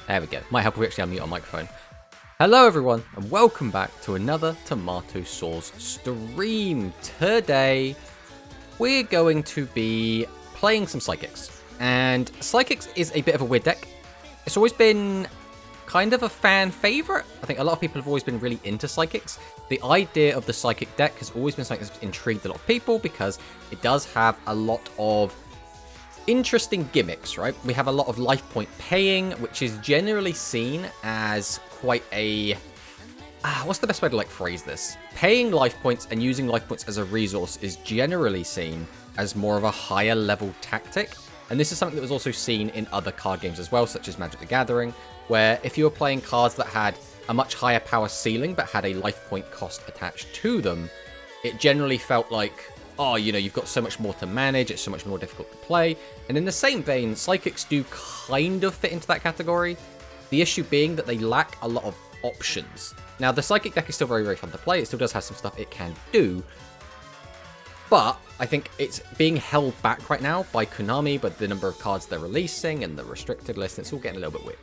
There we go. Might help if we actually unmute our microphone. Hello everyone, and welcome back to another Tomato Sauce stream. Today, we're going to be playing some Psychics. And Psychics is a bit of a weird deck. It's always been kind of a fan favorite. I think a lot of people have always been really into Psychics. The idea of the Psychic deck has always been something that's intrigued a lot of people because it does have a lot of interesting gimmicks, right? We have a lot of life point paying, which is generally seen as quite a... what's the best way to phrase this? Paying life points and using life points as a resource is generally seen as more of a higher level tactic. And this is something that was also seen in other card games as well, such as Magic the Gathering, where if you were playing cards that had a much higher power ceiling but had a life point cost attached to them, it generally felt like, oh, you know, you've got so much more to manage, it's so much more difficult to play. And in the same vein, Psychics do kind of fit into that category. The issue being that they lack a lot of options. Now, the Psychic deck is still very, very fun to play. It still does have some stuff it can do. But I think it's being held back right now by Konami, by the number of cards they're releasing and the restricted list. It's all getting a little bit weird.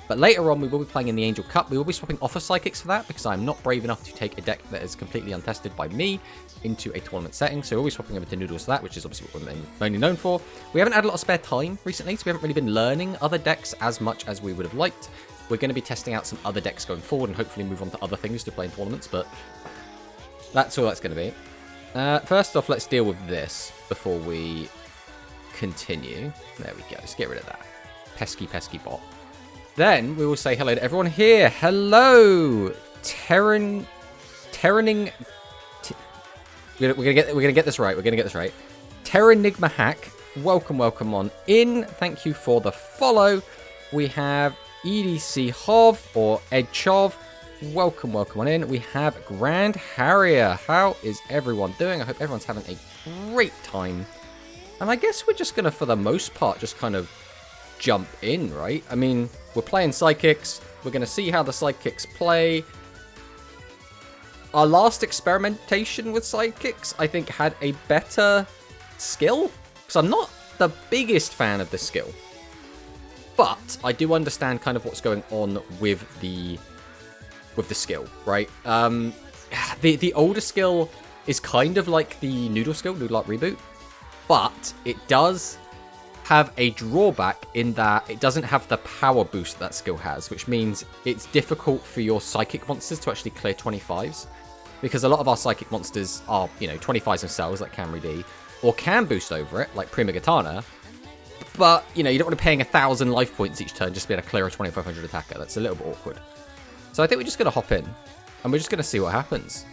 But later on, we will be playing in the Angel Cup. We will be swapping off of Psychics for that because I'm not brave enough to take a deck that is completely untested by me into a tournament setting. So we'll be swapping over to Noodles for that, which is obviously what we're mainly known for. We haven't had a lot of spare time recently, so we haven't really been learning other decks as much as we would have liked. We're going to be testing out some other decks going forward and hopefully move on to other things to play in tournaments, but that's all that's going to be. First off, let's deal with this before we continue. There we go. Let's get rid of that. Pesky, pesky bot. Then we will say hello to everyone here. Hello, Terraning. We're gonna get this right. We're gonna get this right. Terranigma Hack. Welcome on in. Thank you for the follow. We have EDC Hov or Ed Chov. Welcome on in. We have Grand Harrier. How is everyone doing? I hope everyone's having a great time. And I guess we're just gonna, for the most part, just kind of jump in, right? I mean, we're playing Psychics. We're going to see how the Psychics play. Our last experimentation with Psychics, I think, had a better skill. Because I'm not the biggest fan of the skill. But I do understand kind of what's going on with the skill, right? The older skill is kind of like the Noodle skill, Noodle Art Reboot. But it does have a drawback in that it doesn't have the power boost that skill has, which means it's difficult for your psychic monsters to actually clear 25s, because a lot of our psychic monsters are, you know, 25s themselves, like Camry D, or can boost over it, like Prima Gitana, but, you know, you don't want to be paying 1,000 life points each turn just to be able to clear a 2500 attacker. That's a little bit awkward. So I think we're just going to hop in, and we're just going to see what happens.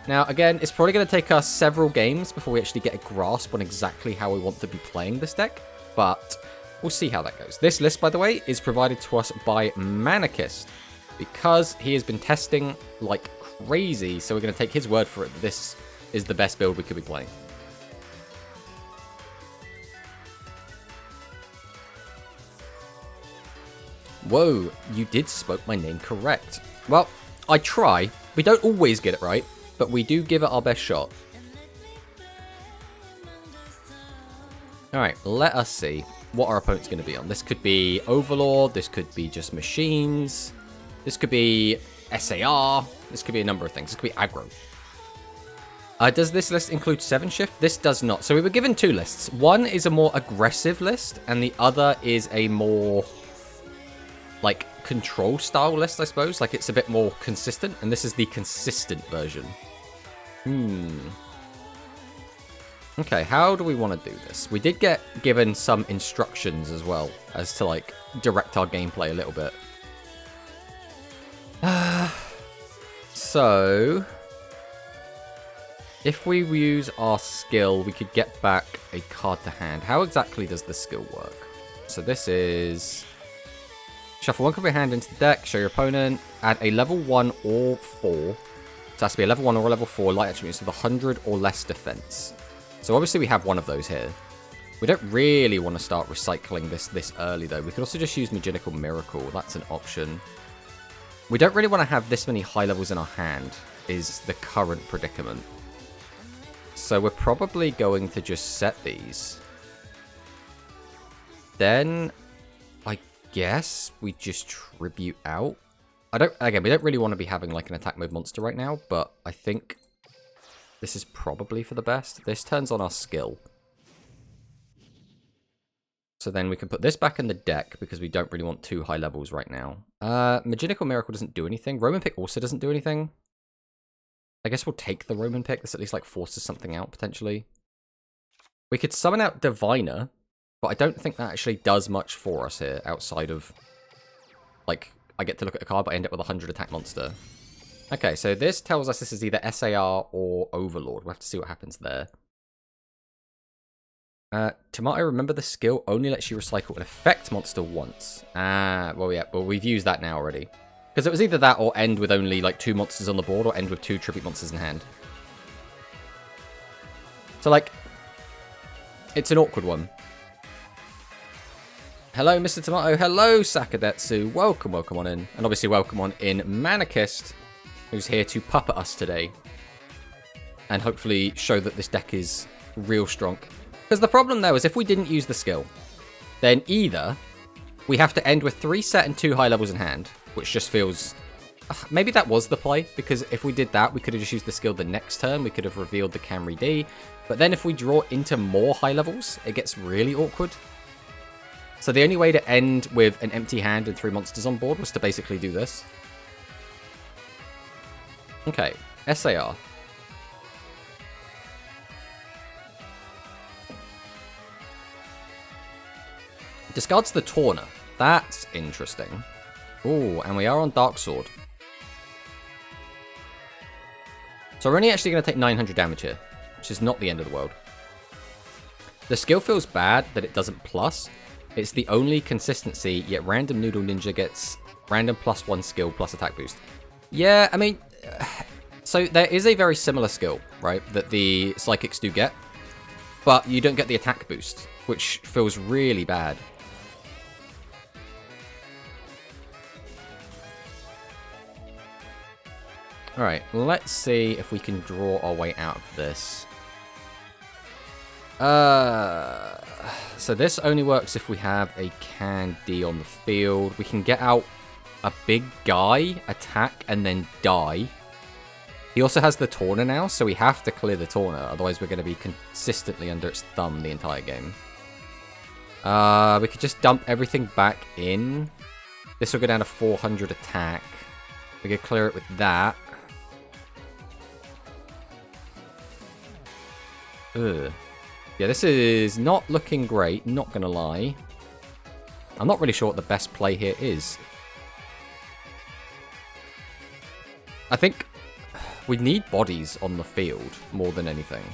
Now, again, it's probably going to take us several games before we actually get a grasp on exactly how we want to be playing this deck, but we'll see how that goes. This list, by the way, is provided to us by Manikist because he has been testing like crazy, so we're going to take his word for it. This is the best build we could be playing. Whoa, you did spoke my name correct. Well, I try. We don't always get it right, but we do give it our best shot. Alright, let us see what our opponent's going to be on. This could be Overlord, this could be just Machines, this could be SAR, this could be a number of things. This could be aggro. Does this list include 7 Shift? This does not. So we were given 2 lists. One is a more aggressive list, and the other is a more, like, control style list, I suppose. Like, it's a bit more consistent, and this is the consistent version. Okay, how do we want to do this? We did get given some instructions as well as to, like, direct our gameplay a little bit. So, if we use our skill, we could get back a card to hand. How exactly does this skill work? So this is... Shuffle one card of your hand into the deck, show your opponent, add a level 1 or 4. So it has to be a level 1 or a level 4 light attributes with 100 or less defense. So obviously we have one of those here. We don't really want to start recycling this early, though. We could also just use Magical Miracle. That's an option. We don't really want to have this many high levels in our hand, is the current predicament. So we're probably going to just set these. Then I guess we just tribute out. Again, we don't really want to be having like an attack mode monster right now, but I think this is probably for the best. This turns on our skill. So then we can put this back in the deck because we don't really want 2 high levels right now. Maginical Miracle doesn't do anything. Roman Pick also doesn't do anything. I guess we'll take the Roman Pick. This at least like forces something out potentially. We could summon out Diviner, but I don't think that actually does much for us here outside of like I get to look at a card but I end up with a 100 attack monster. Okay, so this tells us this is either SAR or Overlord. We'll have to see what happens there. Tomato, remember the skill only lets you recycle an effect monster once. Well, yeah, well, we've used that now already. Because it was either that or end with only, like, 2 monsters on the board, or end with 2 tribute monsters in hand. So, like, it's an awkward one. Hello, Mr. Tomato. Hello, Sakadetsu. Welcome on in. And obviously welcome on in Manikist, who's here to puppet us today. And hopefully show that this deck is real strong. Because the problem there was if we didn't use the skill, then either we have to end with 3 set and 2 high levels in hand, which just feels... maybe that was the play, because if we did that, we could have just used the skill the next turn. We could have revealed the Camry D. But then if we draw into more high levels, it gets really awkward. So the only way to end with an empty hand and 3 monsters on board was to basically do this. Okay, SAR. Discards the Torna. That's interesting. Ooh, and we are on Dark Sword. So we're only actually going to take 900 damage here, which is not the end of the world. The skill feels bad that it doesn't plus. It's the only consistency, yet Random Noodle Ninja gets random +1 skill plus attack boost. Yeah, I mean, so there is a very similar skill, right, that the Psychics do get, but you don't get the attack boost, which feels really bad. Alright, let's see if we can draw our way out of this. So this only works if we have a Candy on the field. We can get out a big guy, attack, and then die. He also has the Torna now, so we have to clear the Torna, otherwise we're going to be consistently under its thumb the entire game. We could just dump everything back in. This will go down to 400 attack. We could clear it with that. Ugh. Yeah, this is not looking great, not gonna lie. I'm not really sure what the best play here is. I think we need bodies on the field more than anything.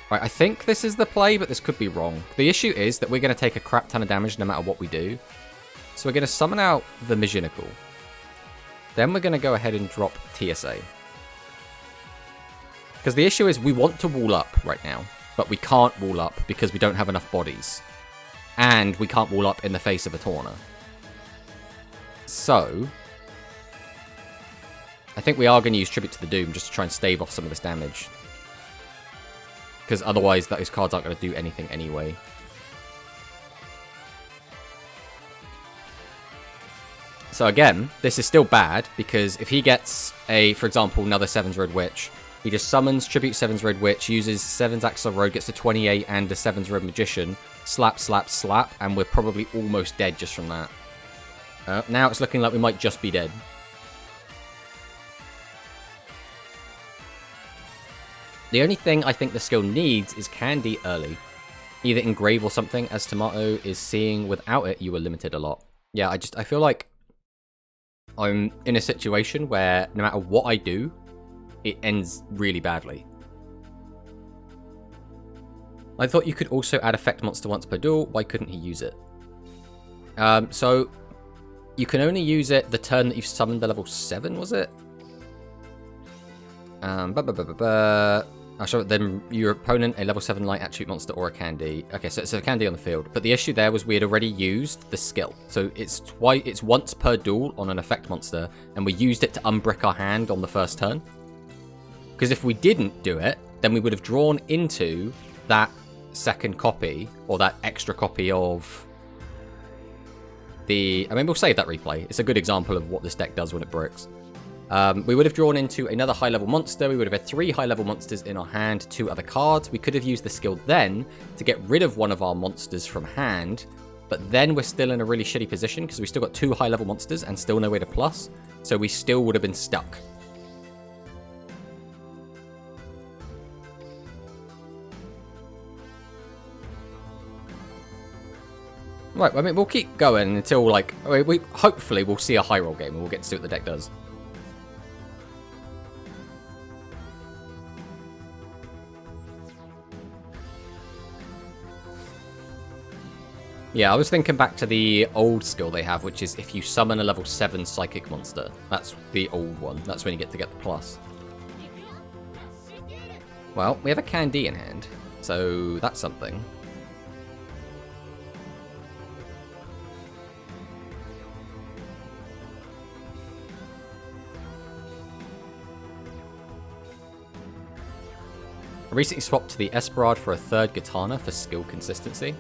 Right, I think this is the play, but this could be wrong. The issue is that we're going to take a crap ton of damage no matter what we do. So we're going to summon out the Maginical. Then we're going to go ahead and drop TSA. Because the issue is we want to wall up right now, but we can't wall up because we don't have enough bodies. And we can't wall up in the face of a Torna. So I think we are going to use Tribute to the Doom just to try and stave off some of this damage. Because otherwise those cards aren't going to do anything anyway. So again, this is still bad, because if he gets a, for example, another 7's Red Witch, he just summons Tribute 7's Red Witch, uses 7's Axel Rogue, gets to 28 and a 7's Red Magician, slap, slap, slap, and we're probably almost dead just from that. Now it's looking like we might just be dead. The only thing I think the skill needs is Candy early. Either engrave or something, as Tomato is seeing. Without it, you are limited a lot. Yeah, I feel like I'm in a situation where no matter what I do, it ends really badly. I thought you could also add effect monster once per duel. Why couldn't he use it? So you can only use it the turn that you've summoned the level 7, was it? I'll show then your opponent a level 7 light attribute monster or a Candy. Okay, so it's a Candy on the field. But the issue there was we had already used the skill. So it's once per duel on an effect monster, and we used it to unbrick our hand on the first turn. Because if we didn't do it, then we would have drawn into that second copy, or that extra copy of the... I mean, we'll save that replay. It's a good example of what this deck does when it bricks. We would have drawn into another high-level monster. We would have had 3 high-level monsters in our hand, 2 other cards. We could have used the skill then to get rid of one of our monsters from hand, but then we're still in a really shitty position because we still got 2 high-level monsters and still no way to plus, so we still would have been stuck. Right, I mean, we'll keep going until, like, hopefully we'll see a high roll game and we'll get to see what the deck does. Yeah, I was thinking back to the old skill they have, which is if you summon a level 7 psychic monster. That's the old one. That's when you get to get the plus. Well, we have a Candy in hand, so that's something. I recently swapped to the Esperard for a 3rd Gitana for skill consistency.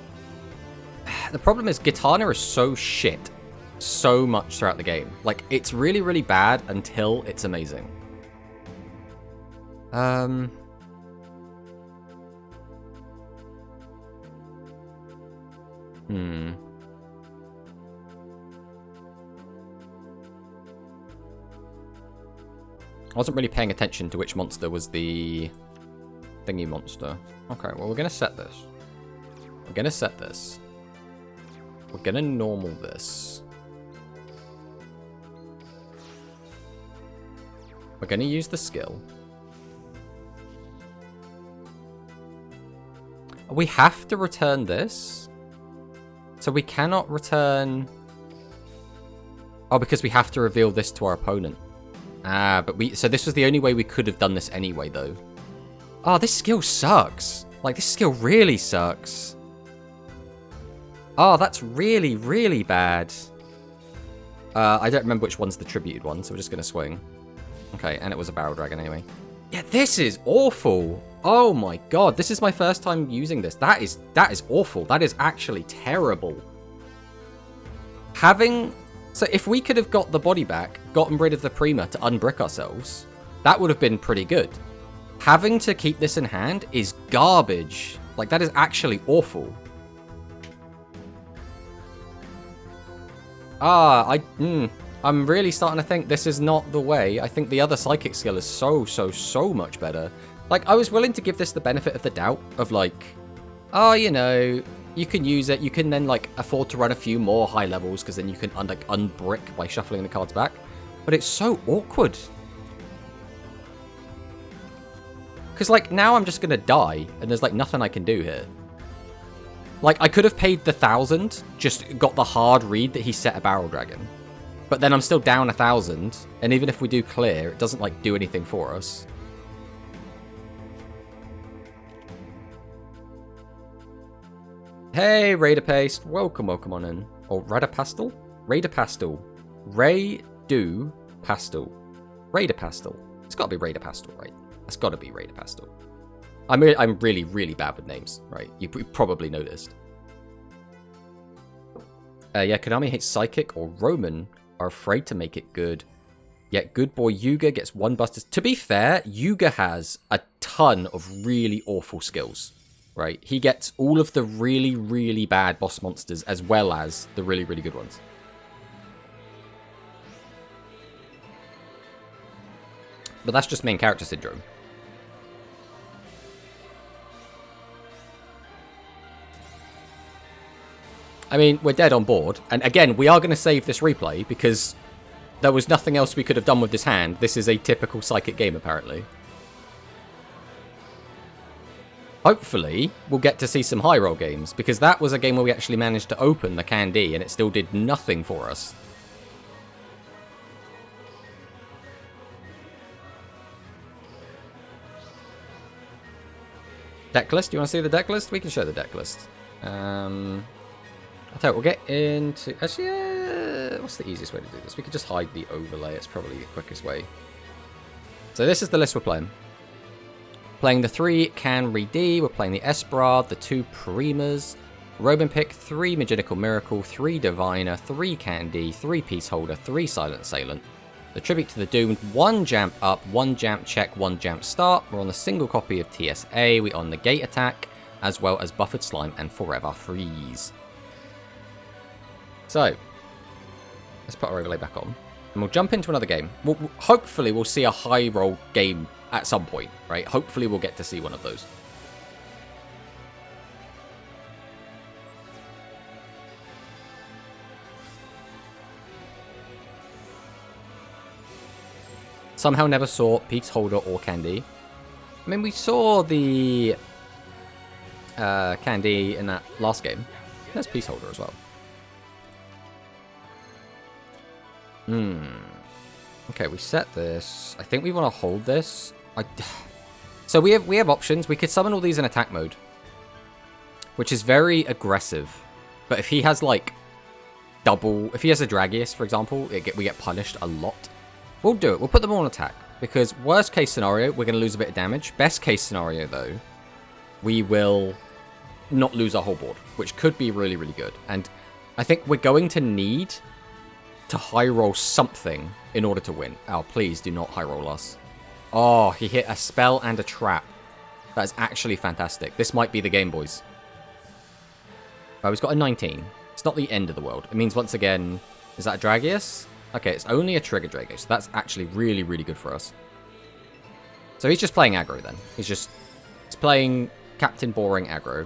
The problem is Gitana is so shit so much throughout the game. Like, it's really, really bad until it's amazing. I wasn't really paying attention to which monster was the thingy monster. Okay, well, we're going to set this. We're going to set this. We're going to normal this. We're going to use the skill. We have to return this. So we cannot return... Oh, because we have to reveal this to our opponent. Ah, but we... So this was the only way we could have done this anyway, though. Oh, this skill sucks. Like, this skill really sucks. Oh, that's really, really bad. I don't remember which one's the tributed one, so we're just going to swing. Okay, and it was a barrel dragon anyway. Yeah, this is awful. Oh my god, this is my first time using this. That is awful. That is actually terrible. So if we could have got the body back, gotten rid of the Prima to unbrick ourselves, that would have been pretty good. Having to keep this in hand is garbage. Like, that is actually awful. I'm really starting to think this is not the way. I think the other psychic skill is so much better. Like, I was willing to give this the benefit of the doubt of, like, oh, you know, you can use it. You can then, like, afford to run a few more high levels because then you can, like, unbrick by shuffling the cards back. But it's so awkward. Because, like, now I'm just going to die and there's, like, nothing I can do here. Like, I could have paid the 1,000, just got the hard read that he set a barrel dragon. But then I'm still down 1,000, and even if we do clear, it doesn't, like, do anything for us. Hey, Raider Paste. Welcome on in. Oh, Raider Pastel? Raider Pastel. Ray-do Pastel. Raider Pastel. It's got to be Raider Pastel, right? It's got to be Raider Pastel. I'm really, really bad with names, right? You probably noticed. Yeah, Konami hates Psychic or Roman are afraid to make it good. Yet good boy Yuga gets 1 buster. To be fair, Yuga has a ton of really awful skills, right? He gets all of the really, really bad boss monsters as well as the really, really good ones. But that's just main character syndrome. I mean, we're dead on board. And again, we are going to save this replay because there was nothing else we could have done with this hand. This is a typical Psychic game, apparently. Hopefully, we'll get to see some high roll games because that was a game where we actually managed to open the Candy and it still did nothing for us. Deck list? Do you want to see the deck list? We can show the deck list. I'll tell you, we'll get into... Actually, what's the easiest way to do this? We could just hide the overlay. It's probably the quickest way. So this is the list we're playing. Playing the 3 Canry D. We're playing the Esperard, the 2 Primas. Robin Pick, 3 Magical Miracle, 3 Diviner, 3 Candy, 3 Peace Holder, 3 Silent Assailant. The Tribute to the Doomed, 1 Jamp Up, 1 Jamp Check, 1 Jamp Start. We're on a single copy of TSA. We on Negate Attack, as well as Buffered Slime and Forever Freeze. So, let's put our overlay back on. And we'll jump into another game. Hopefully we'll see a high roll game at some point, right? Hopefully we'll get to see one of those. Somehow never saw Peaks Holder or Candy. I mean, we saw the Candy in that last game. There's Peace Holder as well. Okay, we set this. I think we want to hold this. So we have options. We could summon all these in attack mode, which is very aggressive. But if he has like double, if he has a Dragius, for example, we get punished a lot. We'll do it. We'll put them all on attack because worst case scenario, we're going to lose a bit of damage. Best case scenario, though, we will not lose our whole board, which could be really, really good. And I think we're going to need to high roll something in order to win. Oh, please do not high roll us. Oh, he hit a spell and a trap. That is actually fantastic. This might be the game, boys. Oh, he's got a 19. It's not the end of the world. It means, once again, is that a Dragius? Okay, it's only a Trigger Drago, so that's actually really, really good for us. So he's just playing aggro then. He's playing Captain Boring aggro.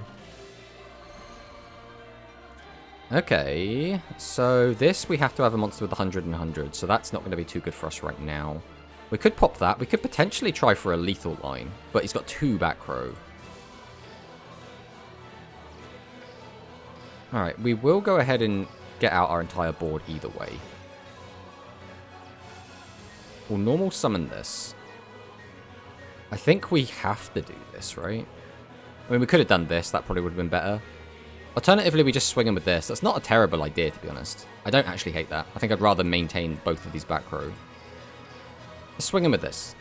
Okay, so this we have to have a monster with 100 and 100, so that's not going to be too good for us right now. We could pop that. We could potentially try for a lethal line, but he's got 2 back row. Alright, we will go ahead and get out our entire board either way. We'll normal summon this. I think we have to do this, right? I mean, we could have done this. That probably would have been better. Alternatively, we just swing him with this. That's not a terrible idea, to be honest. I don't actually hate that. I think I'd rather maintain both of these back row. Let's swing him with this.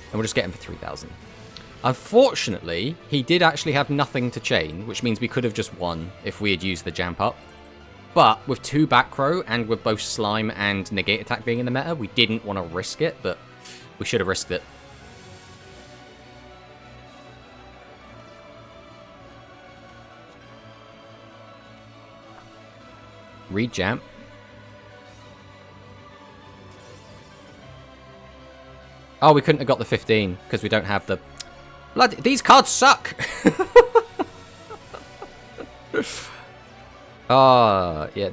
And we'll just get him for 3,000. Unfortunately, he did actually have nothing to chain, which means we could have just won if we had used the Jamp Up. But with 2 back row and with both Slime and Negate Attack being in the meta, we didn't want to risk it, but we should have risked it. Re-Jamp. Oh, we couldn't have got the 15 because we don't have the... Bloody... These cards suck! Yeah,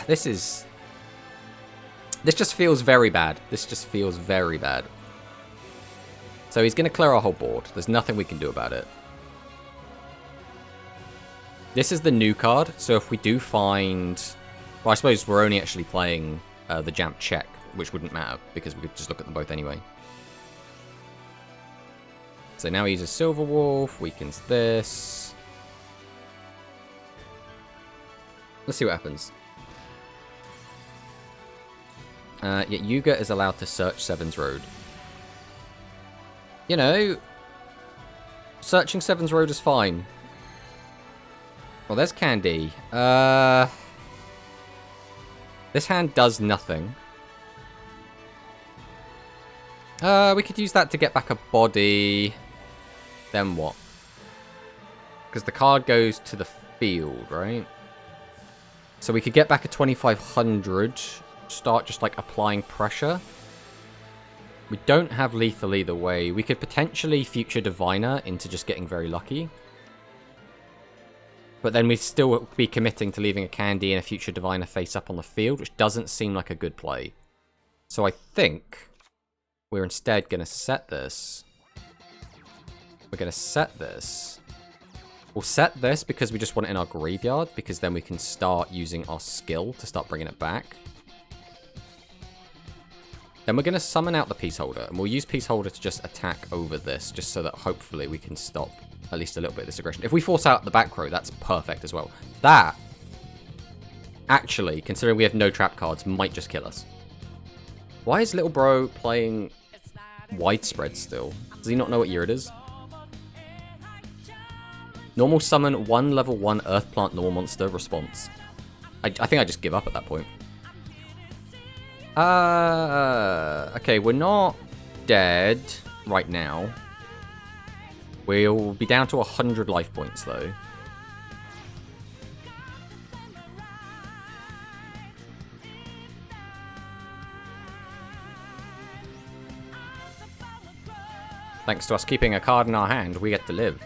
this just feels very bad. This just feels very bad. So he's going to clear our whole board. There's nothing we can do about it. This is the new card, so if we do find... Well, I suppose we're only actually playing the Jamp Check, which wouldn't matter, because we could just look at them both anyway. So now he uses Silver Wolf, weakens this. Let's see what happens. Yeah, Yuga is allowed to search Seven's Road. You know, searching Seven's Road is fine. Well, there's Candy. This hand does nothing. We could use that to get back a body. Then what? Because the card goes to the field, right? So we could get back a 2,500. Start just like applying pressure. We don't have lethal either way. We could potentially future Diviner into just getting very lucky. But then we'd still be committing to leaving a Candy and a future Diviner face up on the field, which doesn't seem like a good play. So I think we're instead going to set this. We're going to set this. We'll set this because we just want it in our graveyard, because then we can start using our skill to start bringing it back. Then we're going to summon out the Peace Holder, and we'll use Peace Holder to just attack over this, just so that hopefully we can stop at least a little bit of this aggression. If we force out the back row, that's perfect as well. That, actually, considering we have no trap cards, might just kill us. Why is little bro playing Widespread still? Does he not know what year it is? Normal summon 1 level 1 earth plant normal monster response. I think I just give up at that point. Okay, we're not dead right now. We'll be down to 100 life points, though. Thanks to us keeping a card in our hand, we get to live.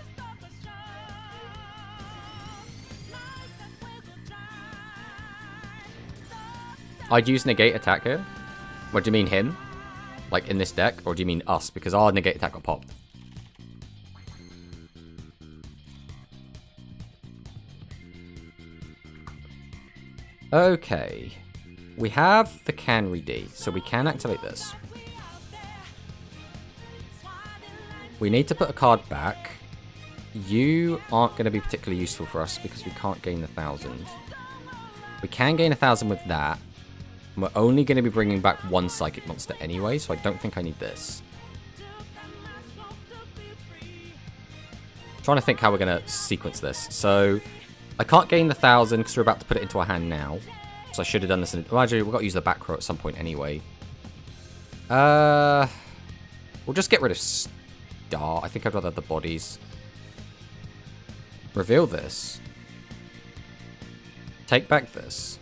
I'd use negate attack here. What do you mean him? Like in this deck? Or do you mean us? Because our negate attack got popped. Okay. We have the Canry D, so we can activate this. We need to put a card back. You aren't going to be particularly useful for us because we can't gain 1,000. We can gain 1,000 with that. We're only going to be bringing back 1 Psychic Monster anyway, so I don't think I need this. I'm trying to think how we're going to sequence this. So, I can't gain 1,000 because we're about to put it into our hand now. So I should have done this in... Well, actually, we've got to use the back row at some point anyway. We'll just get rid of Star. I think I'd rather have the bodies. Reveal this. Take back this.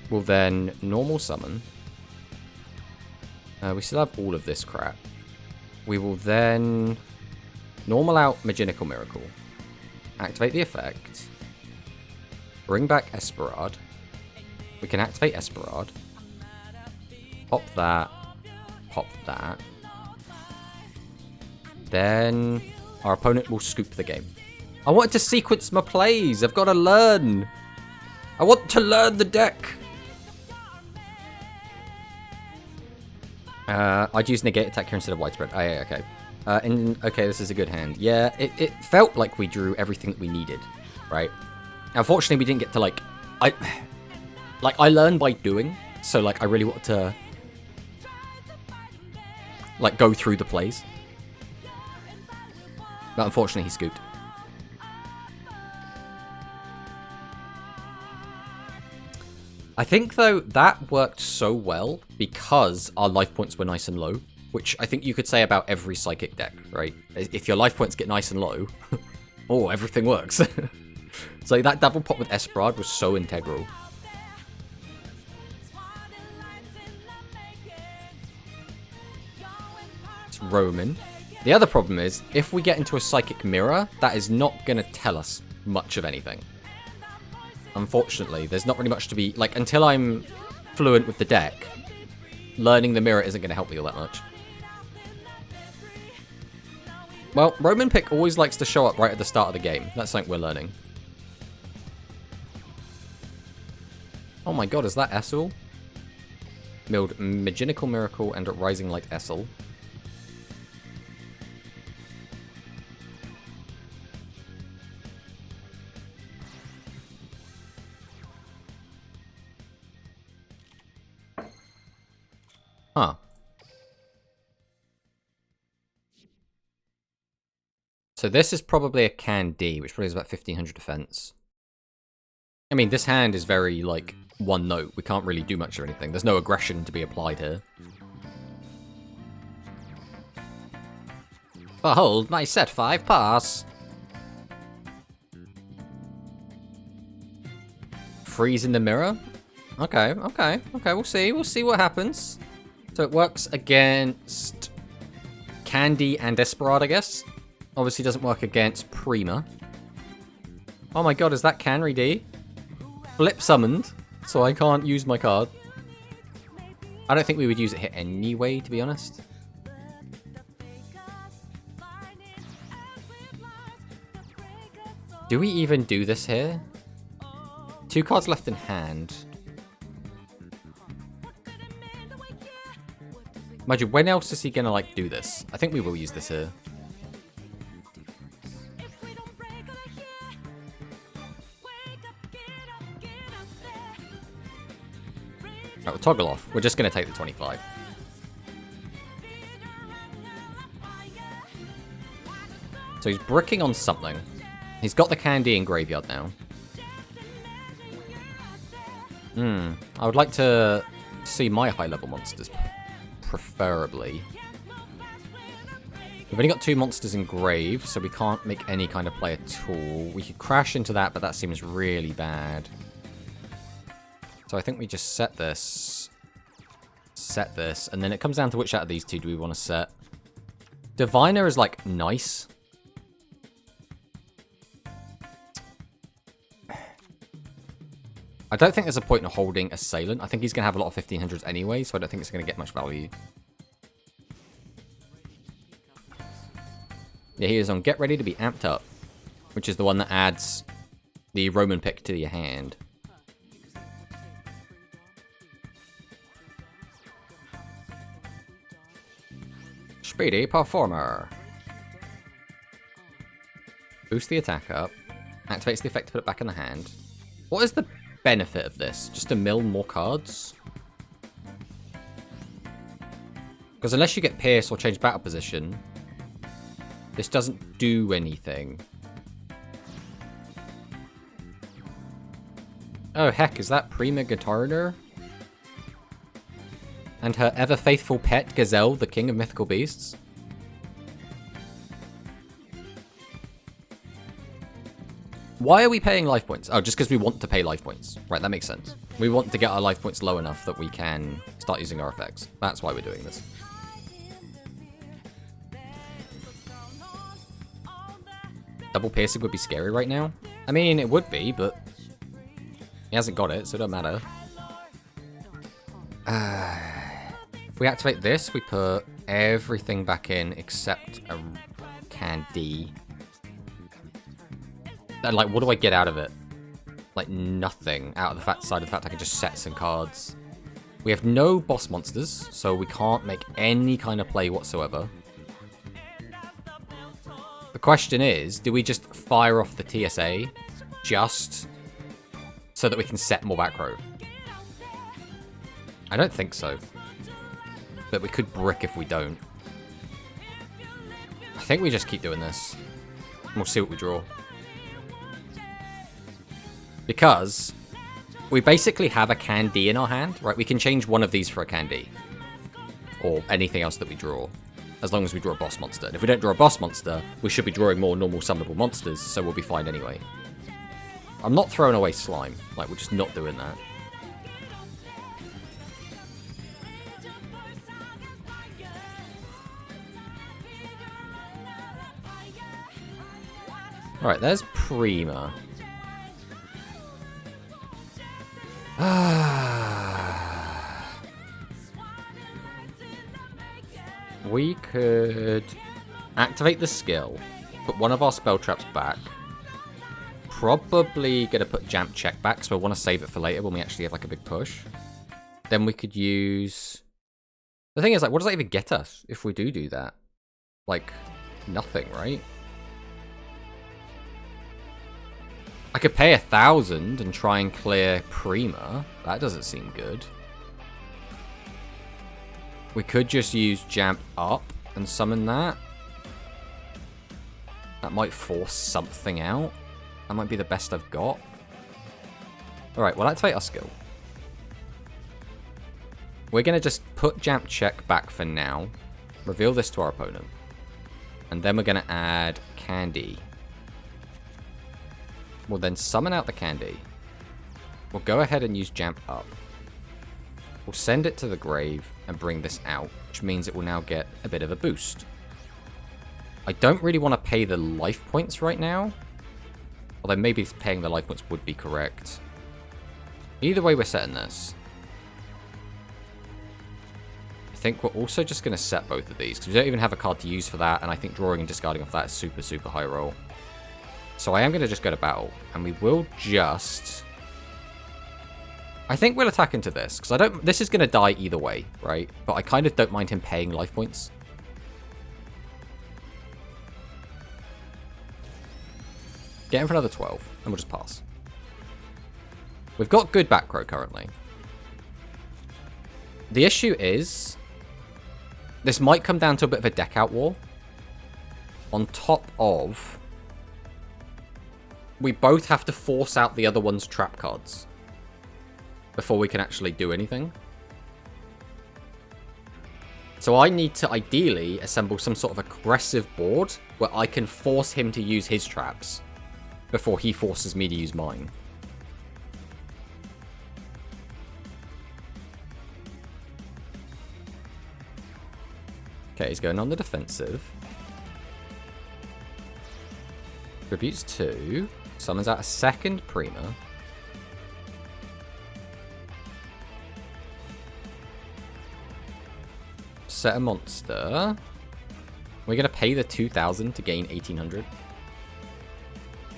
We'll then normal summon. We still have all of this crap. We will then normal out Magical Miracle. Activate the effect. Bring back Esperard. We can activate Esperard. Pop that. Pop that. Then our opponent will scoop the game. I wanted to sequence my plays. I've got to learn. I want to learn the deck. I'd use negate attack here instead of widespread. Oh, yeah, okay. Okay, this is a good hand. Yeah, it felt like we drew everything that we needed, right? Unfortunately, we didn't get to, I learned by doing, so, I really wanted to, go through the plays. But unfortunately, he scooped. I think, though, that worked so well because our life points were nice and low, which I think you could say about every Psychic deck, right? If your life points get nice and low, oh, everything works. So that double pop with Esperard was so integral. It's Roman. The other problem is, if we get into a Psychic Mirror, that is not going to tell us much of anything. Unfortunately, there's not really much to be... until I'm fluent with the deck, learning the mirror isn't going to help me all that much. Well, Roman Pick always likes to show up right at the start of the game. That's something we're learning. Oh my god, is that Essel? Milled Magical Miracle and Rising Light Essel. Huh. So this is probably a Can D, which probably is about 1500 defense. I mean, this hand is very, one note. We can't really do much or anything. There's no aggression to be applied here. Behold my set 5 pass. Freeze in the mirror? Okay, we'll see. We'll see what happens. So it works against Candy and Esperard, I guess. Obviously doesn't work against Prima. Oh my god, is that Canry D? Flip summoned, so I can't use my card. I don't think we would use it here anyway, to be honest. Do we even do this here? 2 cards left in hand. Mind you, when else is he gonna, do this? I think we will use this here. Right, we'll toggle off. We're just gonna take the 25. So he's bricking on something. He's got the candy in graveyard now. I would like to see my high-level monsters, preferably. We've only got 2 monsters in grave, so we can't make any kind of play at all. We could crash into that, but that seems really bad. So I think we just set this, and then it comes down to which out of these two do we want to set. Diviner is, like, nice. I don't think there's a point in holding Assailant. I think he's going to have a lot of 1500s anyway, so I don't think it's going to get much value. Yeah, he is on Get Ready to be Amped Up, which is the one that adds the Roman pick to your hand. Speedy Performer. Boost the attack up. Activates the effect to put it back in the hand. What is the benefit of this? Just to mill more cards? Because unless you get Pierce or change battle position, this doesn't do anything. Oh heck, is that Prima Guitarner? And her ever-faithful pet, Gazelle, the king of mythical beasts? Why are we paying life points? Oh, just because we want to pay life points. Right, that makes sense. We want to get our life points low enough that we can start using our effects. That's why we're doing this. Double piercing would be scary right now. I mean, it would be, but he hasn't got it, so it don't matter. If we activate this, we put everything back in except a candy. And, like, what do I get out of it? Like, nothing out of the side of the fact I can just set some cards. We have no boss monsters, so we can't make any kind of play whatsoever. The question is, do we just fire off the TSA just so that we can set more back row? I don't think so. But we could brick if we don't. I think we just keep doing this. And we'll see what we draw. Because we basically have a candy in our hand, right? We can change one of these for a candy. Or anything else that we draw. As long as we draw a boss monster. And if we don't draw a boss monster, we should be drawing more normal summonable monsters, so we'll be fine anyway. I'm not throwing away slime. Like, we're just not doing that. Alright, there's Prima. We could activate the skill, put one of our spell traps back. Probably gonna put Jamp Check back, so I want to save it for later when we actually have like a big push. Then we could use... The thing is, like, what does that even get us if we do that? Like, nothing, right? I could pay 1,000 and try and clear Prima. That doesn't seem good. We could just use Jump Up and summon that. That might force something out. That might be the best I've got. Alright, we'll activate our skill. We're going to just put Jump Check back for now. Reveal this to our opponent. And then we're going to add Candy. We'll then summon out the candy. We'll go ahead and use Jump Up. We'll send it to the grave and bring this out, which means it will now get a bit of a boost. I don't really want to pay the life points right now. Although maybe paying the life points would be correct. Either way, we're setting this. I think we're also just going to set both of these, because we don't even have a card to use for that, and I think drawing and discarding off that is super, super high roll. So I am going to just go to battle, and we will just... I think we'll attack into this, because I don't... This is going to die either way, right? But I kind of don't mind him paying life points. Get him for another 12, and we'll just pass. We've got good back row currently. The issue is... This might come down to a bit of a deck out war. on top of... We both have to force out the other one's trap cards before we can actually do anything. So I need to ideally assemble some sort of aggressive board where I can force him to use his traps before he forces me to use mine. Okay, he's going on the defensive. Tributes 2. Summons out a second Prima. Set a monster. We're going to pay the 2,000 to gain 1,800.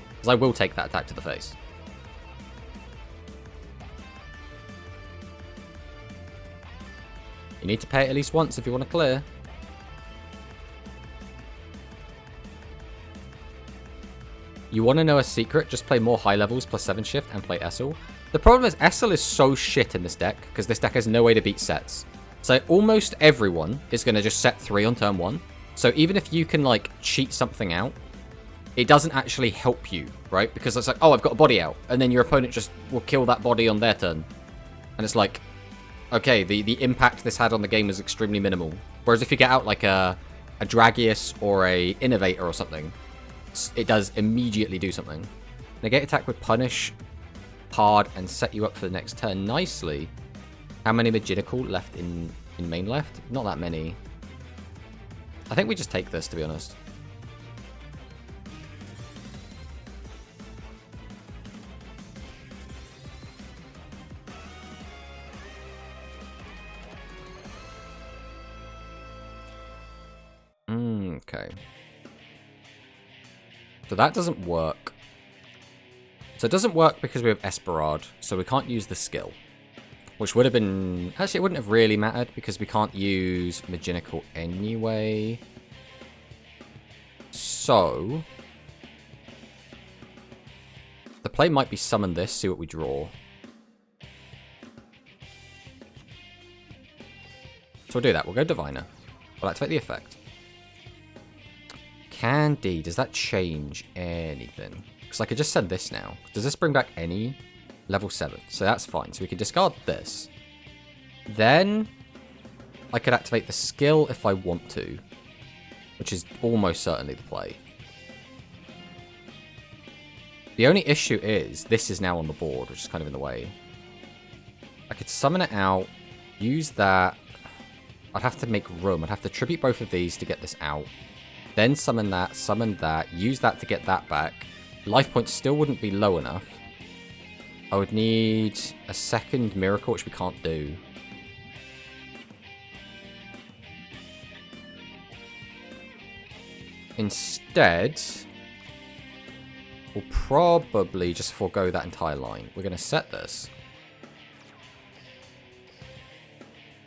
Because I will take that attack to the face. You need to pay it at least once if you want to clear. You want to know a secret? Just play more high levels plus 7 shift and play Essel. The problem is Essel is so shit in this deck because this deck has no way to beat sets. So almost everyone is going to just set 3 on turn 1. So even if you can like cheat something out, it doesn't actually help you, right? Because it's like, oh, I've got a body out. And then your opponent just will kill that body on their turn. And it's like, okay, the impact this had on the game was extremely minimal. Whereas if you get out like a Dragius or a Innovator or something, it does immediately do something. Negate attack with Punish, Hard, and set you up for the next turn nicely. How many Magical left in main left? Not that many. I think we just take this, to be honest. Okay. So that doesn't work. So it doesn't work because we have Esperard, so we can't use the skill. Which would have been... Actually, it wouldn't have really mattered because we can't use Magical anyway. So... the play might be summon this, see what we draw. So we'll do that. We'll go Diviner. We'll activate the effect. Candy. Does that change anything? Because I could just send this now. Does this bring back any... level 7, so that's fine. So we can discard this. Then I could activate the skill if I want to, which is almost certainly the play. The only issue is this is now on the board, which is kind of in the way. I could summon it out, use that. I'd have to make room. I'd have to tribute both of these to get this out. Then summon that, use that to get that back. Life points still wouldn't be low enough. I would need a second miracle, which we can't do. Instead, we'll probably just forego that entire line. We're going to set this.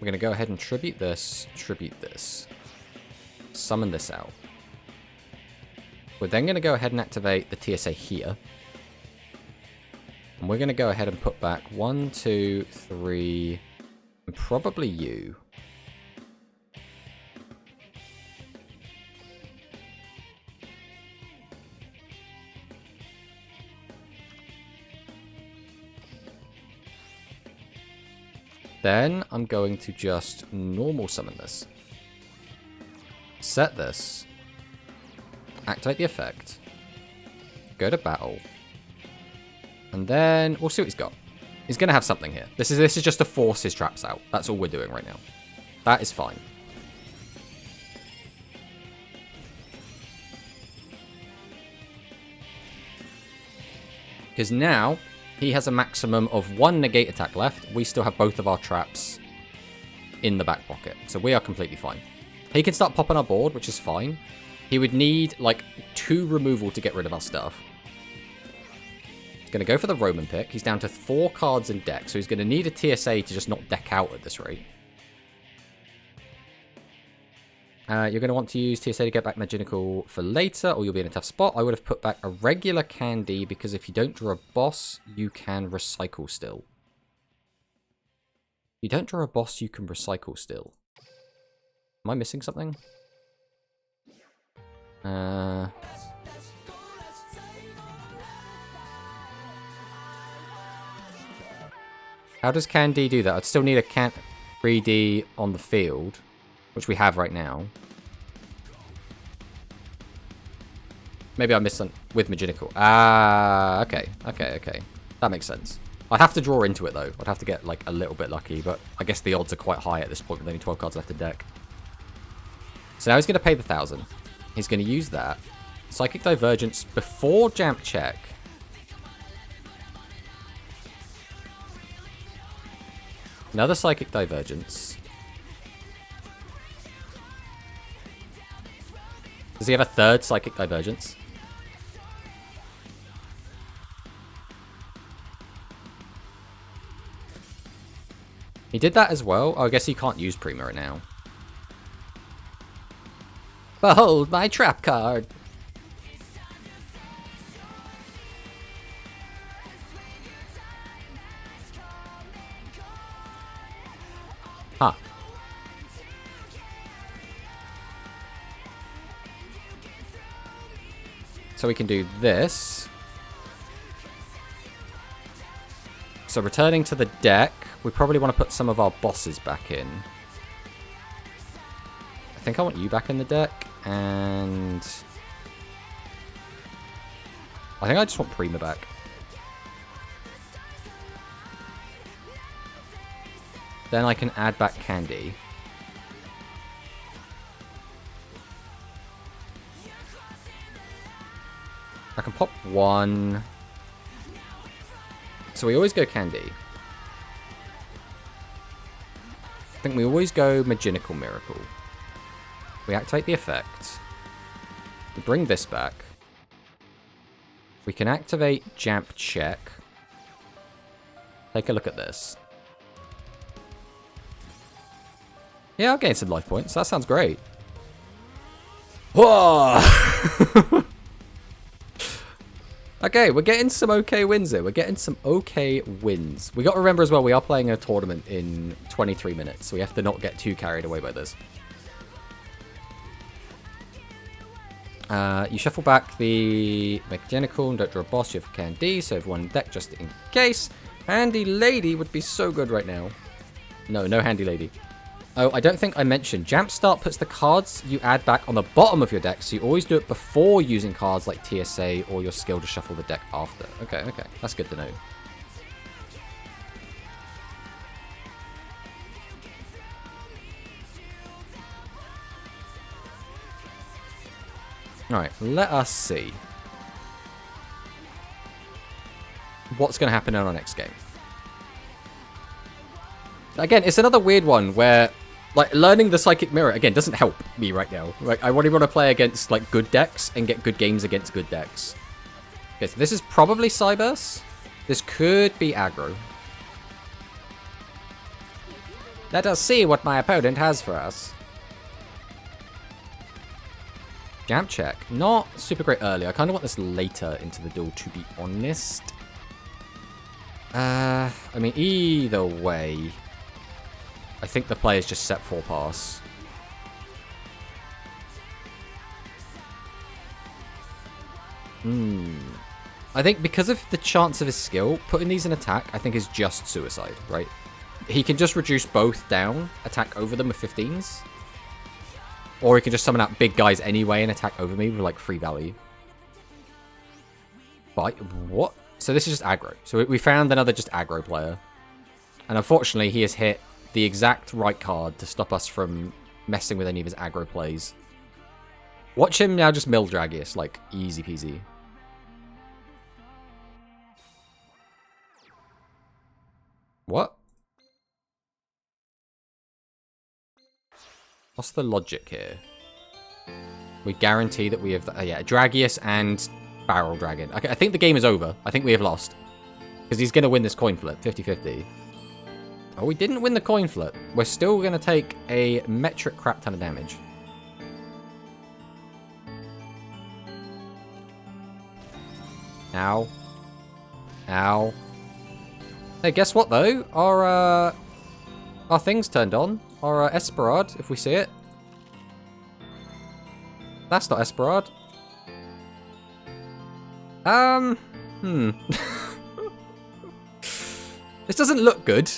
We're going to go ahead and tribute this, summon this out. We're then going to go ahead and activate the TSA here. And we're going to go ahead and put back 1, 2, 3, and probably you. Then I'm going to just normal summon this. Set this. Activate the effect. Go to battle. And then we'll see what he's got. He's going to have something here. This is just to force his traps out. That's all we're doing right now. That is fine. Because now he has a maximum of 1 negate attack left. We still have both of our traps in the back pocket. So we are completely fine. He can start popping our board, which is fine. He would need like 2 removal to get rid of our stuff. Going to go for the Roman pick. He's down to 4 cards in deck, so he's going to need a TSA to just not deck out at this rate. You're going to want to use TSA to get back Magical for later, or you'll be in a tough spot. I would have put back a regular Candy, because if you don't draw a boss, you can recycle still. If you don't draw a boss, you can recycle still. Am I missing something? How does Candy do that? I'd still need a 3D on the field, which we have right now. Maybe I missed something with Maginical. Ah, okay. That makes sense. I'd have to draw into it, though. I'd have to get, like, a little bit lucky, but I guess the odds are quite high at this point with only 12 cards left in deck. So now he's going to pay the 1,000. He's going to use that. Psychic Divergence before Jump Check. Another Psychic Divergence. Does he have a third Psychic Divergence? He did that as well. Oh, I guess he can't use Prima right now. Behold my trap card. Huh. So we can do this. So returning to the deck, we probably want to put some of our bosses back in. I think I want you back in the deck, and I think I just want Prima back. Then I can add back Candy. I can pop one. So we always go Candy. I think we always go Maginical Miracle. We activate the effect. We bring this back. We can activate Jamp Check. Take a look at this. Yeah, I'll gain some life points. That sounds great. Whoa! Okay, we're getting some okay wins here. We're getting some okay wins. We got to remember as well, we are playing a tournament in 23 minutes, so we have to not get too carried away by this. You shuffle back the Mechanical and don't draw a boss. You have Candy, so have one deck just in case. Handy Lady would be so good right now. No, no Handy Lady. Oh, I don't think I mentioned. Jamp Start puts the cards you add back on the bottom of your deck, so you always do it before using cards like TSA or your skill to shuffle the deck after. Okay. That's good to know. Alright, let us see what's going to happen in our next game. Again, it's another weird one where, like, learning the Psychic Mirror, again, doesn't help me right now. Like, I really want to play against, like, good decks and get good games against good decks. Okay, so this is probably Cyberse. This could be aggro. Let us see what my opponent has for us. Jump Check. Not super great early. I kind of want this later into the duel, to be honest. I mean, either way, I think the player's just set 4 pass. I think because of the chance of his skill, putting these in attack, I think is just suicide, right? He can just reduce both down, attack over them with 15s. Or he can just summon out big guys anyway and attack over me with, like, free value. But, what? So this is just aggro. So we found another just aggro player. And unfortunately, he has hit the exact right card to stop us from messing with any of his aggro plays. Watch him now just mill Dragius, like, easy peasy. What? What's the logic here? We guarantee that we have... yeah, Dragius and Barrel Dragon. Okay, I think the game is over. I think we have lost. Because he's going to win this coin flip, 50-50. Oh, we didn't win the coin flip. We're still going to take a metric crap ton of damage. Ow. Ow. Hey, guess what, though? Our thing's turned on. Our Esperad, if we see it. That's not Esperard. This doesn't look good.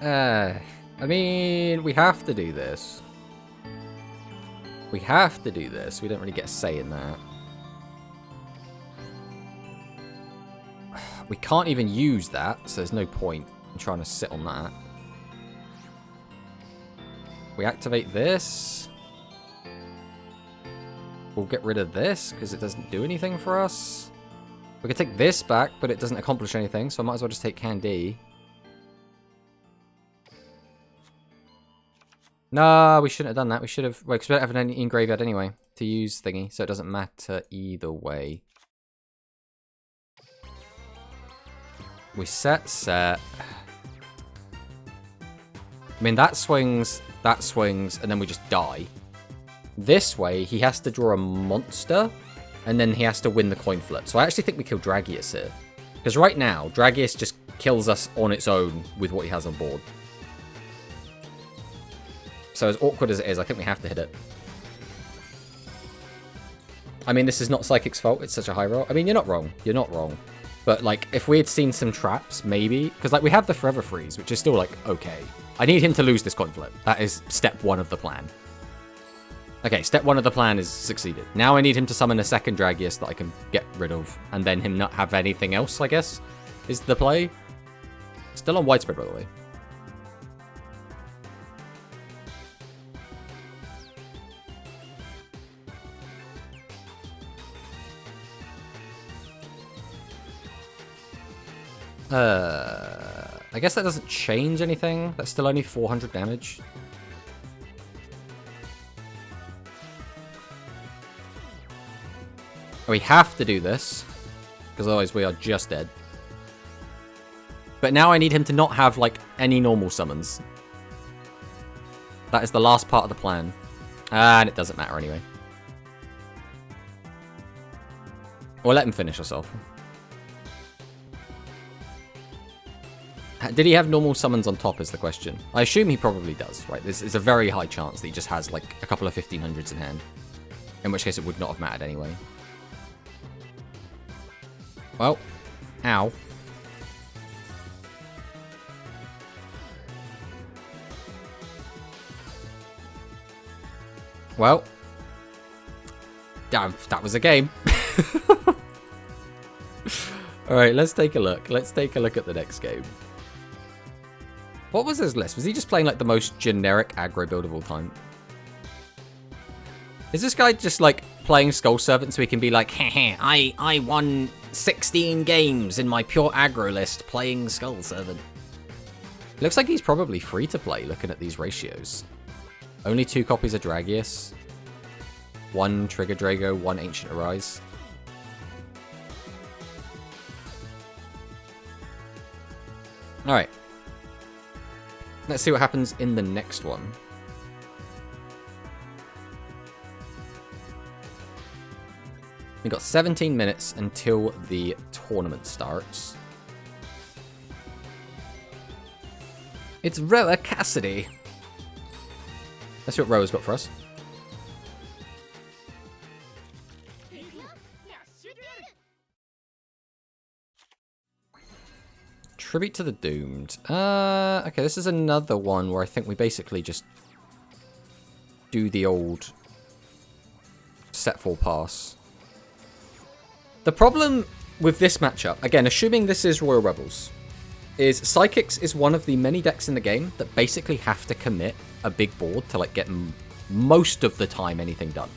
I mean, we have to do this. We have to do this. We don't really get a say in that. We can't even use that, so there's no point in trying to sit on that. We activate this. We'll get rid of this, because it doesn't do anything for us. We can take this back, but it doesn't accomplish anything, so I might as well just take Candy. No, we shouldn't have done that. We should have... Well, because we don't have any in graveyard anyway to use thingy, so it doesn't matter either way. We set. I mean, that swings, and then we just die. This way, he has to draw a monster, and then he has to win the coin flip. So I actually think we kill Dragius here. Because right now, Dragius just kills us on its own with what he has on board. So as awkward as it is, I think we have to hit it. I mean, this is not Psychic's fault. It's such a high roll. I mean, you're not wrong. You're not wrong. But, like, if we had seen some traps, maybe... Because, like, we have the Forever Freeze, which is still, like, okay. I need him to lose this coin flip. That is step 1 of the plan. Okay, step 1 of the plan is succeeded. Now I need him to summon a second Dragius that I can get rid of. And then him not have anything else, I guess, is the play. Still on widespread, by the way. I guess that doesn't change anything. That's still only 400 damage. We have to do this, because otherwise we are just dead. But now I need him to not have, like, any normal summons. That is the last part of the plan. And it doesn't matter anyway. We'll let him finish us off. Did he have normal summons on top is the question. I assume he probably does, right? This is a very high chance that he just has, like, a couple of 1500s in hand. In which case it would not have mattered anyway. Well, ow. Well, damn, that was a game. Alright, let's take a look. Let's take a look at the next game. What was his list? Was he just playing like the most generic aggro build of all time? Is this guy just like playing Skull Servant so he can be like, heh, I won 16 games in my pure aggro list playing Skull Servant? Looks like he's probably free to play looking at these ratios. Only 2 copies of Dragius. 1 Trigger Drago, 1 Ancient Arise. Alright. Let's see what happens in the next one. We've got 17 minutes until the tournament starts. It's Roa Cassidy. Let's see what Roa's got for us. Tribute to the Doomed. Okay, this is another one where I think we basically just do the old set full pass. The problem with this matchup, again, assuming this is Royal Rebels, is Psychics is one of the many decks in the game that basically have to commit a big board to like get most of the time anything done.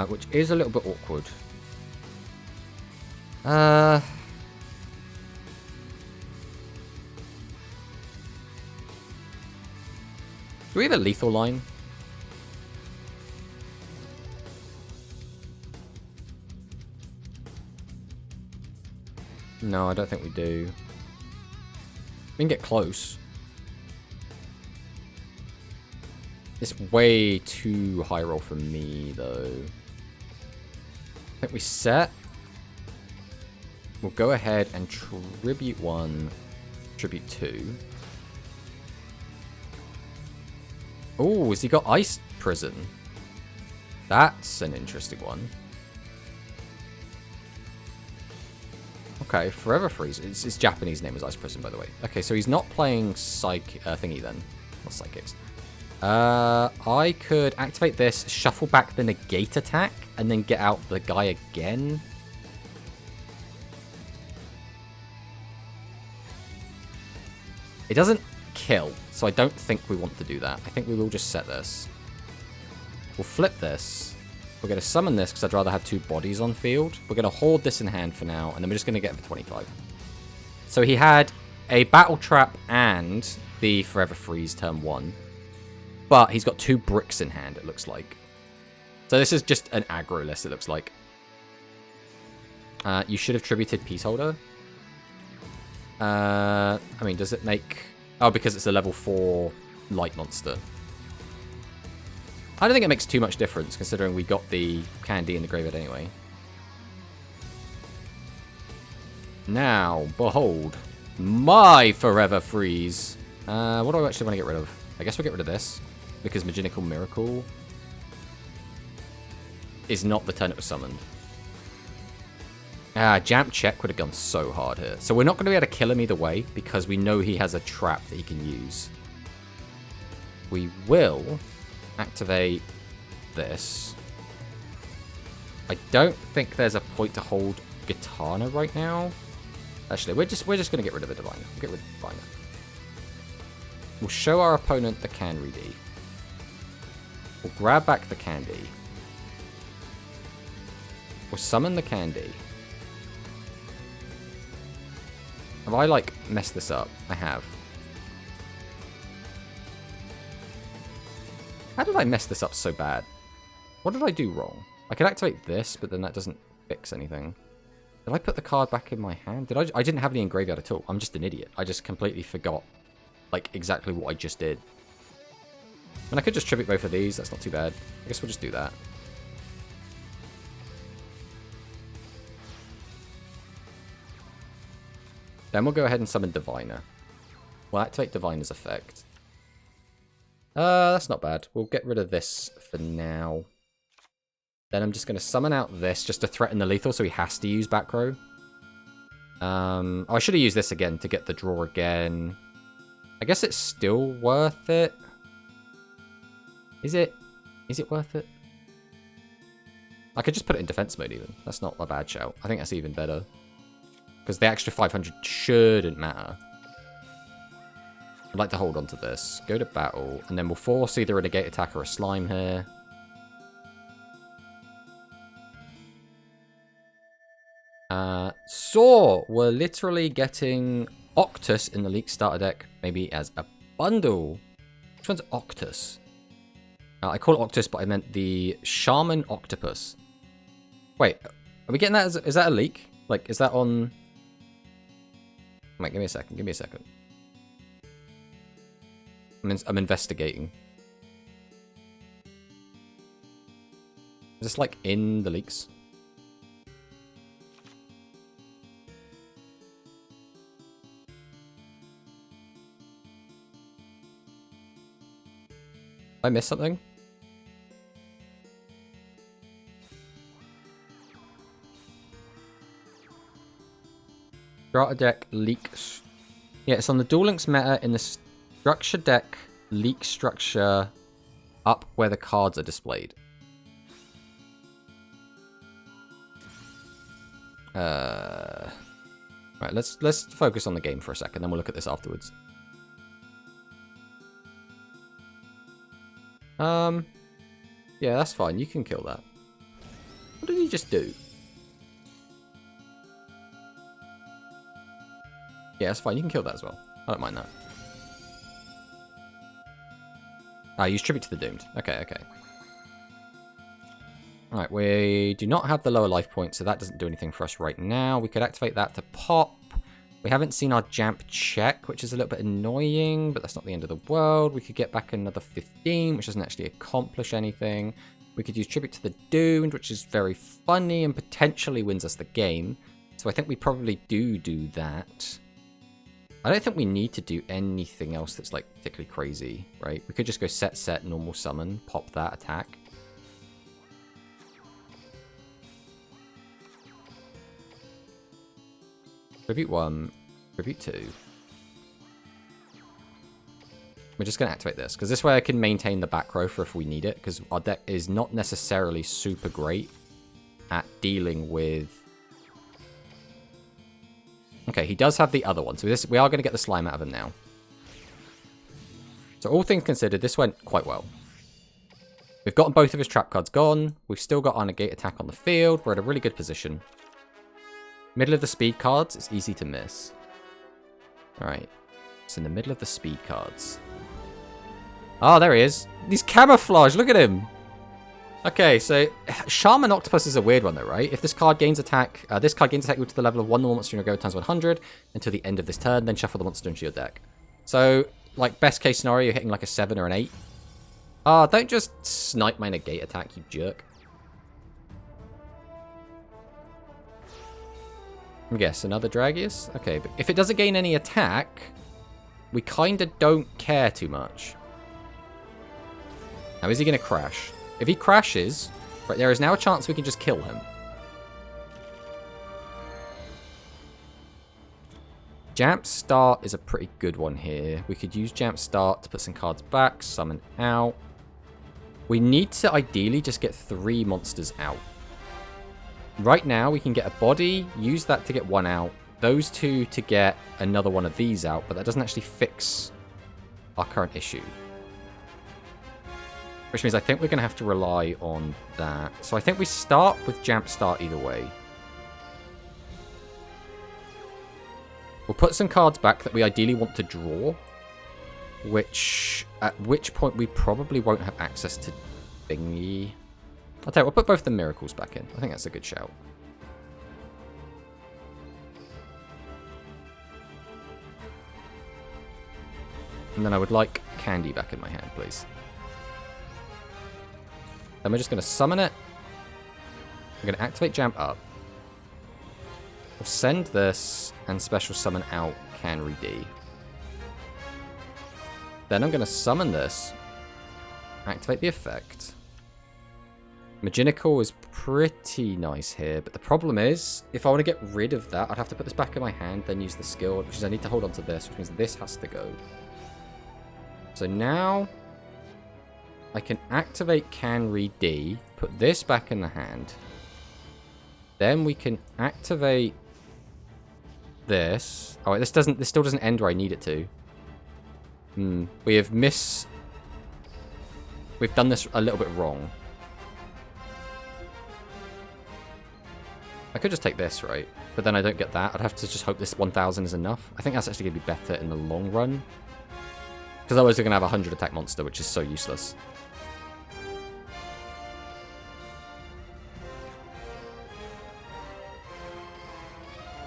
Which is a little bit awkward. Do we have a lethal line? No, I don't think we do. We can get close. It's way too high roll for me, though. I think we set. We'll go ahead and tribute 1, tribute 2. Oh, has he got Ice Prison? That's an interesting one. Okay, Forever Freeze. His Japanese name is Ice Prison, by the way. Okay, so he's not playing thingy then. Not Psychics. I could activate this, shuffle back the negate attack, and then get out the guy again. It doesn't kill, so I don't think we want to do that. I think we will just set this. We'll flip this. We're going to summon this because I'd rather have two bodies on field. We're going to hold this in hand for now, and then we're just going to get it for 25. So he had a Battle Trap and the Forever Freeze turn 1. But he's got 2 bricks in hand, it looks like. So this is just an aggro list, it looks like. You should have tributed Peace Holder. I mean, does it make... Oh, because it's a level 4 light monster. I don't think it makes too much difference, considering we got the candy in the graveyard anyway. Now, behold, my Forever Freeze. What do I actually want to get rid of? I guess we'll get rid of this, because Magical Miracle is not the turn it was summoned. Jamp Check would have gone so hard here. So we're not going to be able to kill him either way, because we know he has a trap that he can use. We will activate this. I don't think there's a point to hold Katana right now. Actually, we're just going to get rid of the Diviner. We'll get rid of the Diviner. We'll show our opponent the Canry D. We'll grab back the candy. We'll summon the candy. Have I, like, messed this up? I have. How did I mess this up so bad? What did I do wrong? I could activate this, but then that doesn't fix anything. Did I put the card back in my hand? Did I didn't have any in graveyard at all. I'm just an idiot. I just completely forgot, like, exactly what I just did. And I could just tribute both of these. That's not too bad. I guess we'll just do that. Then we'll go ahead and summon Diviner. We'll activate Diviner's effect. That's not bad. We'll get rid of this for now. Then I'm just going to summon out this just to threaten the lethal, so he has to use back row. Oh, I should have used this again to get the draw again. I guess it's still worth it. Is it worth it? I could just put it in defense mode even. That's not a bad shout. I think that's even better. Because the extra 500 shouldn't matter. I'd like to hold on to this. Go to battle. And then we'll force either a negate attack or a slime here. So, we're literally getting Octus in the Leak starter deck. Maybe as a bundle. Which one's Octus? I call it Octus, but I meant the Shaman Octopus. Wait, are we getting that? Is that a leak? Like, is that on... Wait, give me a second. Give me a second. I'm investigating. Is this, like, in the leaks? Did I miss something? Strata deck leaks. Yeah, it's on the Duel Links meta in the structure deck leak structure up where the cards are displayed. Right, let's focus on the game for a second, then we'll look at this afterwards. Yeah, that's fine. You can kill that. What did he just do? Yeah, that's fine. You can kill that as well. I don't mind that. Ah, use tribute to the doomed. Okay, okay. Alright, we do not have the lower life point, so that doesn't do anything for us right now. We could activate that to pop. We haven't seen our Jamp check, which is a little bit annoying, but that's not the end of the world. We could get back another 15, which doesn't actually accomplish anything. We could use tribute to the doomed, which is very funny and potentially wins us the game. So I think we probably do that. I don't think we need to do anything else that's like particularly crazy, right? We could just go set, normal summon, pop that attack. Tribute 1, Tribute 2. We're just going to activate this, because this way I can maintain the back row for if we need it, because our deck is not necessarily super great at dealing with... Okay, he does have the other one, so we are going to get the slime out of him now. So all things considered, this went quite well. We've gotten both of his trap cards gone. We've still got our negate attack on the field. We're at a really good position. Middle of the speed cards, it's easy to miss. Alright, it's in the middle of the speed cards. Oh, there he is. He's camouflaged, look at him. Okay, so Shaman Octopus is a weird one though, right? If this card gains attack, this card gains attack equal to the level of one normal monster in your go times 100 until the end of this turn, then shuffle the monster into your deck. So, like, best case scenario, you're hitting like a 7 or an 8. Ah, don't just snipe my negate attack, you jerk. Yes, another Dragius? Okay, but if it doesn't gain any attack, we kind of don't care too much. Now, is he going to crash? If he crashes, right, there is now a chance we can just kill him. Jamp Start is a pretty good one here. We could use Jamp Start to put some cards back, summon out. We need to ideally just get 3 monsters out. Right now, we can get a body, use that to get 1 out, those 2 to get another one of these out, but that doesn't actually fix our current issue. Which means I think we're going to have to rely on that. So I think we start with Jamp Start either way. We'll put some cards back that we ideally want to draw. At which point we probably won't have access to thingy. I'll tell you, we'll put both the miracles back in. I think that's a good shout. And then I would like Candy back in my hand, please. Then we're just going to summon it. I'm going to activate Jamp Up. We'll send this and special summon out Canry D. Then I'm going to summon this. Activate the effect. Maginical is pretty nice here, but the problem is, if I want to get rid of that, I'd have to put this back in my hand, then use the skill, which is I need to hold on to this, which means this has to go. So now I can activate Canry D, put this back in the hand. Then we can activate this. Oh, wait, this still doesn't end where I need it to. We've done this a little bit wrong. I could just take this, right? But then I don't get that. I'd have to just hope this 1000 is enough. I think that's actually going to be better in the long run. Because otherwise we're going to have a 100 attack monster, which is so useless.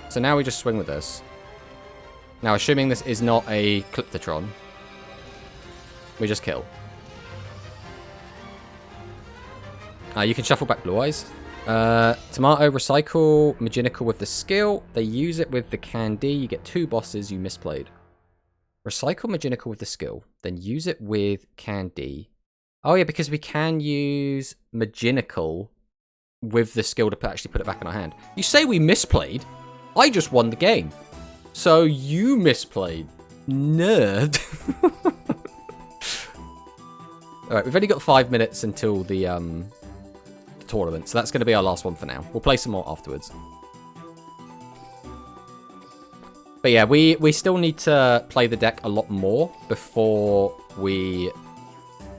So now we just swing with this. Now, assuming this is not a Cliptotron, we just kill. You can shuffle back Blue Eyes. Tomato, recycle Maginical with the skill. They use it with the Candy. You get 2 bosses you misplayed. Recycle Maginical with the skill. Then use it with Candy. Oh yeah, because we can use Maginical with the skill to actually put it back in our hand. You say we misplayed? I just won the game. So you misplayed. Nerd. Alright, we've only got 5 minutes until the tournament, so that's going to be our last one for now. We'll play some more afterwards. But yeah, we still need to play the deck a lot more before we,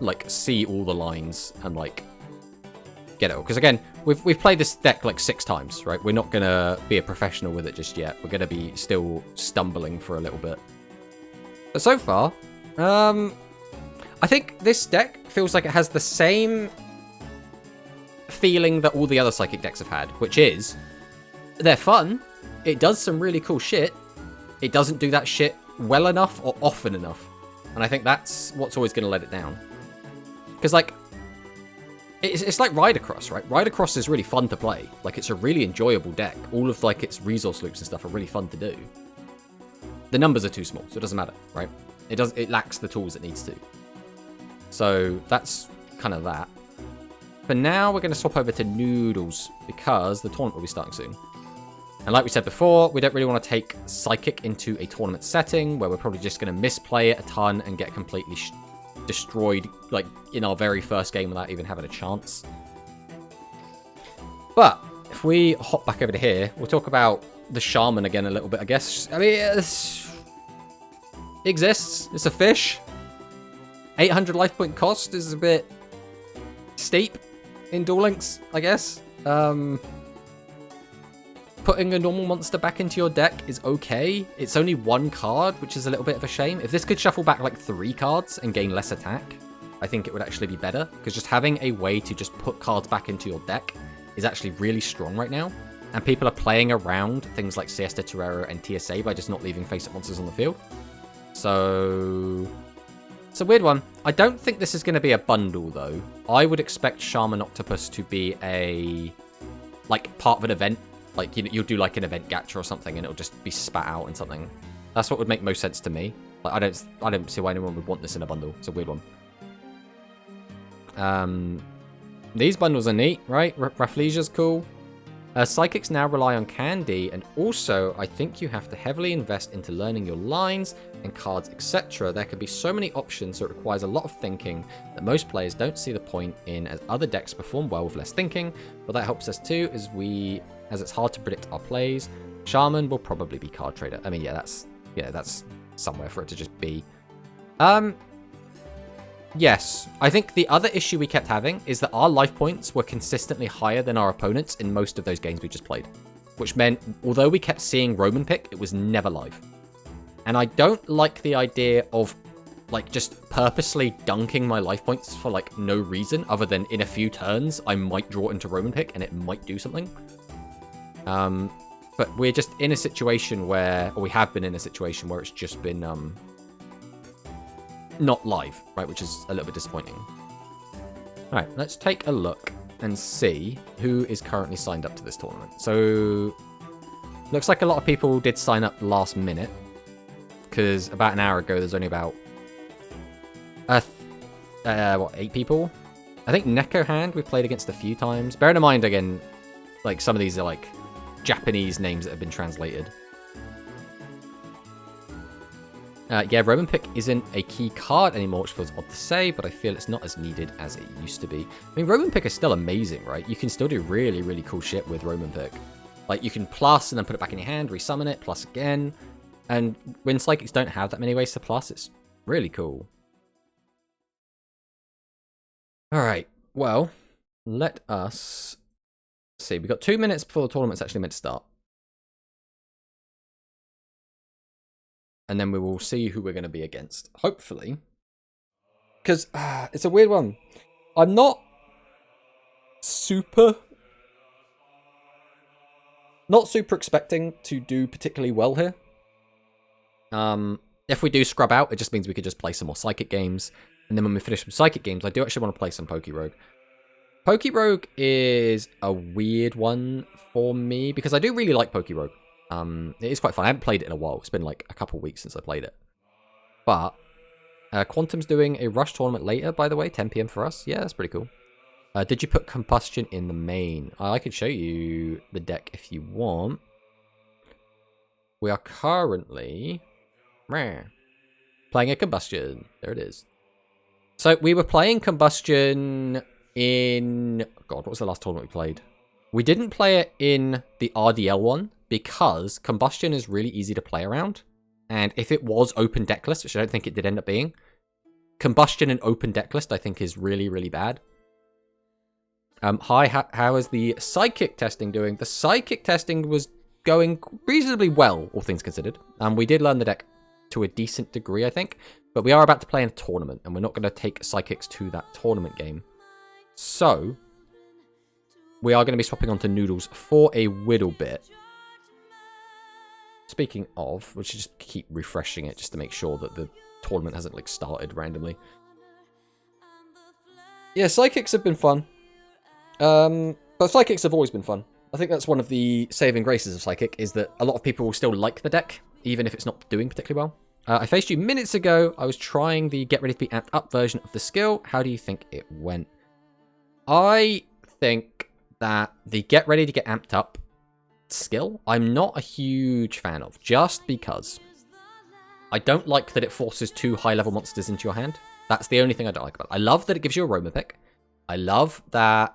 like, see all the lines and, like, get it all. Because, again, we've played this deck, like, 6 times, right? We're not going to be a professional with it just yet. We're going to be still stumbling for a little bit. But so far, I think this deck feels like it has the same feeling that all the other Psychic decks have had, which is, they're fun, it does some really cool shit, it doesn't do that shit well enough or often enough. And I think that's what's always going to let it down. Because, like, it's like Ridercross, right? Ridercross is really fun to play. Like, it's a really enjoyable deck. All of, like, its resource loops and stuff are really fun to do. the numbers are too small, so it doesn't matter, right? It lacks the tools it needs to. So that's kind of that. For now, we're going to swap over to Noodles because the tournament will be starting soon. And like we said before, we don't really want to take Psychic into a tournament setting where we're probably just going to misplay it a ton and get completely destroyed, like, in our very first game without even having a chance. But if we hop back over to here, we'll talk about the Shaman again a little bit, I guess. I mean, it exists. It's a fish. 800 life point cost is a bit steep in Duel Links, I guess. Putting a normal monster back into your deck is okay. It's only one card, which is a little bit of a shame. If this could shuffle back like 3 cards and gain less attack, I think it would actually be better. Because just having a way to just put cards back into your deck is actually really strong right now. And people are playing around things like Siesta Terrera and TSA by just not leaving face-up monsters on the field. So it's a weird one. I don't think this is going to be a bundle, though. I would expect Shaman Octopus to be a, like, part of an event. Like, you'll do, like, an event gacha or something, and it'll just be spat out in something. That's what would make most sense to me. Like, I don't see why anyone would want this in a bundle. It's a weird one. These bundles are neat, right? Rafflesia's cool. Psychics now rely on candy, and also, I think you have to heavily invest into learning your lines and cards, etc. There could be so many options, so it requires a lot of thinking that most players don't see the point in, as other decks perform well with less thinking. But that helps us too, as it's hard to predict our plays. Shaman will probably be card trader. I mean, yeah, that's somewhere for it to just be. Yes, I think the other issue we kept having is that our life points were consistently higher than our opponents in most of those games we just played. Which meant, although we kept seeing Roman pick, it was never live. And I don't like the idea of, like, just purposely dunking my life points for, like, no reason other than in a few turns I might draw into Roman pick and it might do something. But we're just in a situation where, or we have been in a situation where it's just been, not live, right, which is a little bit disappointing. Alright, let's take a look and see who is currently signed up to this tournament. So, looks like a lot of people did sign up last minute, because about an hour ago there's only about, 8 people? I think Neko Hand we've played against a few times. Bearing in mind, again, like, some of these are, like, Japanese names that have been translated. Yeah, Roman pick isn't a key card anymore, which feels odd to say, but I feel it's not as needed as it used to be. I mean, Roman pick is still amazing, right? You can still do really, really cool shit with Roman pick. Like, you can plus and then put it back in your hand, resummon it, plus again. And when Psychics don't have that many ways to plus, it's really cool. Alright, well, let us see. We've got 2 minutes before the tournament's actually meant to start. And then we will see who we're going to be against. Hopefully. Because it's a weird one. I'm not super expecting to do particularly well here. If we do scrub out, it just means we could just play some more Psychic games. And then when we finish some Psychic games, I do actually want to play some PokéRogue. PokéRogue is a weird one for me, because I do really like PokéRogue. It is quite fun. I haven't played it in a while. It's been like a couple weeks since I played it. But Quantum's doing a Rush tournament later, by the way, 10 PM for us. Yeah, that's pretty cool. Did you put Combustion in the main? I could show you the deck if you want. We are currently playing a Combustion. There it is. So we were playing Combustion in... God, what was the last tournament we played? We didn't play it in the RDL one, because Combustion is really easy to play around. And if it was open decklist, which I don't think it did end up being, Combustion and open decklist I think is really, really bad. Hi, how is the Psychic testing doing? The Psychic testing was going reasonably well, all things considered. We did learn the deck to a decent degree, I think. But we are about to play in a tournament, and we're not going to take Psychics to that tournament game. So, we are going to be swapping onto Noodles for a little bit. Speaking of, we should just keep refreshing it just to make sure that the tournament hasn't, like, started randomly. Yeah, Psychics have been fun. But Psychics have always been fun. I think that's one of the saving graces of Psychic, is that a lot of people will still like the deck, even if it's not doing particularly well. I faced you minutes ago. I was trying the get ready to be amped up version of the skill. How do you think it went? I think that the get ready to get amped up skill, I'm not a huge fan of, just because I don't like that it forces 2 high-level monsters into your hand. That's the only thing I don't like about it. I love that it gives you a Roma pick. I love that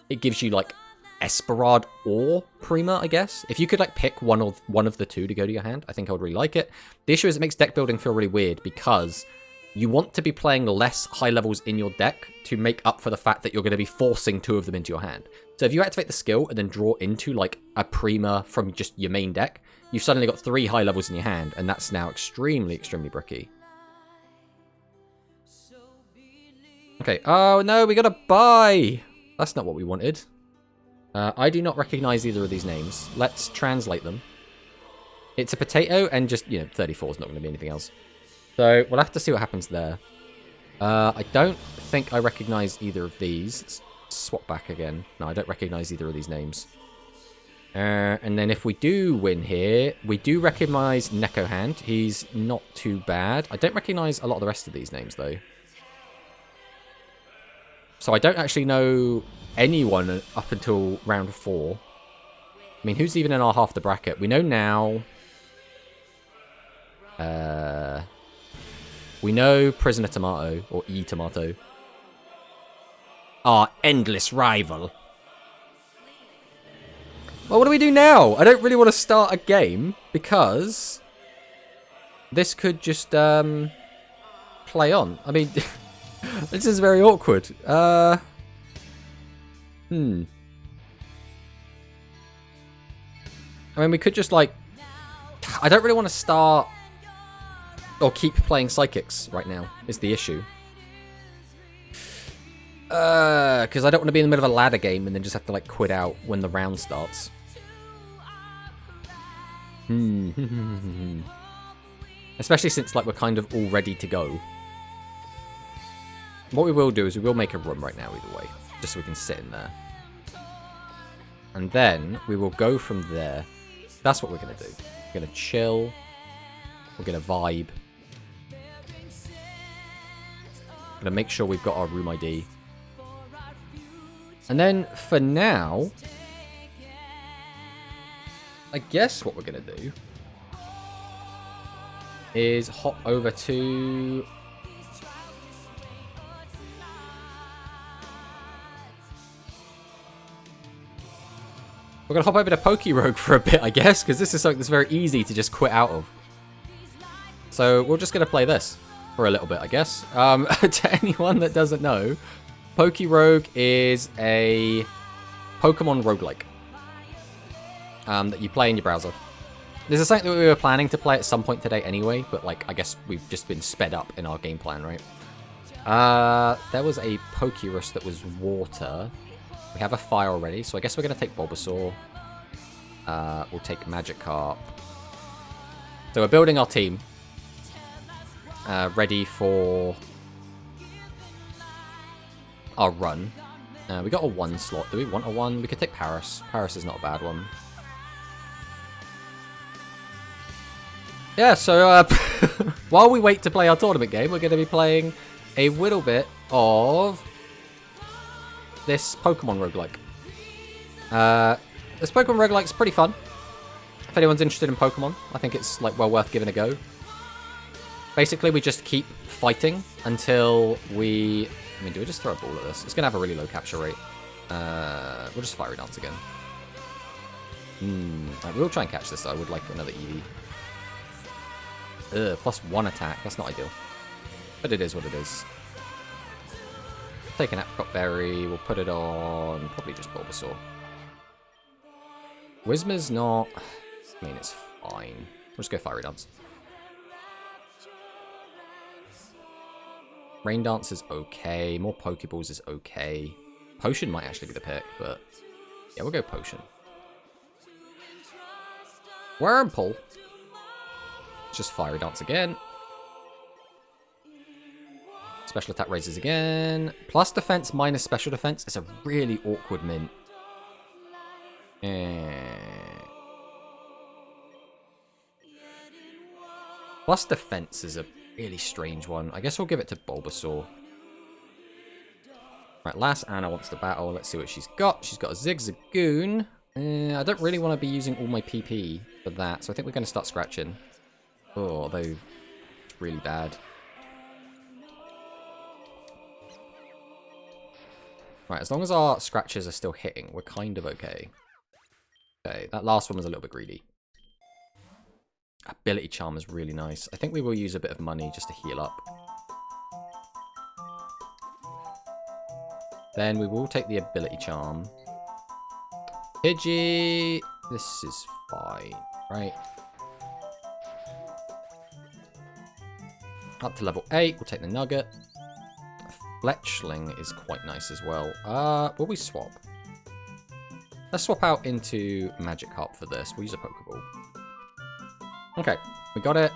it gives you, like, Esperad or Prima, I guess. If you could, like, pick one of the 2 to go to your hand, I think I would really like it. The issue is it makes deck building feel really weird because you want to be playing less high levels in your deck to make up for the fact that you're going to be forcing 2 of them into your hand. So if you activate the skill and then draw into, like, a Prima from just your main deck, you've suddenly got 3 high levels in your hand, and that's now extremely, extremely bricky. Okay, oh no, we got to buy! That's not what we wanted. I do not recognize either of these names. Let's translate them. It's a potato, and just, 34 is not going to be anything else. So, we'll have to see what happens there. I don't think I recognize either of these. Let's swap back again. No, I don't recognize either of these names. And then if we do win here, we do recognize Neko Hand. He's not too bad. I don't recognize a lot of the rest of these names, though. So I don't actually know anyone up until round 4. I mean, who's even in our half the bracket? We know now. We know Prisoner Tomato, or E-Tomato. Our endless rival. Well, what do we do now? I don't really want to start a game, because this could just play on. I mean, this is very awkward. I mean, we could just, like... I don't really want to start or keep playing Psychics right now, is the issue. Because I don't want to be in the middle of a ladder game and then just have to, like, quit out when the round starts. Especially since, like, we're kind of all ready to go. What we will do is we will make a room right now either way, just so we can sit in there. And then we will go from there. That's what we're going to do. We're going to chill. We're going to vibe. We're going to make sure we've got our room ID. And then, for now, I guess what we're going to do is hop over to... We're going to hop over to PokéRogue for a bit, I guess, because this is something that's very easy to just quit out of. So we're just going to play this for a little bit, I guess. To anyone that doesn't know, PokéRogue is a Pokemon roguelike that you play in your browser. This is something that we were planning to play at some point today anyway, but, like, I guess we've just been sped up in our game plan, right? There was a Pokérus that was water. We have a fire already, so I guess we're going to take Bulbasaur. We'll take Magikarp. So we're building our team. Ready for our run. We got a 1 slot. Do we want a 1? We could take Paris. Paris is not a bad one. Yeah, so while we wait to play our tournament game, we're going to be playing a little bit of this Pokemon roguelike. This Pokemon roguelike is pretty fun. If anyone's interested in Pokemon, I think it's, like, well worth giving a go. Basically, we just keep fighting until we... I mean, do we just throw a ball at this? It's going to have a really low capture rate. We'll just Fiery Dance again. We'll try and catch this, though. I would like another Eevee. +1 attack. That's not ideal. But it is what it is. Take an Apricot Berry. We'll put it on probably just Bulbasaur. Whismer's not... I mean, it's fine. We'll just go Fiery Dance. Rain Dance is okay. More Pokeballs is okay. Potion might actually be the pick, but... yeah, we'll go Potion. Wurmple. Just Fiery Dance again. Special attack raises again. Plus defense minus special defense. It's a really awkward mint. Plus defense is a really strange one. I guess we'll give it to Bulbasaur. Right, last Anna wants to battle. Let's see what she's got. She's got a Zigzagoon. I don't really want to be using all my PP for that, so I think we're going to start scratching. Oh, although it's really bad. Right, as long as our scratches are still hitting, we're kind of okay. Okay, that last one was a little bit greedy. Ability Charm is really nice. I think we will use a bit of money just to heal up. Then we will take the Ability Charm. Pidgey, this is fine, right? Up to level 8, we'll take the Nugget. Fletchling is quite nice as well. Will we swap? Let's swap out into Magikarp for this. We'll use a Pokeball. Okay, we got it.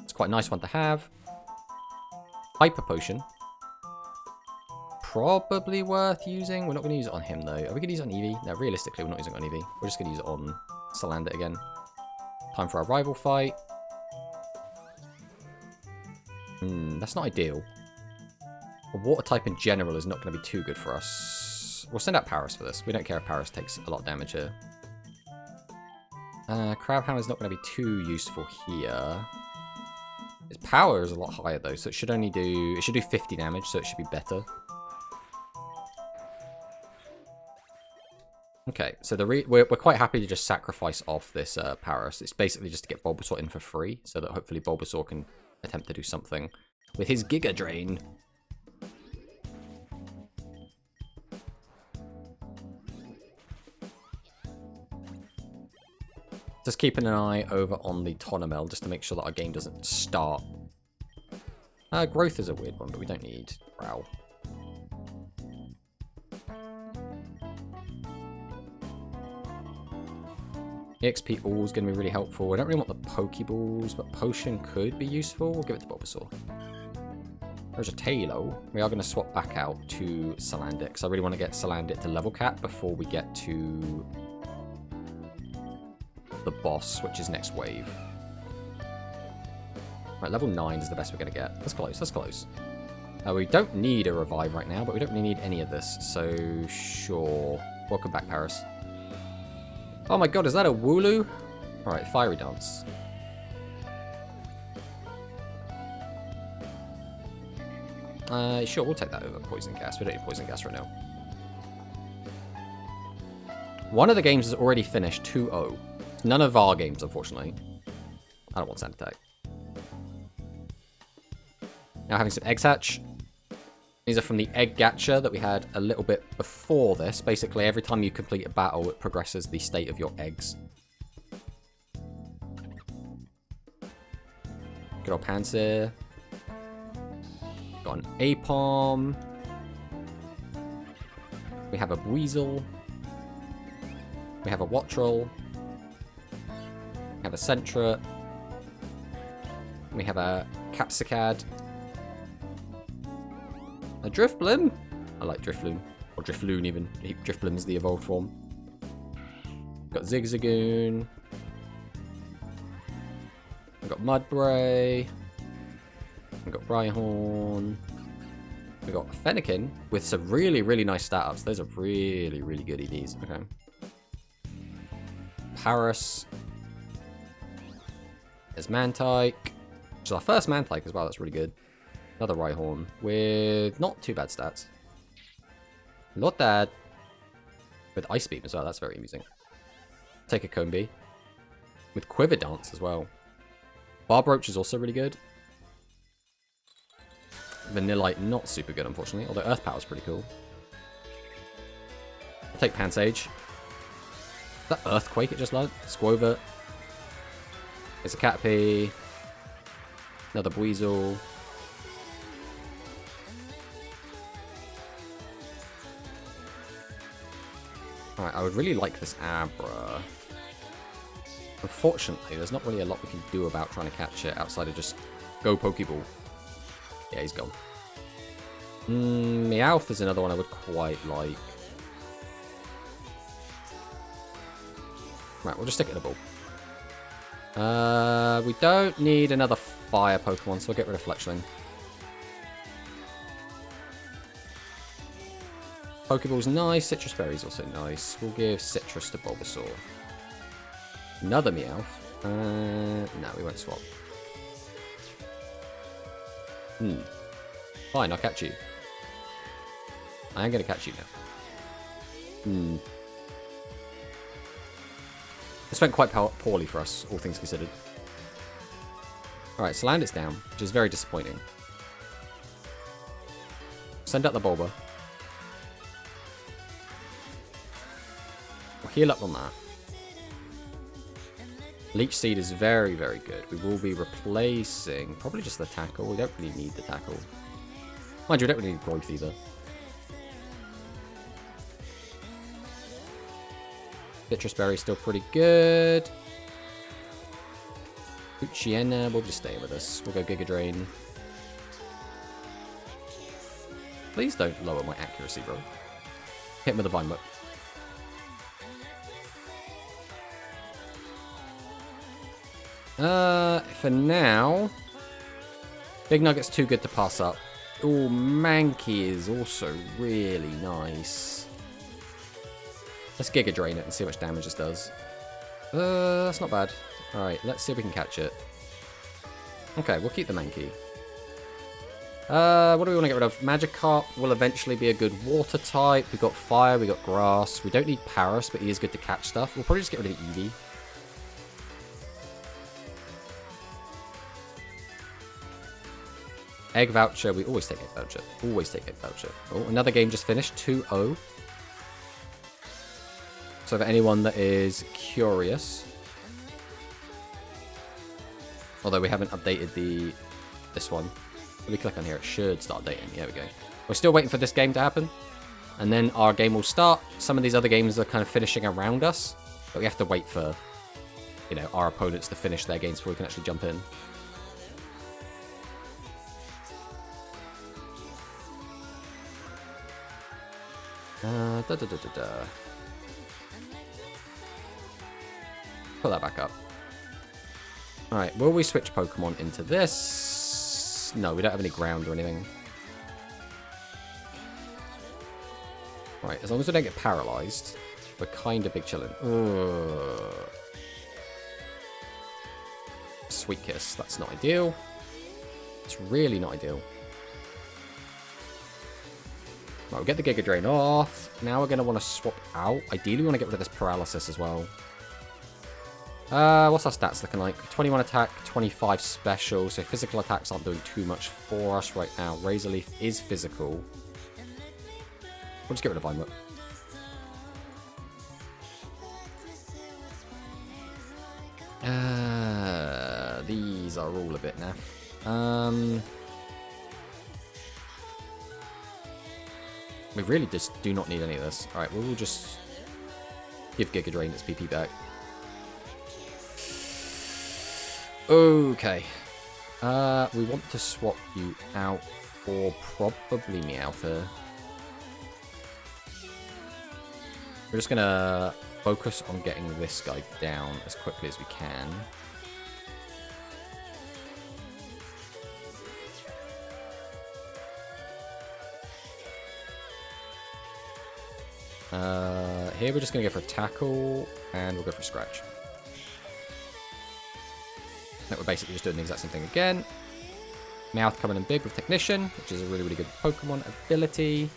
It's quite a nice one to have. Hyper Potion. Probably worth using. We're not going to use it on him, though. Are we going to use it on Eevee? No, realistically, we're not using it on Eevee. We're just going to use it on Salander again. Time for our rival fight. That's not ideal. A water type in general is not going to be too good for us. We'll send out Paris for this. We don't care if Paris takes a lot of damage here. Crabhammer's not going to be too useful here. Its power is a lot higher, though, so it should only do... It should do 50 damage, so it should be better. Okay, so we're quite happy to just sacrifice off this Paris. It's basically just to get Bulbasaur in for free, so that hopefully Bulbasaur can attempt to do something with his Giga Drain. Just keeping an eye over on the Tonemel just to make sure that our game doesn't start. Growth is a weird one, but we don't need Growl. EXP All is going to be really helpful. I don't really want the Pokeballs, but Potion could be useful. We'll give it to Bulbasaur. There's a Tailo. We are going to swap back out to Salandit, because I really want to get Salandit to level cap before we get to the boss, which is next wave. Right, level 9 is the best we're going to get. That's close, that's close. We don't need a revive right now, but we don't really need any of this, so sure. Welcome back, Paris. Oh my god, is that a Wooloo? Alright, Fiery Dance. Sure, we'll take that over Poison Gas. We don't need Poison Gas right now. One of the games is already finished 2-0. None of our games, unfortunately. I don't want Sand Attack. Now having some Eggs hatch. These are from the Egg Gacha that we had a little bit before this. Basically, every time you complete a battle, it progresses the state of your eggs. Good old Pansear. Got an Apom. We have a Weasel. We have a Wattrel. We have a Sentret. We have a Capsicad. A Drifblim? I like Drifloon. Or Drifloon even. Drifblim is the evolved form. Got Zigzagoon. We've got Mudbray. We've got Rhyhorn. We've got Fennekin with some really, really nice stat ups. Those are really, really good EVs. Okay. Paris. There's Mantike. Which is our first Mantike as well. That's really good. Another Rhyhorn with not too bad stats. Not bad. With Ice Beam as well. That's very amusing. Take a Combi. With Quiver Dance as well. Barbroach is also really good. Vanillite not super good, unfortunately. Although Earth Power is pretty cool. I'll take Pansage. That Earthquake it just learned. Squovert. It's a Caterpie. Another Buizel. Alright, I would really like this Abra. Unfortunately, there's not really a lot we can do about trying to catch it outside of just go Pokeball. Yeah, he's gone. Meowth is another one I would quite like. Right, we'll just stick it in a ball. We don't need another fire Pokemon, so we'll get rid of Fletchling. Pokeball's nice. Citrus Berry's also nice. We'll give Citrus to Bulbasaur. Another Meowth. No, we won't swap. Fine, I'll catch you. I am going to catch you now. This went quite poorly for us, all things considered. Alright, Salandit's down, which is very disappointing. Send out the Bulba. We'll heal up on that. Leech Seed is very, very good. We will be replacing probably just the Tackle. We don't really need the Tackle. Mind you, we don't really need Growth either. Citrus Berry's still pretty good. Uchiena will just stay with us. We'll go Giga Drain. Please don't lower my accuracy, bro. Hit him with a Vine Whip. For now, Big Nugget's too good to pass up. Oh, Mankey is also really nice. Let's Giga Drain it and see how much damage this does. That's not bad. Alright, let's see if we can catch it. Okay, we'll keep the Mankey. What do we want to get rid of? Magikarp will eventually be a good water type. We got fire, we got grass. We don't need Paras, but he is good to catch stuff. We'll probably just get rid of Eevee. Egg Voucher, we always take Egg Voucher. Always take Egg Voucher. Oh, another game just finished, 2-0. So for anyone that is curious, although we haven't updated this one, if we click on here, it should start updating. There we go. We're still waiting for this game to happen, and then our game will start. Some of these other games are kind of finishing around us, but we have to wait for, you know, our opponents to finish their games before we can actually jump in. Put that back up. Alright, will we switch Pokemon into this? No, we don't have any ground or anything. Right, as long as we don't get paralyzed, we're kind of big chillin'. Sweet Kiss, that's not ideal. It's really not ideal. Right, we'll get the Giga Drain off. Now we're going to want to swap out. Ideally, we want to get rid of this Paralysis as well. What's our stats looking like? 21 attack, 25 special. So physical attacks aren't doing too much for us right now. Razor Leaf is physical. We'll just get rid of Vine Whip. These are all a bit naff. We really just do not need any of this. Alright, we'll just give Giga Drain its PP back. Okay. We want to swap you out for probably Meowth here. We're just going to focus on getting this guy down as quickly as we can. Here we're just going to go for a Tackle, and we'll go for a Scratch. That we're basically just doing the exact same thing again. Meowth coming in big with Technician, which is a really, really good Pokemon ability.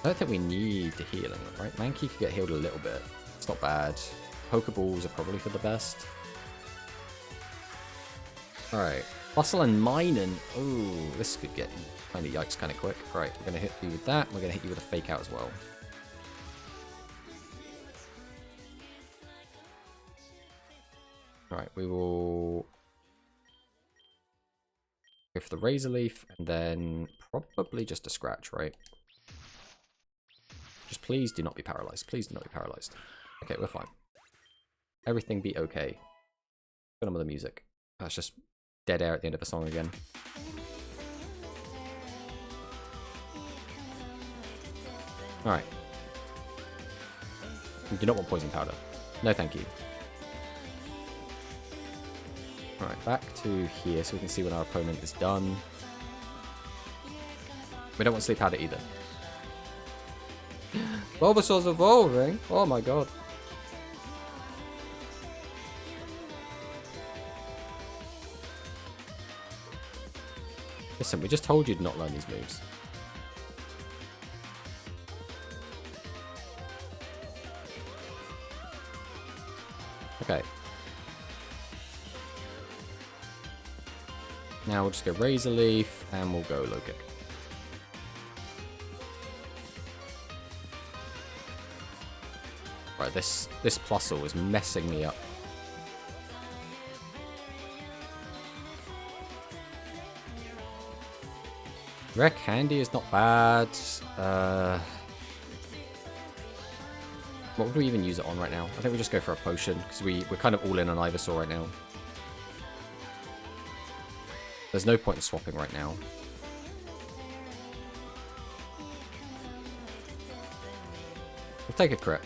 I don't think we need the healing, right? Mankey could get healed a little bit. It's not bad. Pokeballs are probably for the best. Alright. Bustle and Minun. Ooh, this could get kind of yikes kind of quick. Right, we're going to hit you with that. We're going to hit you with a Fake Out as well. Alright, we will go for the Razor Leaf and then probably just a Scratch, right? Just please do not be paralyzed. Please do not be paralyzed. Okay, we're fine. Everything be okay. Put on with the music. That's just dead air at the end of a song again. Alright. You do not want Poison Powder. No, thank you. Alright, back to here so we can see when our opponent is done. We don't want Sleep Powder either. Bulbasaur's evolving! Oh my god. Listen, we just told you to not learn these moves. Okay. Now we'll just go Razor Leaf and we'll go Low Kick. Right, this Plusle is messing me up. Rare Candy is not bad. What would we even use it on right now? I think we just go for a potion, because we're kind of all in on Ivysaur right now. There's no point in swapping right now. We'll take a crit.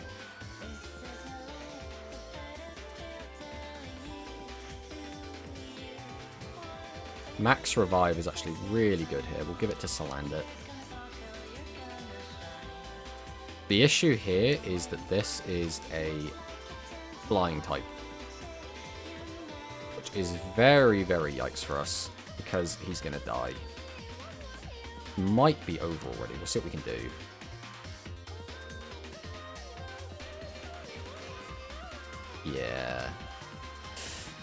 Max Revive is actually really good here. We'll give it to Salandit. The issue here is that this is a flying type. Which is very, very yikes for us. Because he's going to die. Might be over already. We'll see what we can do. Yeah.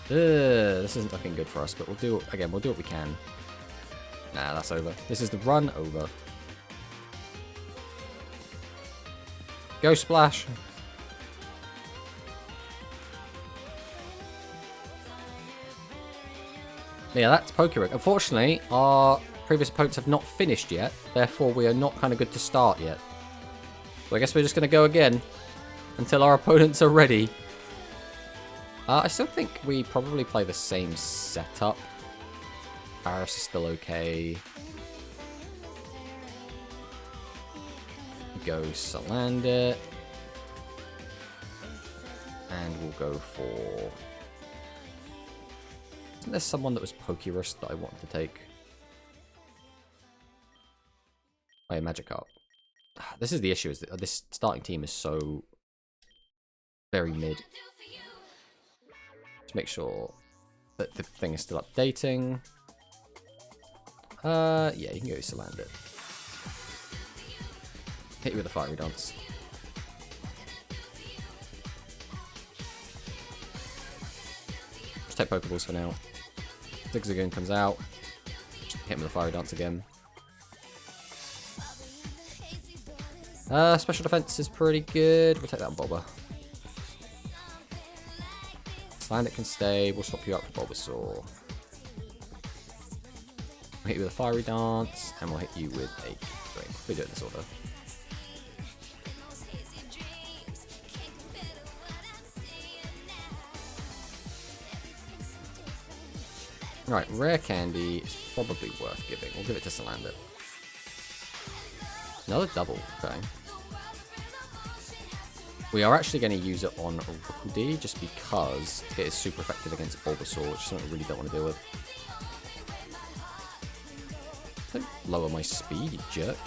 This isn't looking good for us, but we'll do what we can. Nah, that's over. This is the run over. Go Splash! Yeah, that's PokéRogue. Unfortunately, our previous opponents have not finished yet, therefore we are not kind of good to start yet. So I guess we're just going to go again until our opponents are ready. I still think we probably play the same setup. Paris is still okay. Go Salandit. And we'll go for... Isn't there someone that was PokéRogue that I wanted to take? Oh, yeah, Magikarp. This is the issue, is that this starting team is so very mid. Just make sure that the thing is still updating. Yeah, you can go Salandit. Hit you with a Fiery Dance. Just take Pokeballs for now. Zigzagoon comes out. Just hit him with a Fiery Dance again. Special defense is pretty good. We'll take that on Bulba. Salandit can stay. We'll swap you out for Bulbasaur. We'll hit you with a Fiery Dance, and we'll hit you with a Drink. We'll do it in this order. Right, Rare Candy is probably worth giving. We'll give it to Salandit. Another double, okay. We are actually going to use it on Rooklee just because it is super effective against Bulbasaur, which is something I really don't want to deal with. Don't lower my speed, you jerk.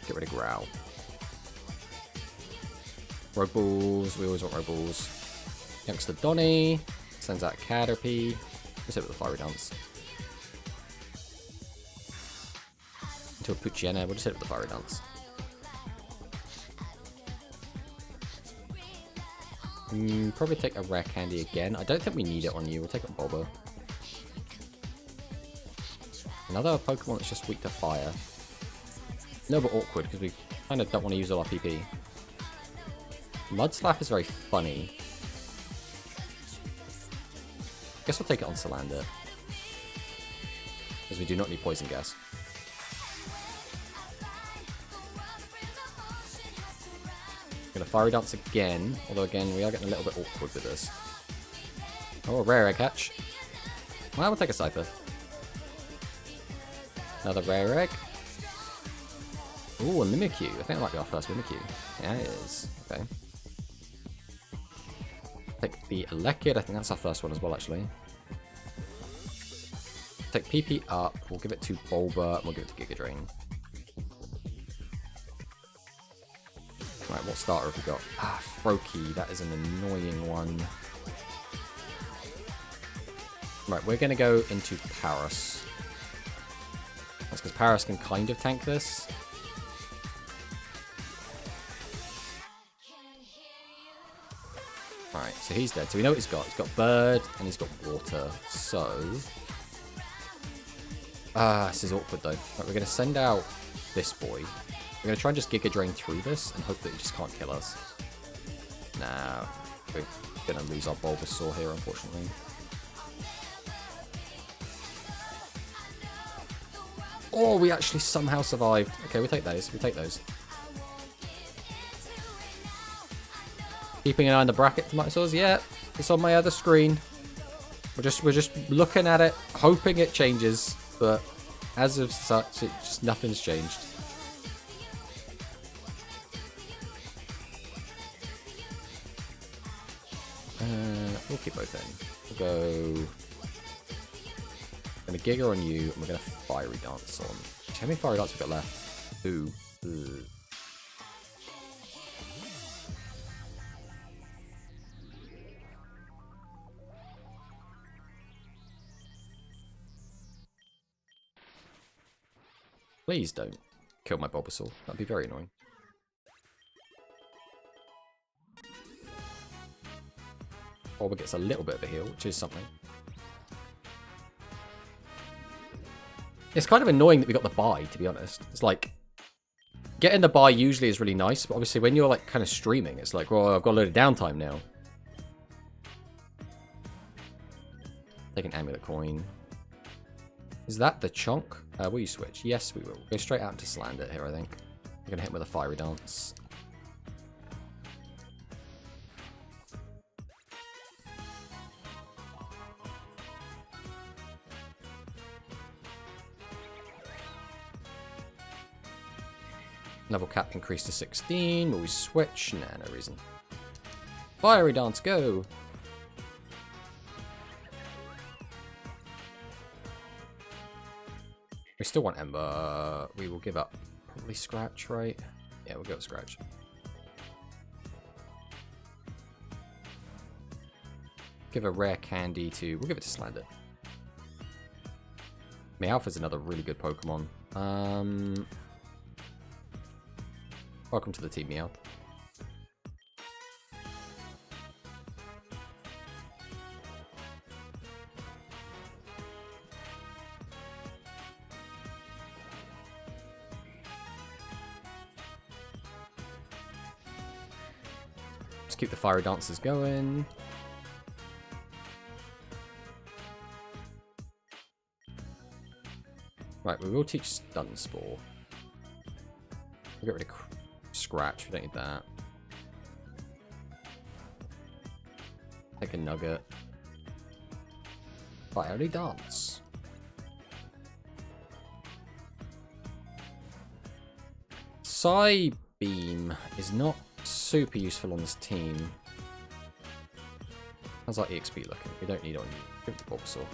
Get rid of Growl. Rogue Balls, we always want Rogue Balls. Youngster Donny sends out Caterpie. Let's hit with the Fiery Dance. Into a Poochyena, we'll just hit with the Fiery Dance. Probably take a Rare Candy again. I don't think we need it on you, we'll take it on Bulba. Another Pokemon that's just weak to fire. No, but awkward, because we kind of don't want to use all our PP. Mud Slap is very funny. Guess we'll take it on Salandit. Because we do not need Poison Gas. Gonna Fiery Dance again, although again we are getting a little bit awkward with this. Oh, a rare egg hatch. Well, we'll take a Scyther. Another rare egg. Ooh, a Mimikyu. I think that might be our first Mimikyu. Yeah, it is. Okay. Take the Elekid. I think that's our first one as well, actually. Take PP up. We'll give it to Bulba. And we'll give it to Giga Drain. Right, what starter have we got? Ah, Froakie. That is an annoying one. Right, we're going to go into Paras. That's because Paras can kind of tank this. Alright, so he's dead. So we know what he's got. He's got Bird and he's got Water. So... this is awkward though. Right, we're going to send out this boy. We're going to try and just Giga Drain through this and hope that he just can't kill us. Nah, we're going to lose our Bulbasaur here, unfortunately. Oh, we actually somehow survived. Okay, we take those. We take those. Keeping an eye on the bracket tomatoes. Yeah, it's on my other screen. We're just looking at it, hoping it changes, but as of such, nothing's changed. We'll keep both in. We'll go. I'm gonna Giga on you, and we're gonna Fiery Dance on. How many Fiery Dance we got left? Ooh. Ugh. Please don't kill my Bulbasaur. That'd be very annoying. Bulba gets a little bit of a heal, which is something. It's kind of annoying that we got the buy, to be honest. It's like, getting the buy usually is really nice, but obviously when you're like kind of streaming, it's like, well, I've got a load of downtime now. Take an Amulet Coin. Is that the chunk? Will you switch? Yes, we will. Go straight out into Slander here, I think. We're going to hit him with a Fiery Dance. Level cap increased to 16. Will we switch? Nah, no reason. Fiery Dance, go! We still want Ember. We will give up probably Scratch, right? Yeah, we'll go with Scratch. Give a rare candy to... We'll give it to Slander. Meowth is another really good Pokemon. Welcome to the team, Meowth. Just keep the Fiery Dancers going. Right, we will teach Stun Spore. We'll get rid of Scratch, we don't need that. Take a Nugget. Fiery Dance. Psybeam is not super useful on this team. How's our EXP looking? We don't need it on you. Give it to Bulbasaur.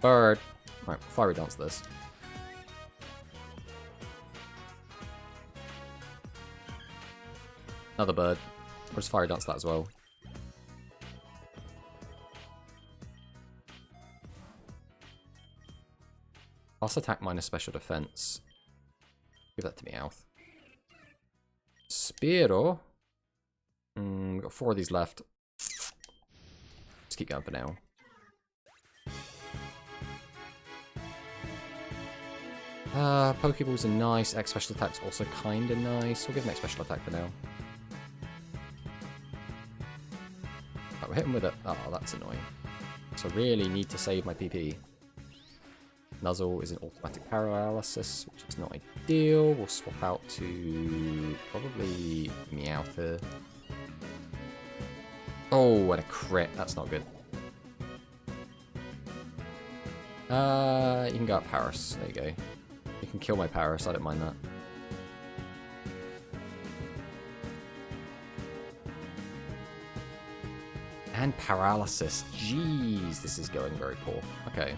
Bird. Right, Fiery Dance this. Another bird. I'll just Fiery Dance that as well. Fast attack minus special defense. Give that to Meowth. Spearow. We've got 4 of these left. Let's keep going for now. Pokeballs are nice. X special attack's also kind of nice. We'll give him X special attack for now. Right, we'll hit him with it. Oh, that's annoying. So I really need to save my PP. Nuzzle is an automatic paralysis, which is not ideal. We'll swap out to probably Meowth here. Oh, and a crit. That's not good. You can go up Paris. There you go. You can kill my Paris. I don't mind that. And paralysis. Jeez, this is going very poor. Okay.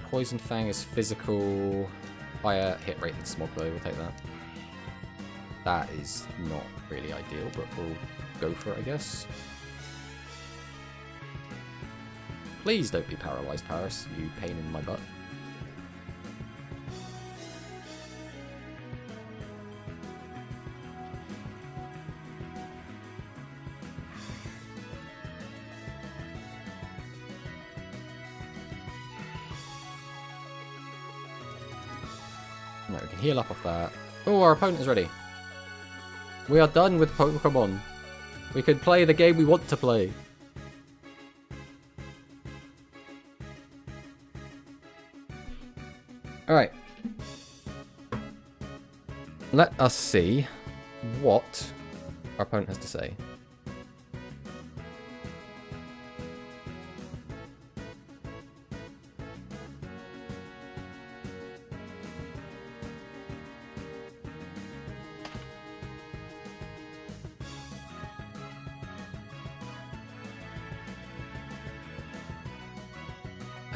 Poison Fang is physical. Higher hit rate than Smog though, we'll take that. That is not really ideal, but we'll go for it, I guess. Please don't be paralyzed, Paris, you pain in my butt. No, we can heal up off that. Oh, our opponent is ready. We are done with Pokemon. We can play the game we want to play. Alright. Let us see what our opponent has to say.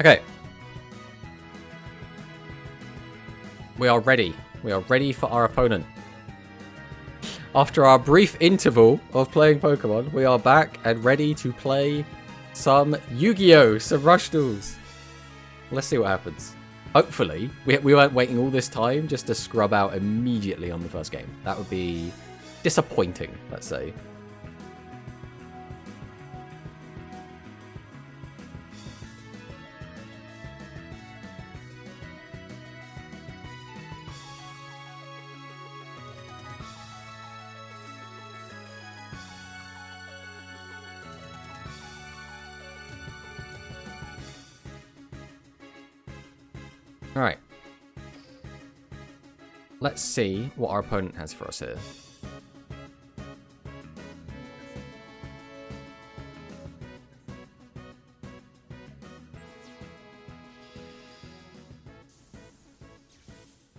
Okay. We are ready. We are ready for our opponent. After our brief interval of playing Pokemon, we are back and ready to play some Yu-Gi-Oh! Some Rush Duels. Let's see what happens. Hopefully, we weren't waiting all this time just to scrub out immediately on the first game. That would be disappointing, let's say. Alright. Let's see what our opponent has for us here.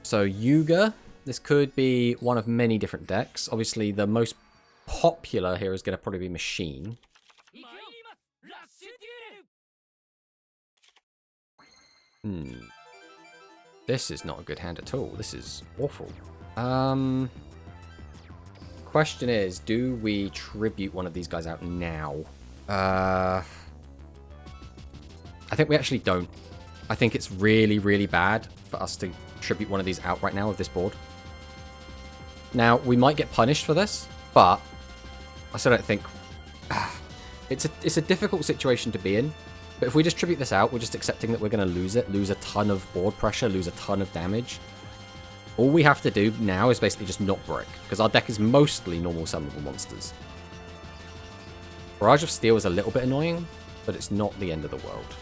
So Yuga, this could be one of many different decks. Obviously the most popular here is going to probably be Machine. This is not a good hand at all. This is awful. Question is, do we tribute one of these guys out now? I think we actually don't. I think it's really, really bad for us to tribute one of these out right now with this board. Now, we might get punished for this, but I still don't think... It's a difficult situation to be in. But if we just tribute this out, we're just accepting that we're going to lose it, lose a ton of board pressure, lose a ton of damage. All we have to do now is basically just not brick, because our deck is mostly normal summonable monsters. Barrage of Steel is a little bit annoying, but it's not the end of the world.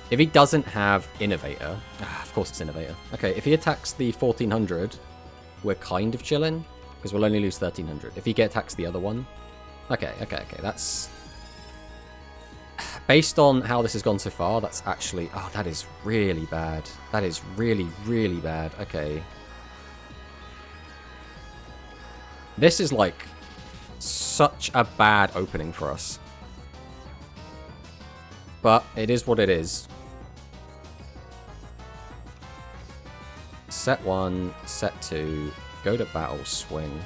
If he doesn't have Innovator... of course it's Innovator. Okay, if he attacks the 1400, we're kind of chilling, because we'll only lose 1300. If he attacks the other one... Okay, that's... Based on how this has gone so far, that's actually... Oh, that is really bad. That is really, really bad. Okay. This is, like, such a bad opening for us. But it is what it is. Set 1, set 2, go to battle, swing.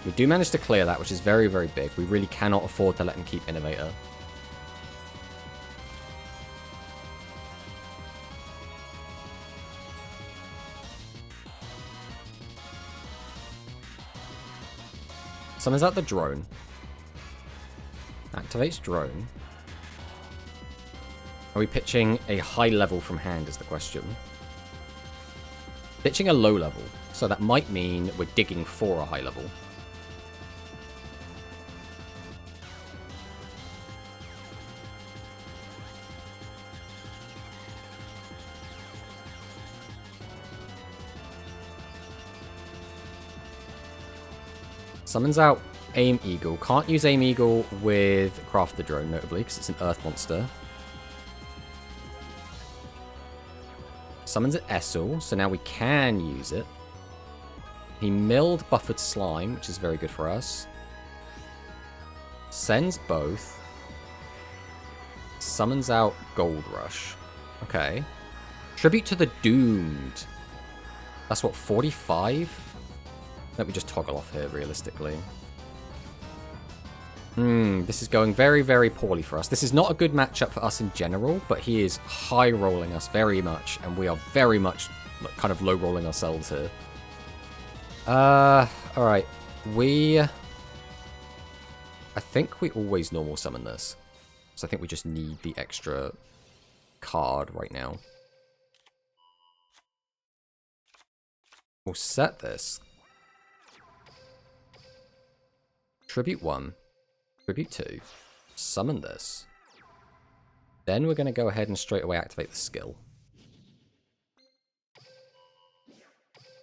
We do manage to clear that, which is very, very big. We really cannot afford to let him keep Innovator. Summons out the drone. Activates drone. Are we pitching a high level from hand is the question. Pitching a low level. So that might mean we're digging for a high level. Summons out Aim Eagle. Can't use Aim Eagle with Craft the Drone, notably, because it's an Earth monster. Summons an Essel, so now we can use it. He milled Buffered Slime, which is very good for us. Sends both. Summons out Gold Rush. Okay. Tribute to the Doomed. That's what, 45? Let me just toggle off here, realistically. This is going very, very poorly for us. This is not a good matchup for us in general, but he is high-rolling us very much, and we are very much kind of low-rolling ourselves here. Alright. I think we always normal summon this. So I think we just need the extra card right now. We'll set this. Tribute 1. Tribute 2. Summon this. Then we're going to go ahead and straight away activate the skill.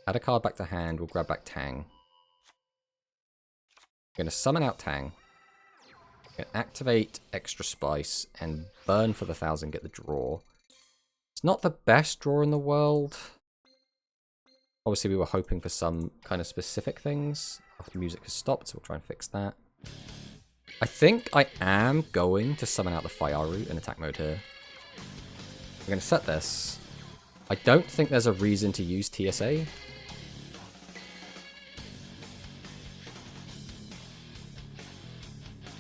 Add a card back to hand. We'll grab back Tang. We're going to summon out Tang. We're going to activate Extra Spice and burn for the 1,000, get the draw. It's not the best draw in the world. Obviously, we were hoping for some kind of specific things. The music has stopped, so we'll try and fix that. I think I am going to summon out the Fyaru in attack mode here. We're going to set this. I don't think there's a reason to use TSA.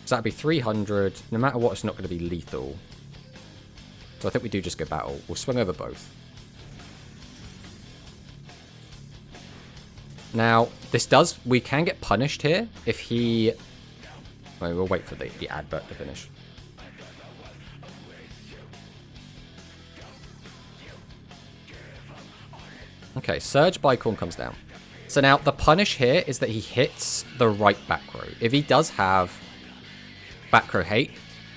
So that'd be 300. No matter what, it's not going to be lethal. So I think we do just go battle. We'll swing over both. Now, we can get punished here if he... Well, we'll wait for the advert to finish. Okay, Surge Bicorn comes down. So now, the punish here is that he hits the right back row. If he does have back row hate,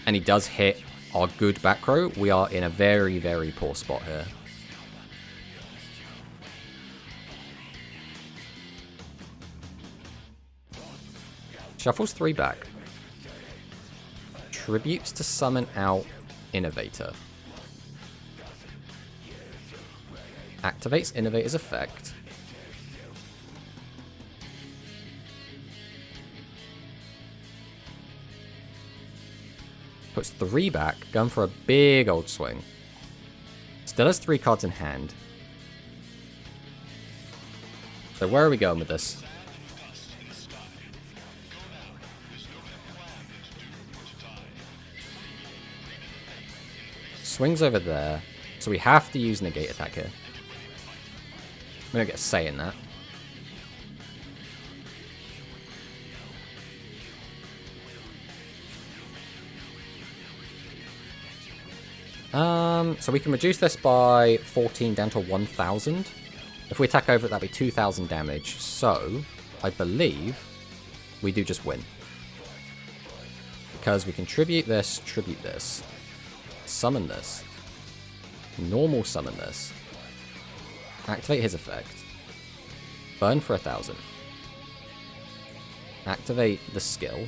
and he does hit our good back row, we are in a very, very poor spot here. Shuffles 3 back. Tributes to summon out Innovator. Activates Innovator's effect. Puts 3 back, going for a big old swing. Still has 3 cards in hand. So where are we going with this? Swings over there, so we have to use negate attack here. We don't get a say in that. So we can reduce this by 14 down to 1,000. If we attack over it, that'd be 2,000 damage. So, I believe we do just win. Because we can tribute this, summon this, normal summon this, activate his effect, burn for 1,000, activate the skill,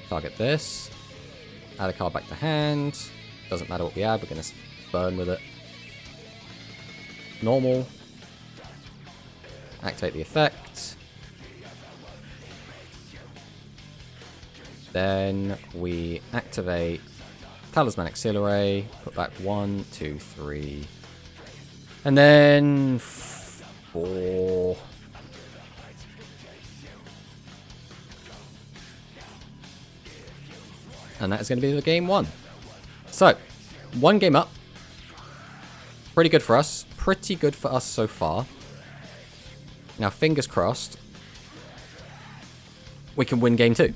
target this, add a card back to hand, doesn't matter what we add, we're going to burn with it, normal, activate the effect, then we activate Talisman Auxiliary, put back 1, 2, 3, and then 4. And that is going to be the game 1. So, 1 game up. Pretty good for us. Pretty good for us so far. Now, fingers crossed, we can win game 2.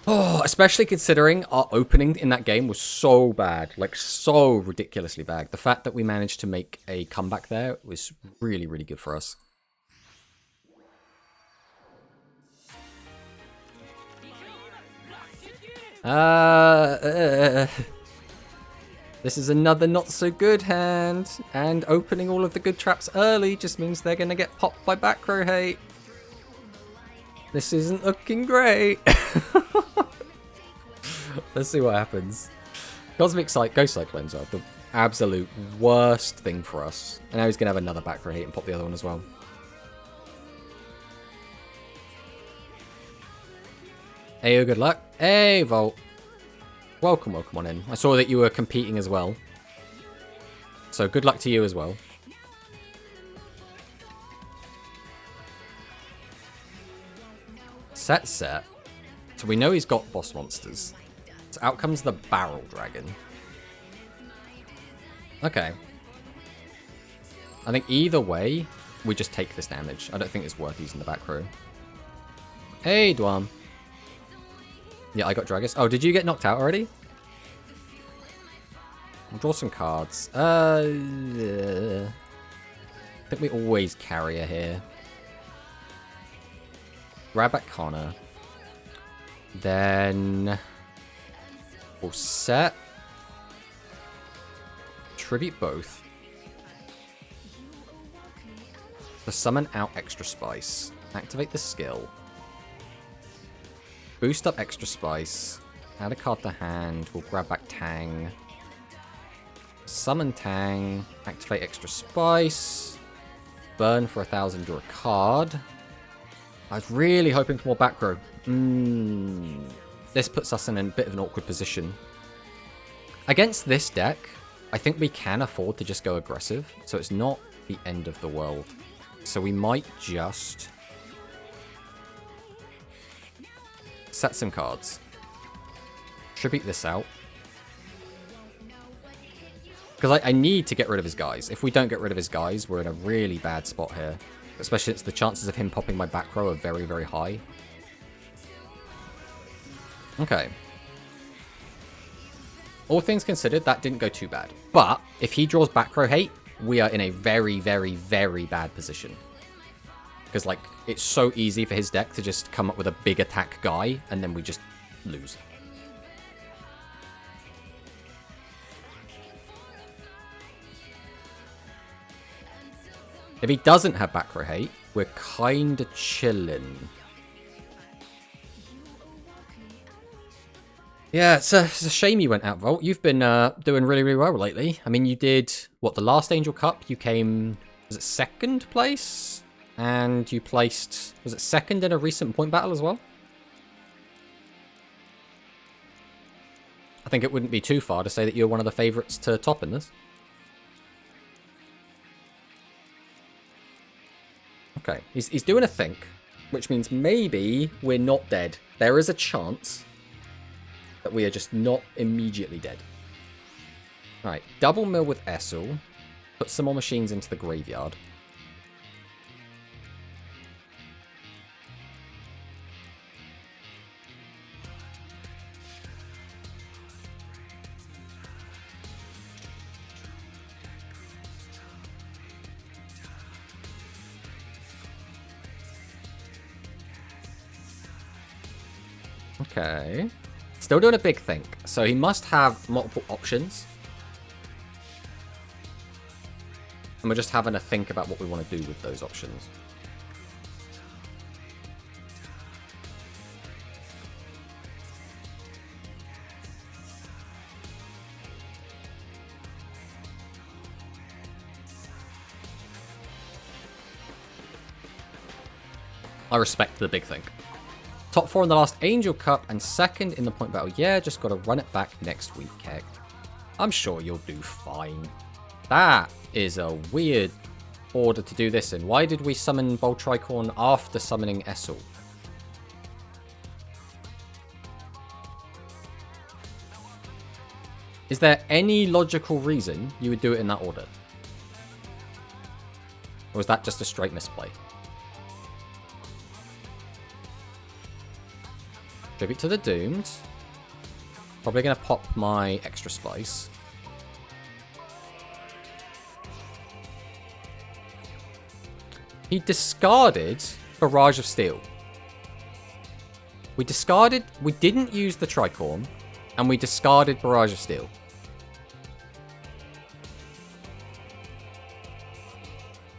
Oh, especially considering our opening in that game was so bad. Like, so ridiculously bad. The fact that we managed to make a comeback there was really, really good for us. This is another not so good hand, and opening all of the good traps early just means they're going to get popped by back row hate. This isn't looking great. Let's see what happens. Cosmic Ghost Cyclones are the absolute worst thing for us. And now he's going to have another back row hate and pop the other one as well. Hey, good luck. Hey, Volt. Welcome, welcome on in. I saw that you were competing as well. So good luck to you as well. Set. So we know he's got boss monsters. So out comes the Barrel Dragon. Okay. I think either way, we just take this damage. I don't think it's worth using the back row. Hey, Dwam. Yeah, I got Dragus. Oh, did you get knocked out already? I'll draw some cards. I think we always carry her here. Grab back Connor. Then we'll set. Tribute both. To summon out extra spice. Activate the skill. Boost up extra spice. Add a card to hand. We'll grab back Tang. Summon Tang. Activate extra spice. Burn for 1,000. Draw a card. I was really hoping for more back row. This puts us in a bit of an awkward position. Against this deck, I think we can afford to just go aggressive. So it's not the end of the world. So we might just set some cards. Tribute this out. Because I need to get rid of his guys. If we don't get rid of his guys, we're in a really bad spot here. Especially since the chances of him popping my back row are very, very high. Okay. All things considered, that didn't go too bad. But if he draws back row hate, we are in a very, very, very bad position. Because, like, it's so easy for his deck to just come up with a big attack guy, and then we just lose. If he doesn't have back row hate, we're kind of chilling. Yeah, it's a shame you went out, Volt. You've been doing really, really well lately. I mean, you did, what, the last Angel Cup? You came, was it second place? And you placed, was it second in a recent point battle as well? I think it wouldn't be too far to say that you're one of the favourites to top in this. Okay, he's doing a think, which means maybe we're not dead. There is a chance that we are just not immediately dead. Alright, double mill with Essel. Put some more machines into the graveyard. Okay. Still doing a big think. So he must have multiple options. And we're just having a think about what we want to do with those options. I respect the big think. Top 4 in the last Angel Cup and second in the point battle. Yeah, just got to run it back next week, Keck. I'm sure you'll do fine. That is a weird order to do this in. Why did we summon Bold Tricorn after summoning Essel? Is there any logical reason you would do it in that order? Or is that just a straight misplay? Tribute to the Doomed. Probably going to pop my extra spice. He discarded Barrage of Steel. We didn't use the Tricorn, and we discarded Barrage of Steel.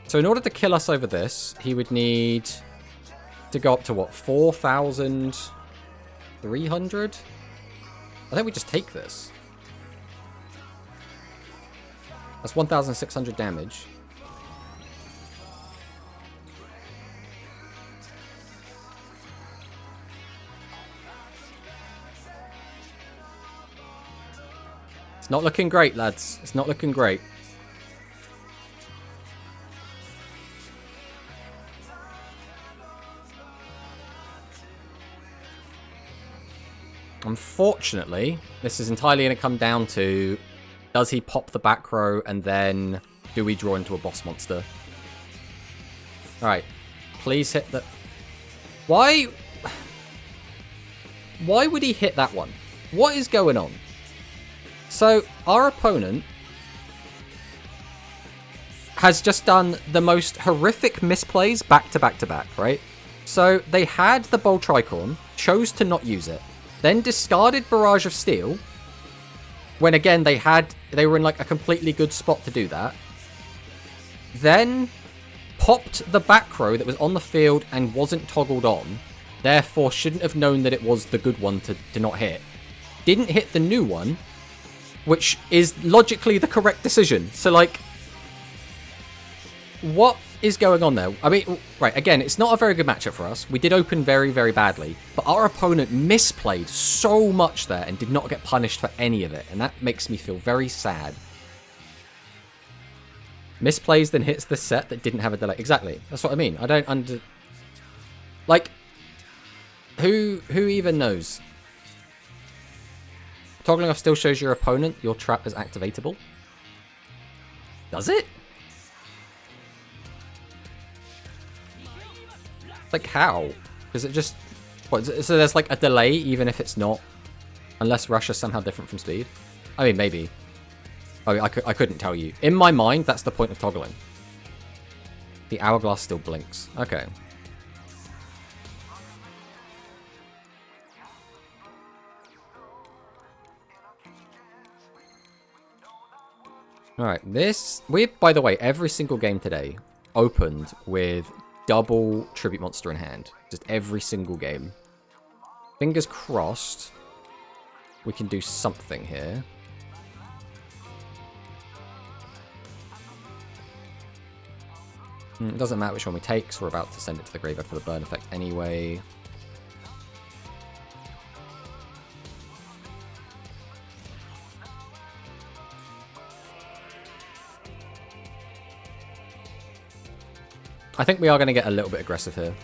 So in order to kill us over this, he would need to go up to what? 4,300? I think we just take this. That's 1,600 damage. It's not looking great, lads. It's not looking great. Unfortunately, this is entirely going to come down to, does he pop the back row and then do we draw into a boss monster? Alright, please hit the... Why would he hit that one? What is going on? So, our opponent has just done the most horrific misplays back to back to back, right? So, they had the Bold Tricorn, chose to not use it, then discarded Barrage of Steel, when again they were in like a completely good spot to do that. Then popped the back row that was on the field and wasn't toggled on, therefore shouldn't have known that it was the good one to not hit. Didn't hit the new one, which is logically the correct decision. So like, what is going on there? I mean, right, again, it's not a very good matchup for us. We did open very, very badly, but our opponent misplayed so much there and did not get punished for any of it, and that makes me feel very sad. Misplays, then hits the set that didn't have a delay. Exactly, that's what I mean. I don't like, who even knows? Toggling off still shows your opponent your trap is activatable. Does it? Like, how? Is it just... What, so there's like a delay even if it's not? Unless rush is somehow different from speed? I mean, maybe. I couldn't tell you. In my mind, that's the point of toggling. The hourglass still blinks. Okay. Alright, this... We've, by the way, every single game today opened with double Tribute Monster in hand. Just every single game. Fingers crossed we can do something here. It doesn't matter which one we take, because we're about to send it to the graveyard for the burn effect anyway. I think we are going to get a little bit aggressive here.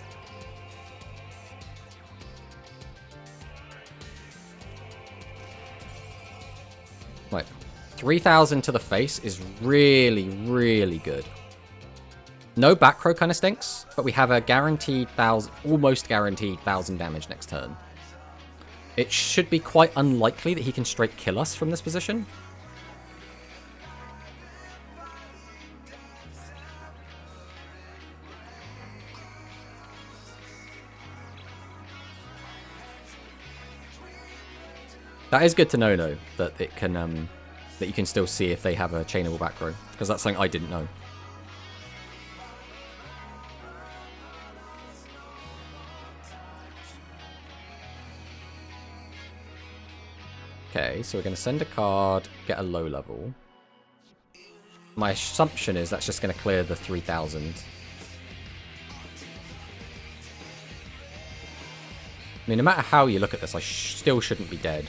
Right. 3,000 to the face is really, really good. No back row kind of stinks, but we have a guaranteed 1,000, almost guaranteed 1,000 damage next turn. It should be quite unlikely that he can straight kill us from this position. That is good to know, though, that it can that you can still see if they have a chainable back row, because that's something I didn't know. Okay, so we're going to send a card, get a low level. My assumption is that's just going to clear the 3,000. I mean, no matter how you look at this, I still shouldn't be dead.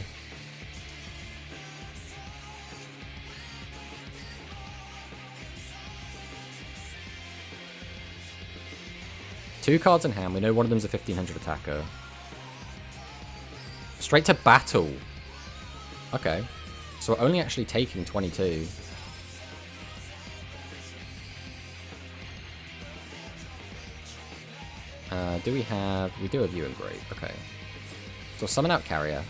Two cards in hand. We know one of them's a 1,500 attacker. Straight to battle. Okay. So we're only actually taking 22. Do we have... We do have you and Great. Okay. So summon out Carrier.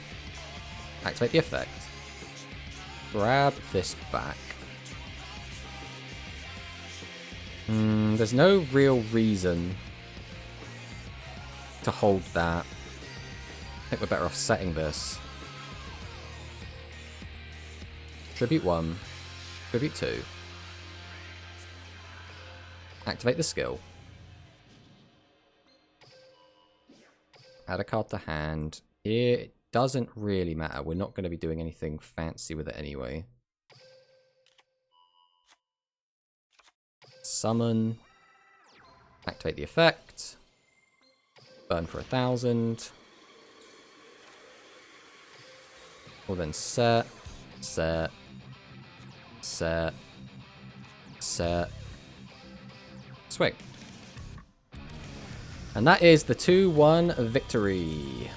Activate the effect. Grab this back. There's no real reason to hold that. I think we're better off setting this. Tribute 1. Tribute 2. Activate the skill. Add a card to hand. It doesn't really matter. We're not going to be doing anything fancy with it anyway. Summon. Activate the effect. Burn for 1,000. We'll then set. Set. Swing. And that is the 2-1 victory.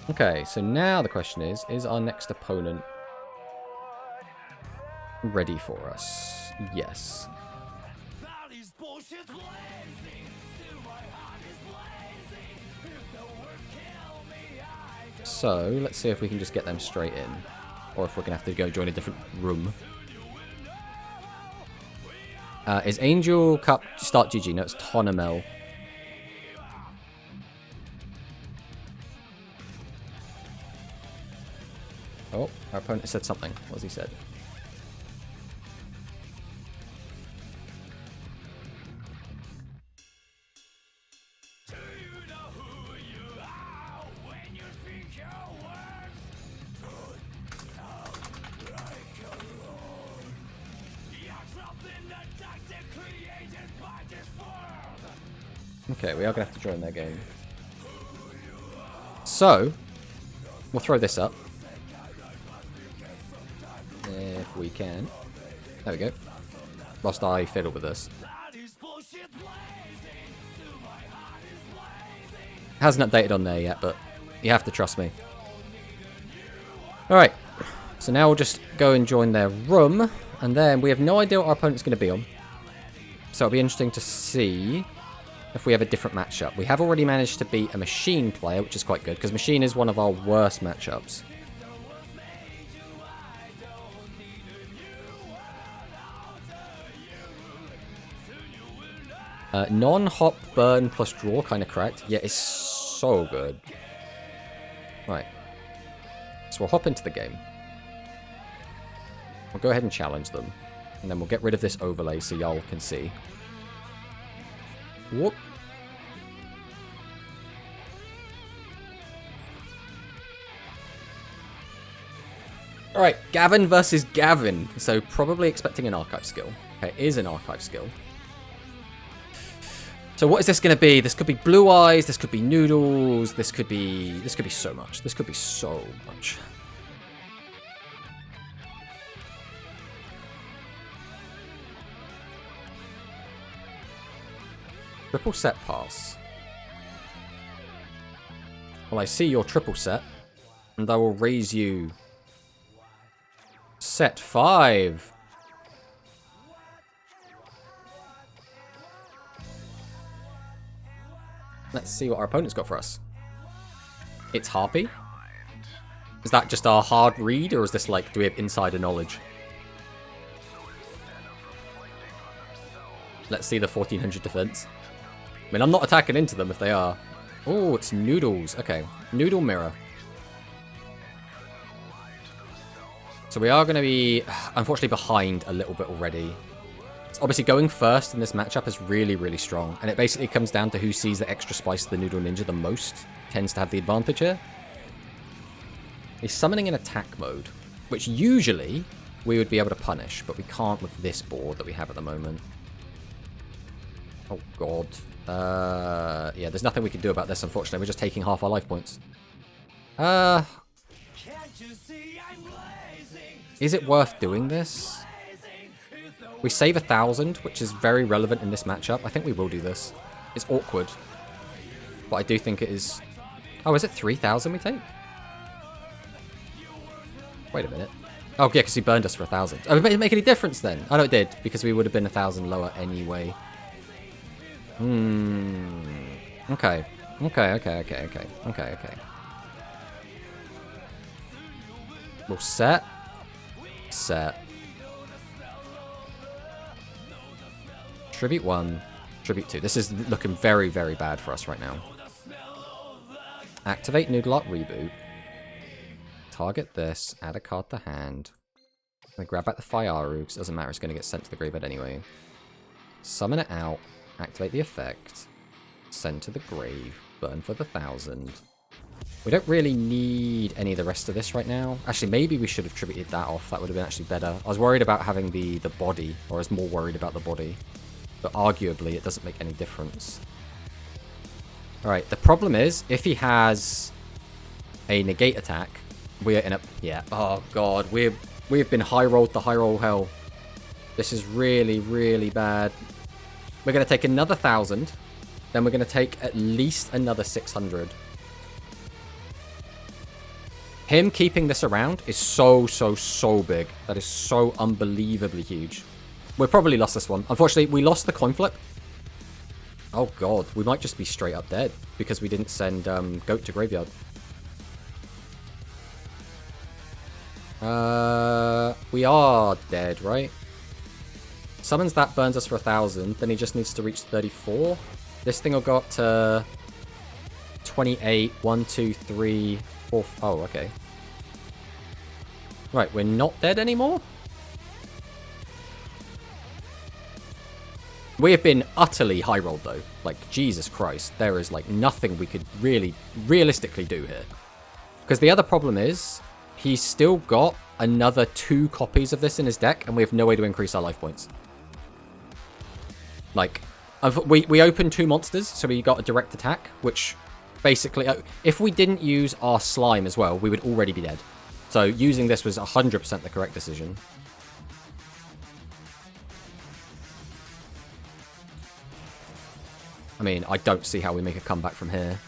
Okay, so now the question is our next opponent ready for us? Yes. So, let's see if we can just get them straight in. Or if we're going to have to go join a different room. Is Angel Cup start GG? No, it's Tonemel. Oh, our opponent said something. What has he said? Okay, we are going to have to join their game. So, we'll throw this up. If we can. There we go. Whilst I fiddle with this. Hasn't updated on there yet, but you have to trust me. Alright. So now we'll just go and join their room. And then we have no idea what our opponent's going to be on. So it'll be interesting to see if we have a different matchup. We have already managed to beat a Machine player, which is quite good, because Machine is one of our worst matchups. Non-hop, burn, plus draw, kind of correct. Yeah, it's so good. Right. So we'll hop into the game. We'll go ahead and challenge them. And then we'll get rid of this overlay so y'all can see. Whoop. Alright, Gavin versus Gavin. So probably expecting an archive skill. Okay, it is an archive skill. So what is this going to be? This could be Blue Eyes, this could be Noodles, this could be so much. This could be so much. Triple set pass. Well, I see your triple set, and I will raise you set 5. Let's see what our opponent's got for us. It's Harpy. Is that just our hard read, or is this like, do we have insider knowledge? Let's see the 1400 defense. I mean, I'm not attacking into them if they are. Oh, it's Noodles. Okay. Noodle Mirror. So we are going to be, unfortunately, behind a little bit already. Obviously, going first in this matchup is really, really strong. And it basically comes down to who sees the extra spice of the Noodle Ninja the most. Tends to have the advantage here. He's summoning in attack mode, which usually we would be able to punish, but we can't with this board that we have at the moment. Oh, God. Yeah, there's nothing we can do about this, unfortunately. We're just taking half our life points. Is it worth doing this? We save 1,000, which is very relevant in this matchup. I think we will do this. It's awkward. But I do think it is... Oh, is it 3,000 we take? Wait a minute. Oh, yeah, because he burned us for 1,000. Oh, it didn't make any difference then. Oh, no, it did, because we would have been 1,000 lower anyway. Okay. Okay. We'll set. Tribute 1, Tribute 2. This is looking very, very bad for us right now. Activate Noodle Art Reboot. Target this. Add a card to hand. I'm going to grab back the Fiaru, because it doesn't matter, it's going to get sent to the graveyard anyway. Summon it out. Activate the effect. Send to the grave. Burn for the 1,000. We don't really need any of the rest of this right now. Actually, maybe we should have tributed that off. That would have been actually better. I was worried about having the body, or I was more worried about the body. But arguably, it doesn't make any difference. Alright, the problem is, if he has a negate attack, we're in a... Yeah, oh god, we've been high-rolled to high-roll hell. This is really, really bad. We're going to take another 1,000. Then we're going to take at least another 600. Him keeping this around is so big. That is so unbelievably huge. We probably lost this one. Unfortunately, we lost the coin flip. Oh god, we might just be straight up dead because we didn't send Goat to graveyard. We are dead, right? Summons that, burns us for 1,000. Then he just needs to reach 34. This thing will go up to 28. 1, 2, 3, 4. Oh, okay. Right, we're not dead anymore? We have been utterly high-rolled, though. Like, Jesus Christ. There is, like, nothing we could really, realistically do here. Because the other problem is, he's still got another 2 copies of this in his deck, and we have no way to increase our life points. Like, we opened 2 monsters, so we got a direct attack, which basically... if we didn't use our slime as well, we would already be dead. So using this was 100% the correct decision. I mean, I don't see how we make a comeback from here.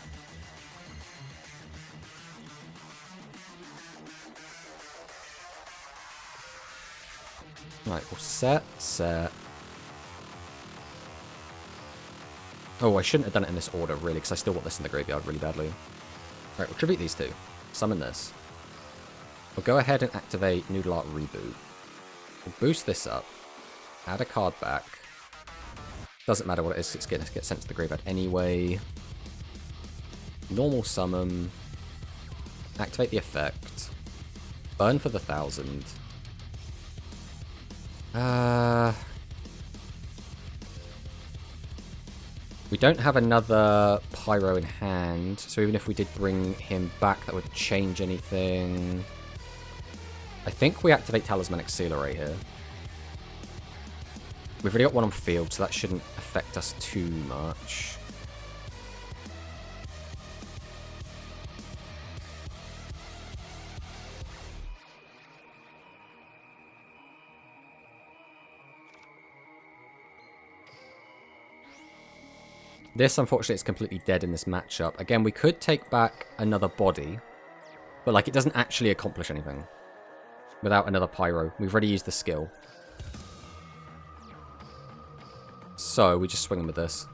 Right, we'll set. Oh, I shouldn't have done it in this order, really, because I still want this in the graveyard really badly. Right, we'll tribute these 2. Summon this. We'll go ahead and activate Noodle Art Reboot. We'll boost this up. Add a card back. Doesn't matter what it is, it's going to get sent to the graveyard anyway. Normal summon. Activate the effect. Burn for the 1,000. We don't have another Pyro in hand, so even if we did bring him back, that would change anything. I think we activate Talismanic Sealer right here. We've already got one on field, so that shouldn't affect us too much. This, unfortunately, is completely dead in this matchup. Again, we could take back another body, but like it doesn't actually accomplish anything without another Pyro. We've already used the skill. So, we just swing him with this.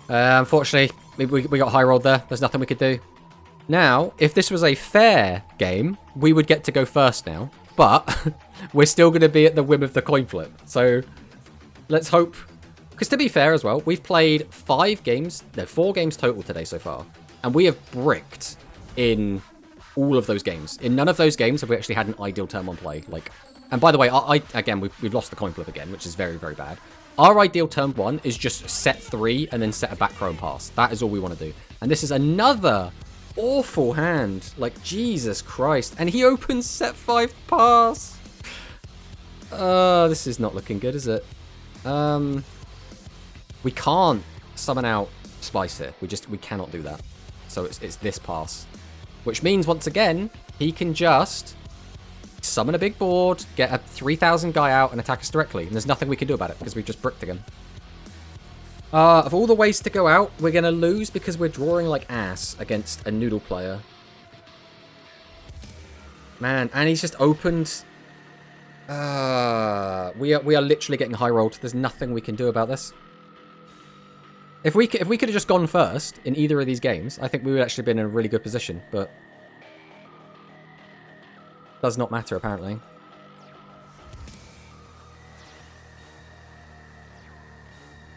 Unfortunately, we got high rolled there. There's nothing we could do. Now, if this was a fair game, we would get to go first now. But we're still going to be at the whim of the coin flip. So, let's hope. Because to be fair as well, we've played 4 games total today so far. And we have bricked in all of those games. In none of those games have we actually had an ideal turn 1 play. Like, and by the way, again, we've lost the coin flip again, which is very, very bad. Our ideal turn 1 is just set 3 and then set a back row and pass. That is all we want to do. And this is another awful hand. Like, Jesus Christ. And he opens set 5 pass. This is not looking good, is it? We can't summon out Spice here. We cannot do that. So it's this pass. Which means, once again, he can just summon a big board, get a 3,000 guy out, and attack us directly. And there's nothing we can do about it, because we've just bricked again. Of all the ways to go out, we're going to lose because we're drawing like ass against a noodle player. Man, and he's just opened We are literally getting high rolled. There's nothing we can do about this. If we could have just gone first in either of these games, I think we would actually been in a really good position, but does not matter apparently.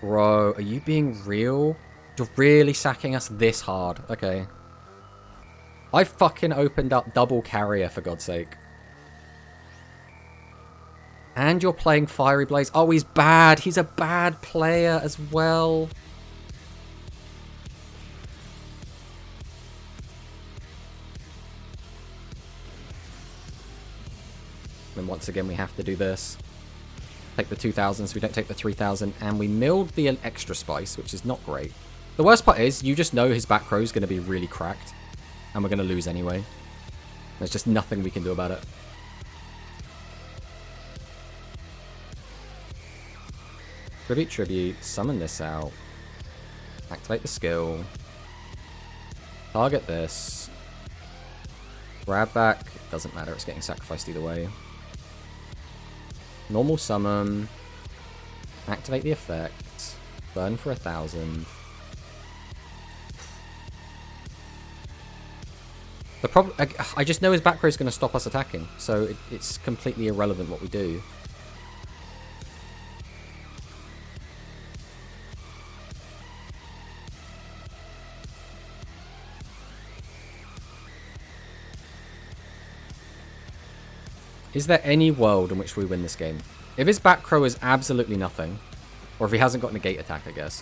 Bro, are you being real? You're really sacking us this hard. Okay. I fucking opened up double carrier, for God's sake. And you're playing Fiery Blaze. Oh, he's bad. He's a bad player as well. And once again, we have to do this. Take the 2,000 so we don't take the 3,000. And we milled the extra spice, which is not great. The worst part is, you just know his back row is going to be really cracked. And we're going to lose anyway. There's just nothing we can do about it. Tribute, tribute. Summon this out. Activate the skill. Target this. Grab back. Doesn't matter, it's getting sacrificed either way. Normal summon. Activate the effect. Burn for 1,000. The problem, I just know his back row is going to stop us attacking, so it's completely irrelevant what we do. Is there any world in which we win this game? If his back row is absolutely nothing, or if he hasn't got negate attack, I guess,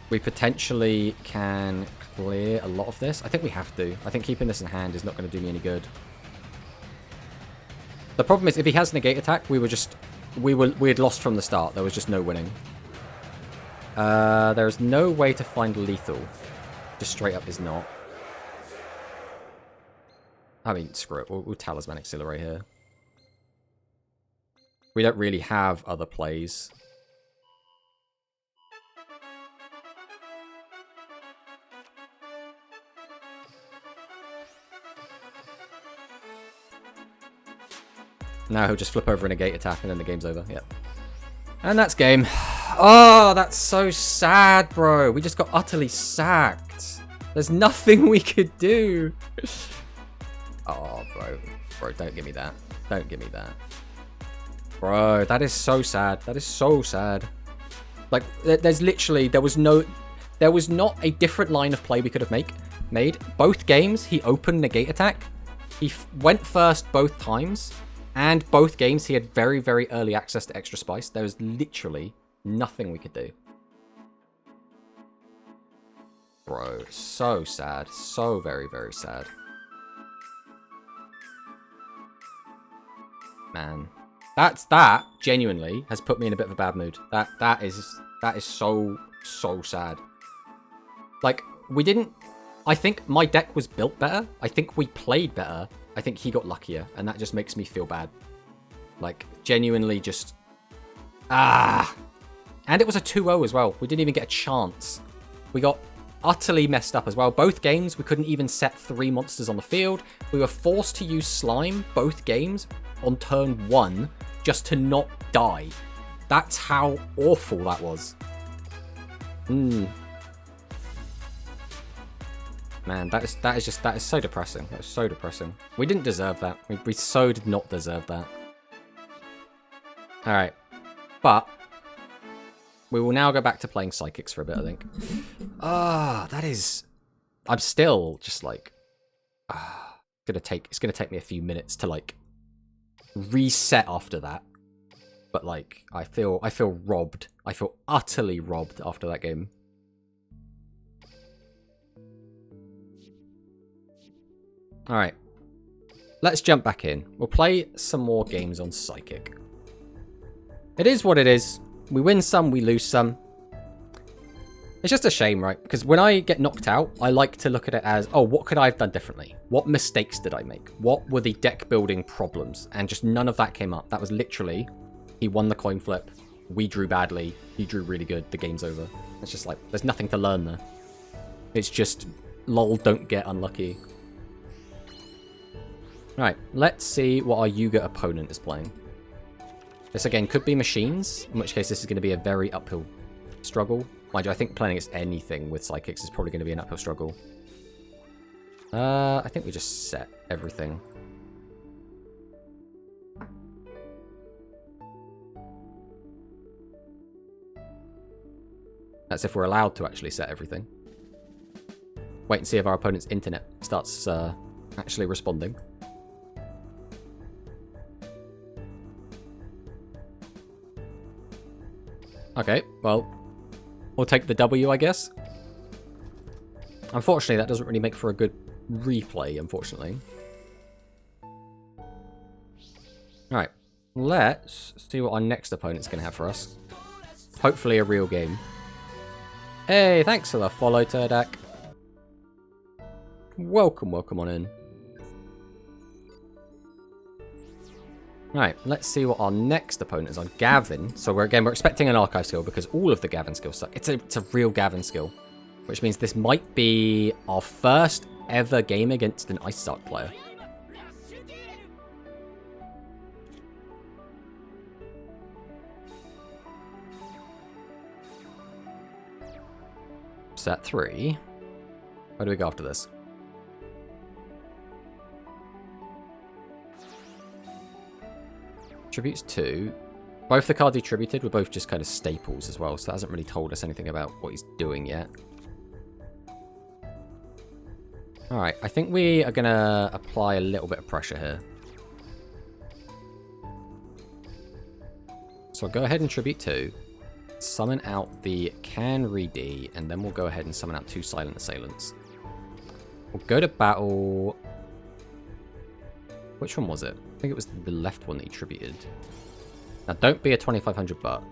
we potentially can clear a lot of this. I think we have to. I think keeping this in hand is not going to do me any good. The problem is, if he has negate attack, we had lost from the start. There was just no winning. There's no way to find lethal. Just straight up is not. I mean, screw it. We'll Talisman Accelerate here. We don't really have other plays. Now he'll just flip over a negate attack and then the game's over. Yep. And that's game. Oh, that's so sad, bro. We just got utterly sacked. There's nothing we could do. Oh, bro. Bro, don't give me that. Don't give me that. Bro, that is so sad. That is so sad. Like, there's literally, there was not a different line of play we could have made. Both games, he opened negate attack. He went first both times. And both games, he had very, very early access to extra spice. There was literally nothing we could do. Bro, so sad. So very, very sad. Man. That genuinely has put me in a bit of a bad mood. That is so sad. Like, we didn't... I think my deck was built better. I think we played better. I think he got luckier, and that just makes me feel bad. Like, genuinely just... Ah! And it was a 2-0 as well. We didn't even get a chance. We got utterly messed up as well. Both games, we couldn't even set 3 monsters on the field. We were forced to use Slime both games on turn 1 just to not die. That's how awful that was. Man, that is so depressing. That was so depressing. We didn't deserve that. We so did not deserve that. Alright. But we will now go back to playing Psychics for a bit, I think. That is... I'm still just like... It's gonna take me a few minutes to like reset after that. But like, I feel robbed. I feel utterly robbed after that game. Alright, let's jump back in. We'll play some more games on Psychic. It is what it is. We win some, we lose some. It's just a shame, right? Because when I get knocked out, I like to look at it as, oh, what could I have done differently? What mistakes did I make? What were the deck building problems? And just none of that came up. That was literally, he won the coin flip, we drew badly, he drew really good, the game's over. It's just like, there's nothing to learn there. It's just, lol, don't get unlucky. Right, let's see what our Yuga opponent is playing. This again could be machines, in which case this is going to be a very uphill struggle. Mind you, I think playing against anything with psychics is probably going to be an uphill struggle. I think we just set everything. That's if we're allowed to actually set everything. Wait and see if our opponent's internet starts actually responding. Okay, well, we'll take the W, I guess. Unfortunately, that doesn't really make for a good replay, unfortunately. Alright, let's see what our next opponent's going to have for us. Hopefully a real game. Hey, thanks for the follow, Turdak. Welcome, welcome on in. Right, let's see what our next opponent is on. Gavin. So we're expecting an archive skill because all of the Gavin skills suck. It's a real Gavin skill, which means this might be our first ever game against an Ice Sark player. Set 3. Where do we go after this? Tributes 2. Both the cards he tributed were both just kind of staples as well, so that hasn't really told us anything about what he's doing yet. Alright, I think we are going to apply a little bit of pressure here. So I'll go ahead and tribute 2. Summon out the Canry D, and then we'll go ahead and summon out 2 Silent Assailants. We'll go to battle... Which one was it? I think it was the left one that he tributed. Now, don't be a 2500 butt.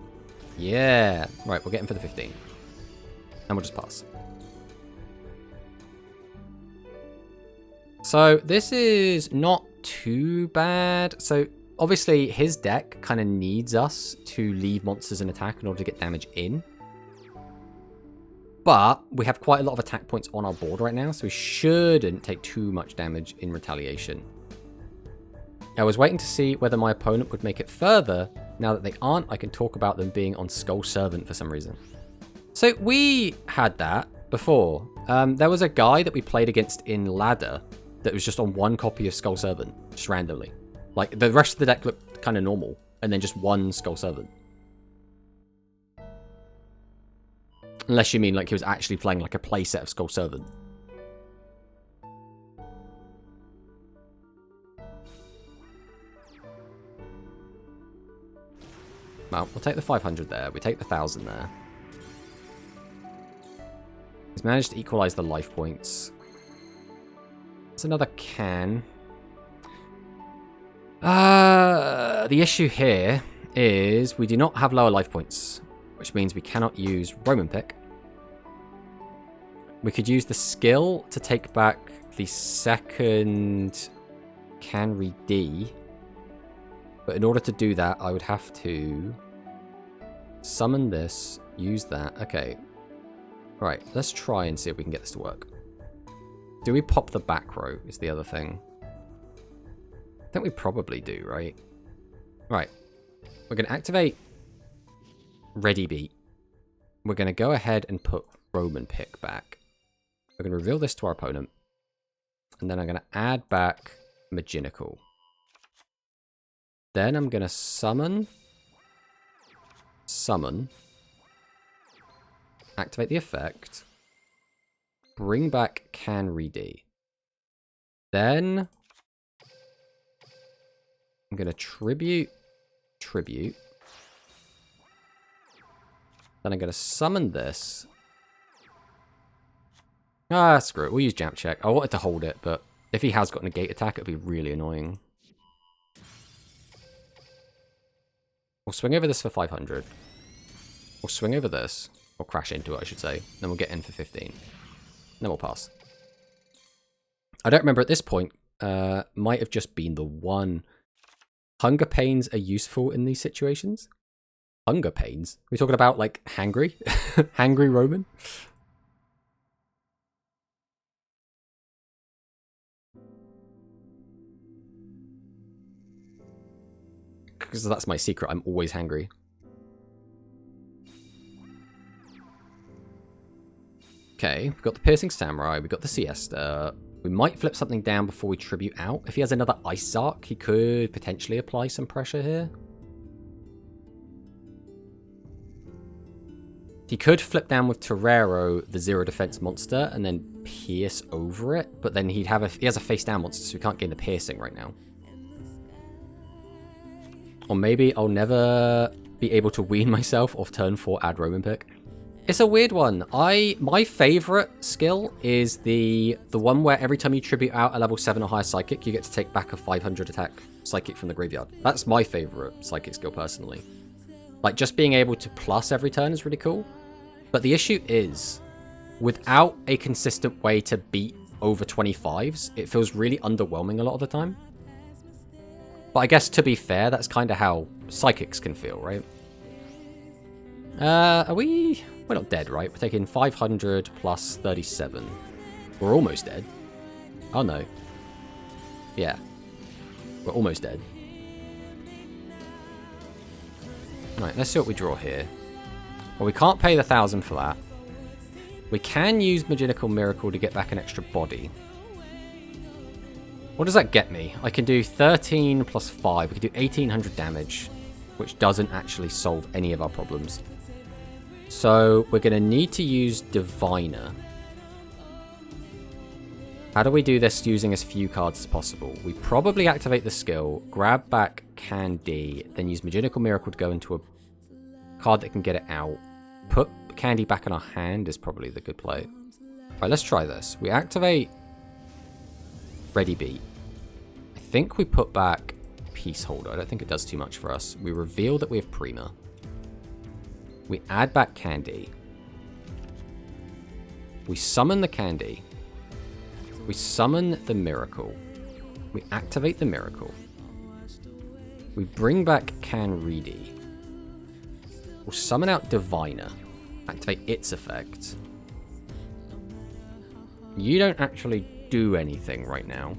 Yeah. Right, we're getting for the 15. And we'll just pass. So, this is not too bad. So, obviously, his deck kind of needs us to leave monsters in attack in order to get damage in. But we have quite a lot of attack points on our board right now, so we shouldn't take too much damage in retaliation. I was waiting to see whether my opponent would make it further. Now that they aren't, I can talk about them being on Skull Servant for some reason. So we had that before. There was a guy that we played against in Ladder that was just on 1 copy of Skull Servant, just randomly. Like, the rest of the deck looked kind of normal, and then just 1 Skull Servant. Unless you mean like he was actually playing like a playset of Skull Servant. Well, we'll take the 500 there. We take the 1,000 there. He's managed to equalize the life points. It's another can. The issue here is we do not have lower life points, which means we cannot use Roman Pick. We could use the skill to take back the second Canry D. But in order to do that, I would have to summon this, use that. Okay. Right, let's try and see if we can get this to work. Do we pop the back row is the other thing. I think we probably do, right? Right. We're going to activate Ready Beat. We're going to go ahead and put Roman Pick back. We're going to reveal this to our opponent. And then I'm going to add back Maginical. Then I'm going to summon, activate the effect, bring back Canry D. Then I'm going to tribute. Then I'm going to summon this. Ah, screw it. We'll use Jump Check. I wanted to hold it, but if he has got a negate attack, it'd be really annoying. We'll swing over this for 500. We'll swing over this. Or crash into it, I should say. Then we'll get in for 15. Then we'll pass. I don't remember at this point. Might have just been the one. Hunger Pains are useful in these situations. Hunger Pains? Are we talking about, like, hangry? Hangry Roman? because that's my secret. I'm always hangry. Okay, we've got the Piercing Samurai, we've got the Siesta. We might flip something down before we tribute out. If he has another Ice Arc, he could potentially apply some pressure here. He could flip down with Torero, the 0 defense monster, and then pierce over it. But then he has a face down monster, so we can't gain the piercing right now. Or maybe I'll never be able to wean myself off turn 4 add Roman pick. It's a weird one. My favorite skill is the one where every time you tribute out a level 7 or higher psychic, you get to take back a 500 attack psychic from the graveyard. That's my favorite psychic skill personally. Like, just being able to plus every turn is really cool. But the issue is, without a consistent way to beat over 25s, it feels really underwhelming a lot of the time. But I guess, to be fair, that's kind of how psychics can feel, right? We're not dead, right? We're taking 500 plus 37. We're almost dead. Oh, no. Yeah. We're almost dead. Right, let's see what we draw here. Well, we can't pay the 1,000 for that. We can use Magical Miracle to get back an extra body. What does that get me? I can do 13 plus 5. We can do 1,800 damage, which doesn't actually solve any of our problems. So we're going to need to use Diviner. How do we do this using as few cards as possible? We probably activate the skill, grab back Candy, then use Magical Miracle to go into a card that can get it out. Put Candy back in our hand is probably the good play. Right, let's try this. We activate Ready Beat. I think we put back Peace Holder. I don't think it does too much for us. We reveal that we have Prima. We add back Candy. We summon the Candy. We summon the Miracle. We activate the Miracle. We bring back Canreedy. We'll summon out Diviner. Activate its effect. You don't actually do anything right now.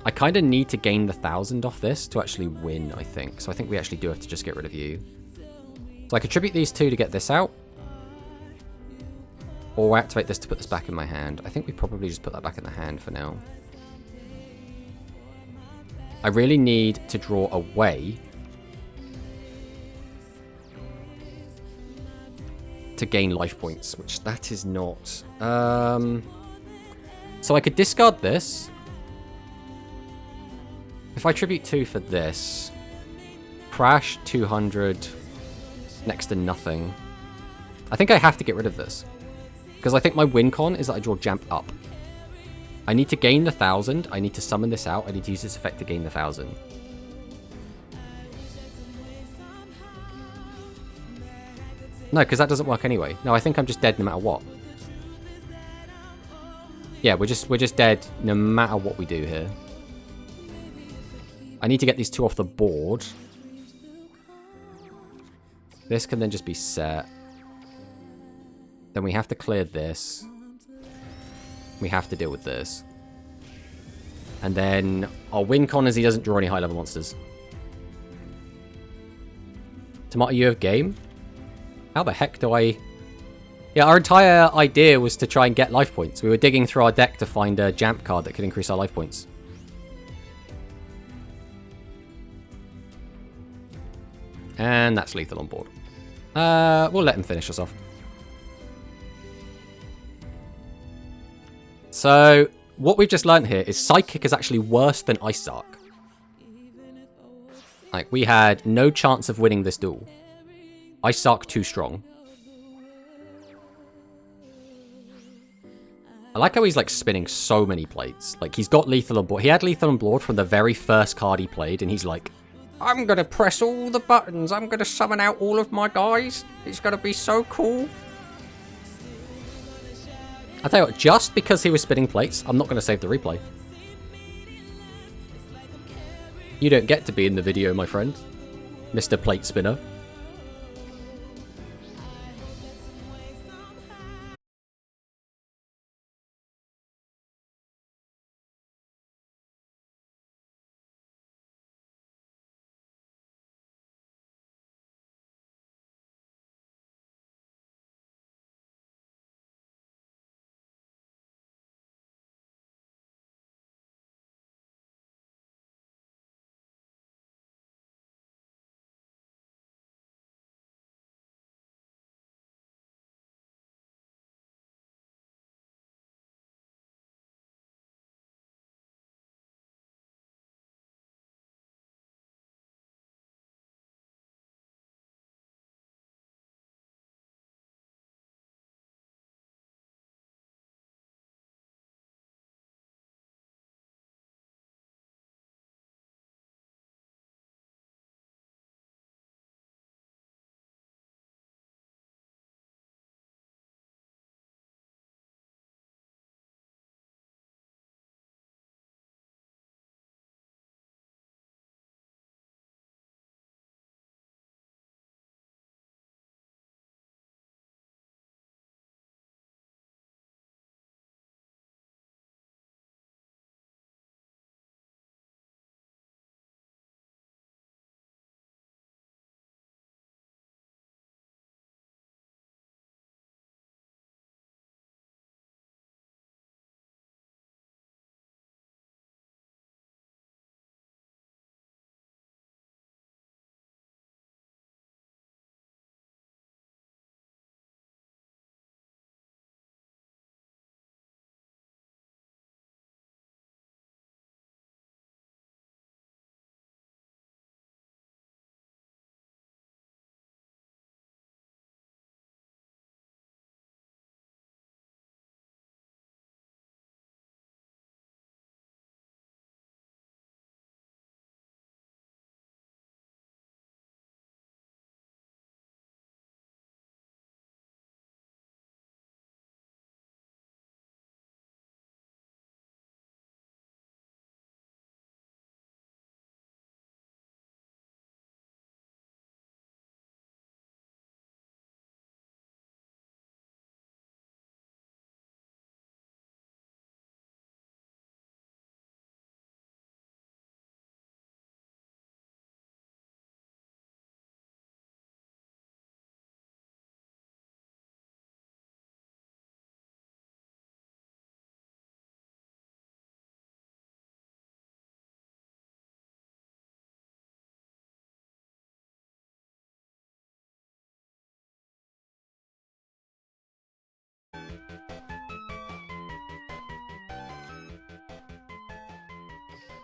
I kind of need to gain the 1,000 off this to actually win, I think. So I think we actually do have to just get rid of you. So I contribute these two to get this out. Or activate this to put this back in my hand. I think we probably just put that back in the hand for now. I really need to draw a way to gain life points, which that is not. So I could discard this. If I tribute 2 for this, crash 200, next to nothing. I think I have to get rid of this. Because I think my win con is that I draw Jamp up. I need to gain the 1,000. I need to summon this out. I need to use this effect to gain the 1,000. No, because that doesn't work anyway. No, I think I'm just dead no matter what. Yeah, we're just dead no matter what we do here. I need to get these two off the board. This can then just be set. Then we have to clear this. We have to deal with this. And then our win con is he doesn't draw any high level monsters. Tomato, you have game? How the heck do I... Yeah, our entire idea was to try and get life points. We were digging through our deck to find a Jamp card that could increase our life points. And that's lethal on board. We'll let him finish us off. So, what we've just learned here is Psychic is actually worse than Ice Arc. Like, we had no chance of winning this duel. Ice Arc too strong. I like how he's, like, spinning so many plates. Like, he's got lethal on board. He had lethal on board from the very first card he played, and he's like, I'm gonna press all the buttons. I'm gonna summon out all of my guys. It's gonna be so cool. I tell you what, just because he was spinning plates, I'm not gonna save the replay. You don't get to be in the video, my friend, Mr. Plate Spinner.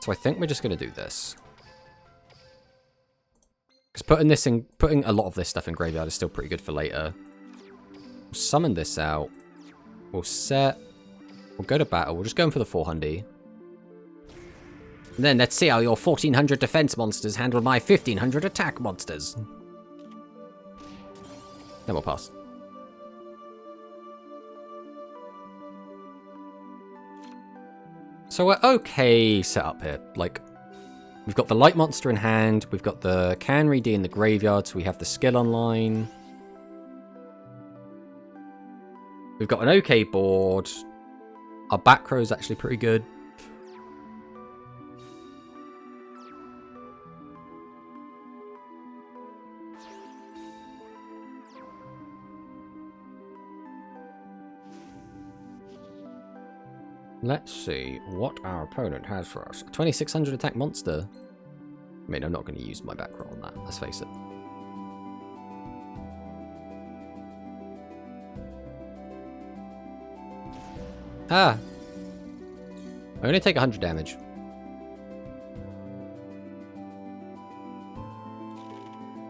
So I think we're just going to do this. Because putting a lot of this stuff in graveyard is still pretty good for later. We'll summon this out. We'll set. We'll go to battle. We'll just go in for the 400. And then let's see how your 1400 defense monsters handle my 1500 attack monsters. Then we'll pass. So we're okay set up here. Like, we've got the light monster in hand. We've got the Canary D in the graveyard, so we have the skill online. We've got an okay board. Our back row is actually pretty good. Let's see what our opponent has for us. A 2600 attack monster. I mean, I'm not going to use my back row on that, let's face it. Ah! I only take 100 damage.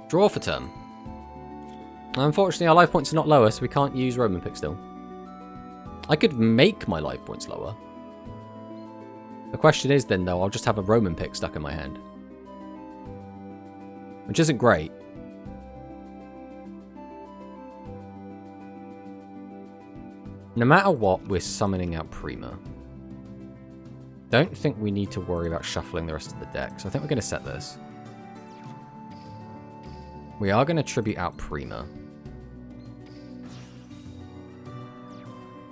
Draw for turn. Unfortunately, our life points are not lower, so we can't use Roman Pick still. I could make my life points lower. The question is then, though, I'll just have a Roman Pick stuck in my hand. Which isn't great. No matter what, we're summoning out Prima. Don't think we need to worry about shuffling the rest of the deck, so I think we're going to set this. We are going to tribute out Prima.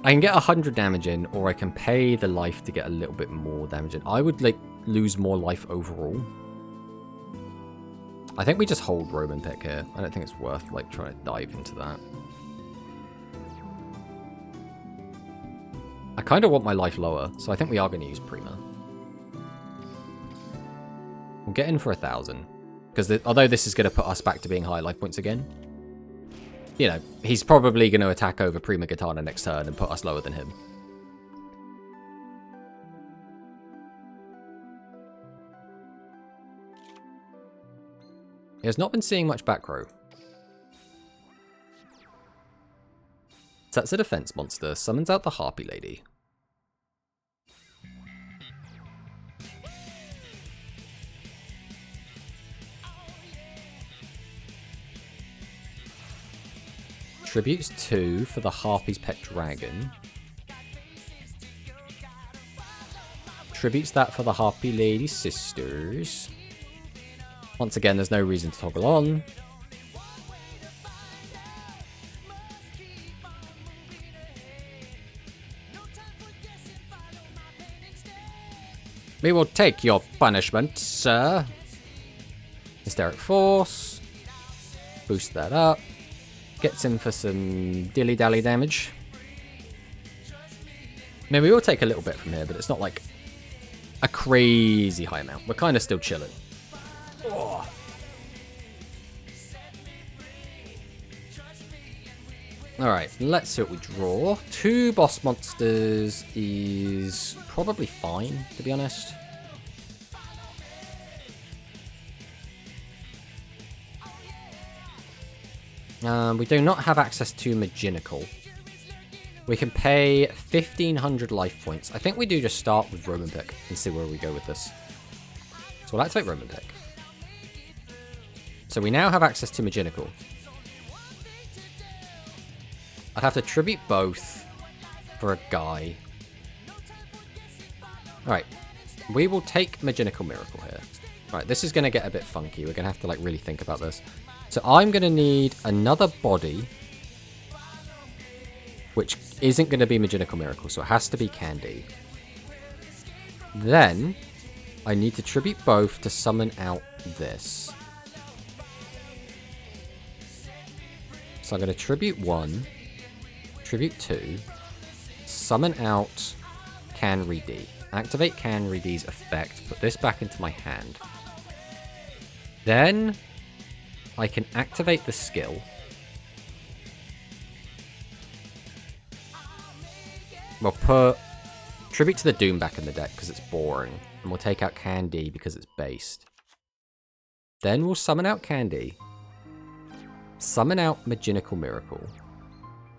I can get 100 damage in, or I can pay the life to get a little bit more damage in. I would, like, lose more life overall. I think we just hold Roman Pick here. I don't think it's worth, like, trying to dive into that. I kind of want my life lower, so I think we are going to use Prima. We'll get in for 1,000. Because although this is going to put us back to being high life points again, you know, he's probably going to attack over Prima Katana next turn and put us lower than him. He has not been seeing much back row. Sets a defense monster, summons out the Harpy Lady. Tributes 2 for the Harpy's Pet Dragon. Tributes that for the Harpy Lady Sisters. Once again, there's no reason to toggle on. We will take your punishment, sir. Hysteric Force. Boost that up. Gets in for some dilly-dally damage. I mean, we will take a little bit from here, but it's not like a crazy high amount. We're kind of still chilling. Oh. Alright, let's see what we draw. 2 boss monsters is probably fine, to be honest. We do not have access to Maginical. We can pay 1,500 life points. I think we do just start with Roman Pick and see where we go with this. So we'll activate Roman Pick. So we now have access to Maginical. I'd have to tribute both for a guy. Alright. We will take Maginical Miracle here. Alright, this is going to get a bit funky. We're going to have to like really think about this. So I'm going to need another body, which isn't going to be Maginical Miracle, so it has to be Candy. Then, I need to tribute both to summon out this. So I'm going to tribute 1, tribute 2, summon out Canary D. Activate Canary D's effect, put this back into my hand. Then I can activate the skill. We'll put Tribute to the Doom back in the deck because it's boring. And we'll take out Candy because it's based. Then we'll summon out Candy. Summon out Maginical Miracle.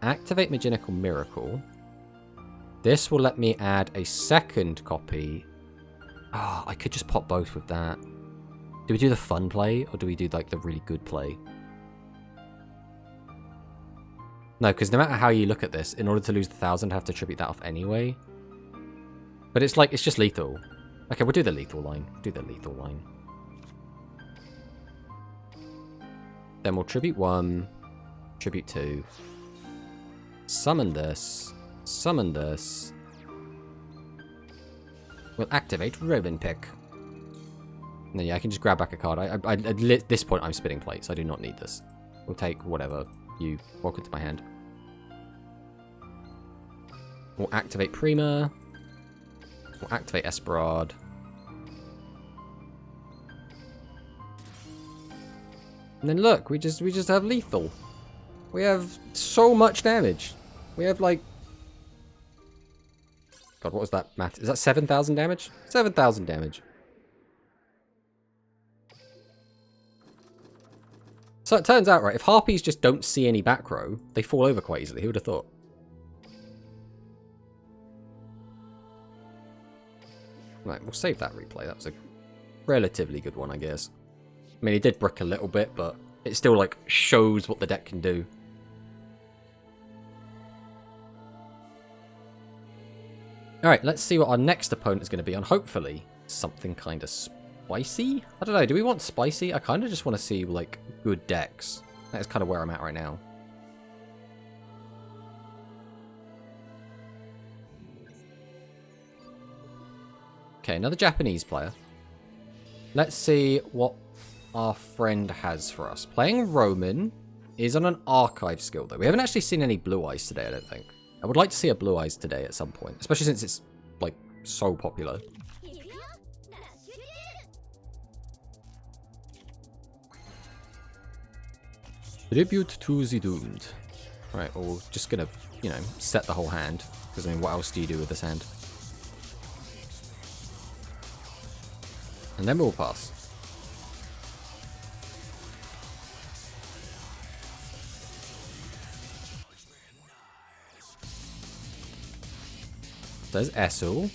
Activate Maginical Miracle. This will let me add a second copy. Ah, I could just pop both with that. Do we do the fun play, or do we do, like, the really good play? No, because no matter how you look at this, in order to lose the 1,000, I have to tribute that off anyway. But it's like, it's just lethal. Okay, we'll do the lethal line. Do the lethal line. Then we'll tribute 1, tribute 2. Summon this. Summon this. We'll activate Roman Pick. And then, yeah, I can just grab back a card. At this point, I'm spinning plates. I do not need this. We'll take whatever you walk into my hand. We'll activate Prima. We'll activate Esperard. And then look, we just have lethal. We have so much damage. We have like... God, what was that math? Is that 7,000 damage? 7,000 damage. So it turns out, right, if Harpies just don't see any back row, they fall over quite easily. Who would have thought? Right, we'll save that replay. That was a relatively good one, I guess. I mean, he did brick a little bit, but it still, like, shows what the deck can do. Alright, let's see what our next opponent is going to be on. Hopefully, something kind of spicy? I don't know, do we want spicy? I kind of just want to see, like, good decks. That is kind of where I'm at right now. Okay, another Japanese player. Let's see what our friend has for us. Playing Roman is on an archive skill, though. We haven't actually seen any Blue Eyes today, I don't think. I would like to see a Blue Eyes today at some point, especially since it's, like, so popular. Tribute to the Doomed. Right, well, we're just gonna, you know, set the whole hand. Because, I mean, what else do you do with this hand? And then we'll pass. There's Essel.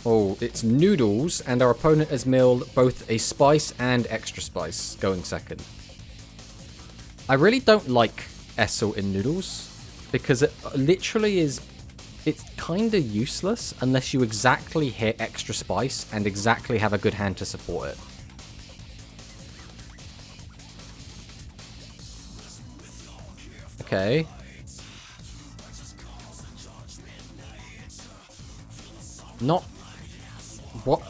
Oh, it's Noodles, and our opponent has milled both a Spice and Extra Spice, going second. I really don't like Essel in Noodles, because it literally is... It's kind of useless unless you exactly hit Extra Spice and exactly have a good hand to support it. Okay. Not... What?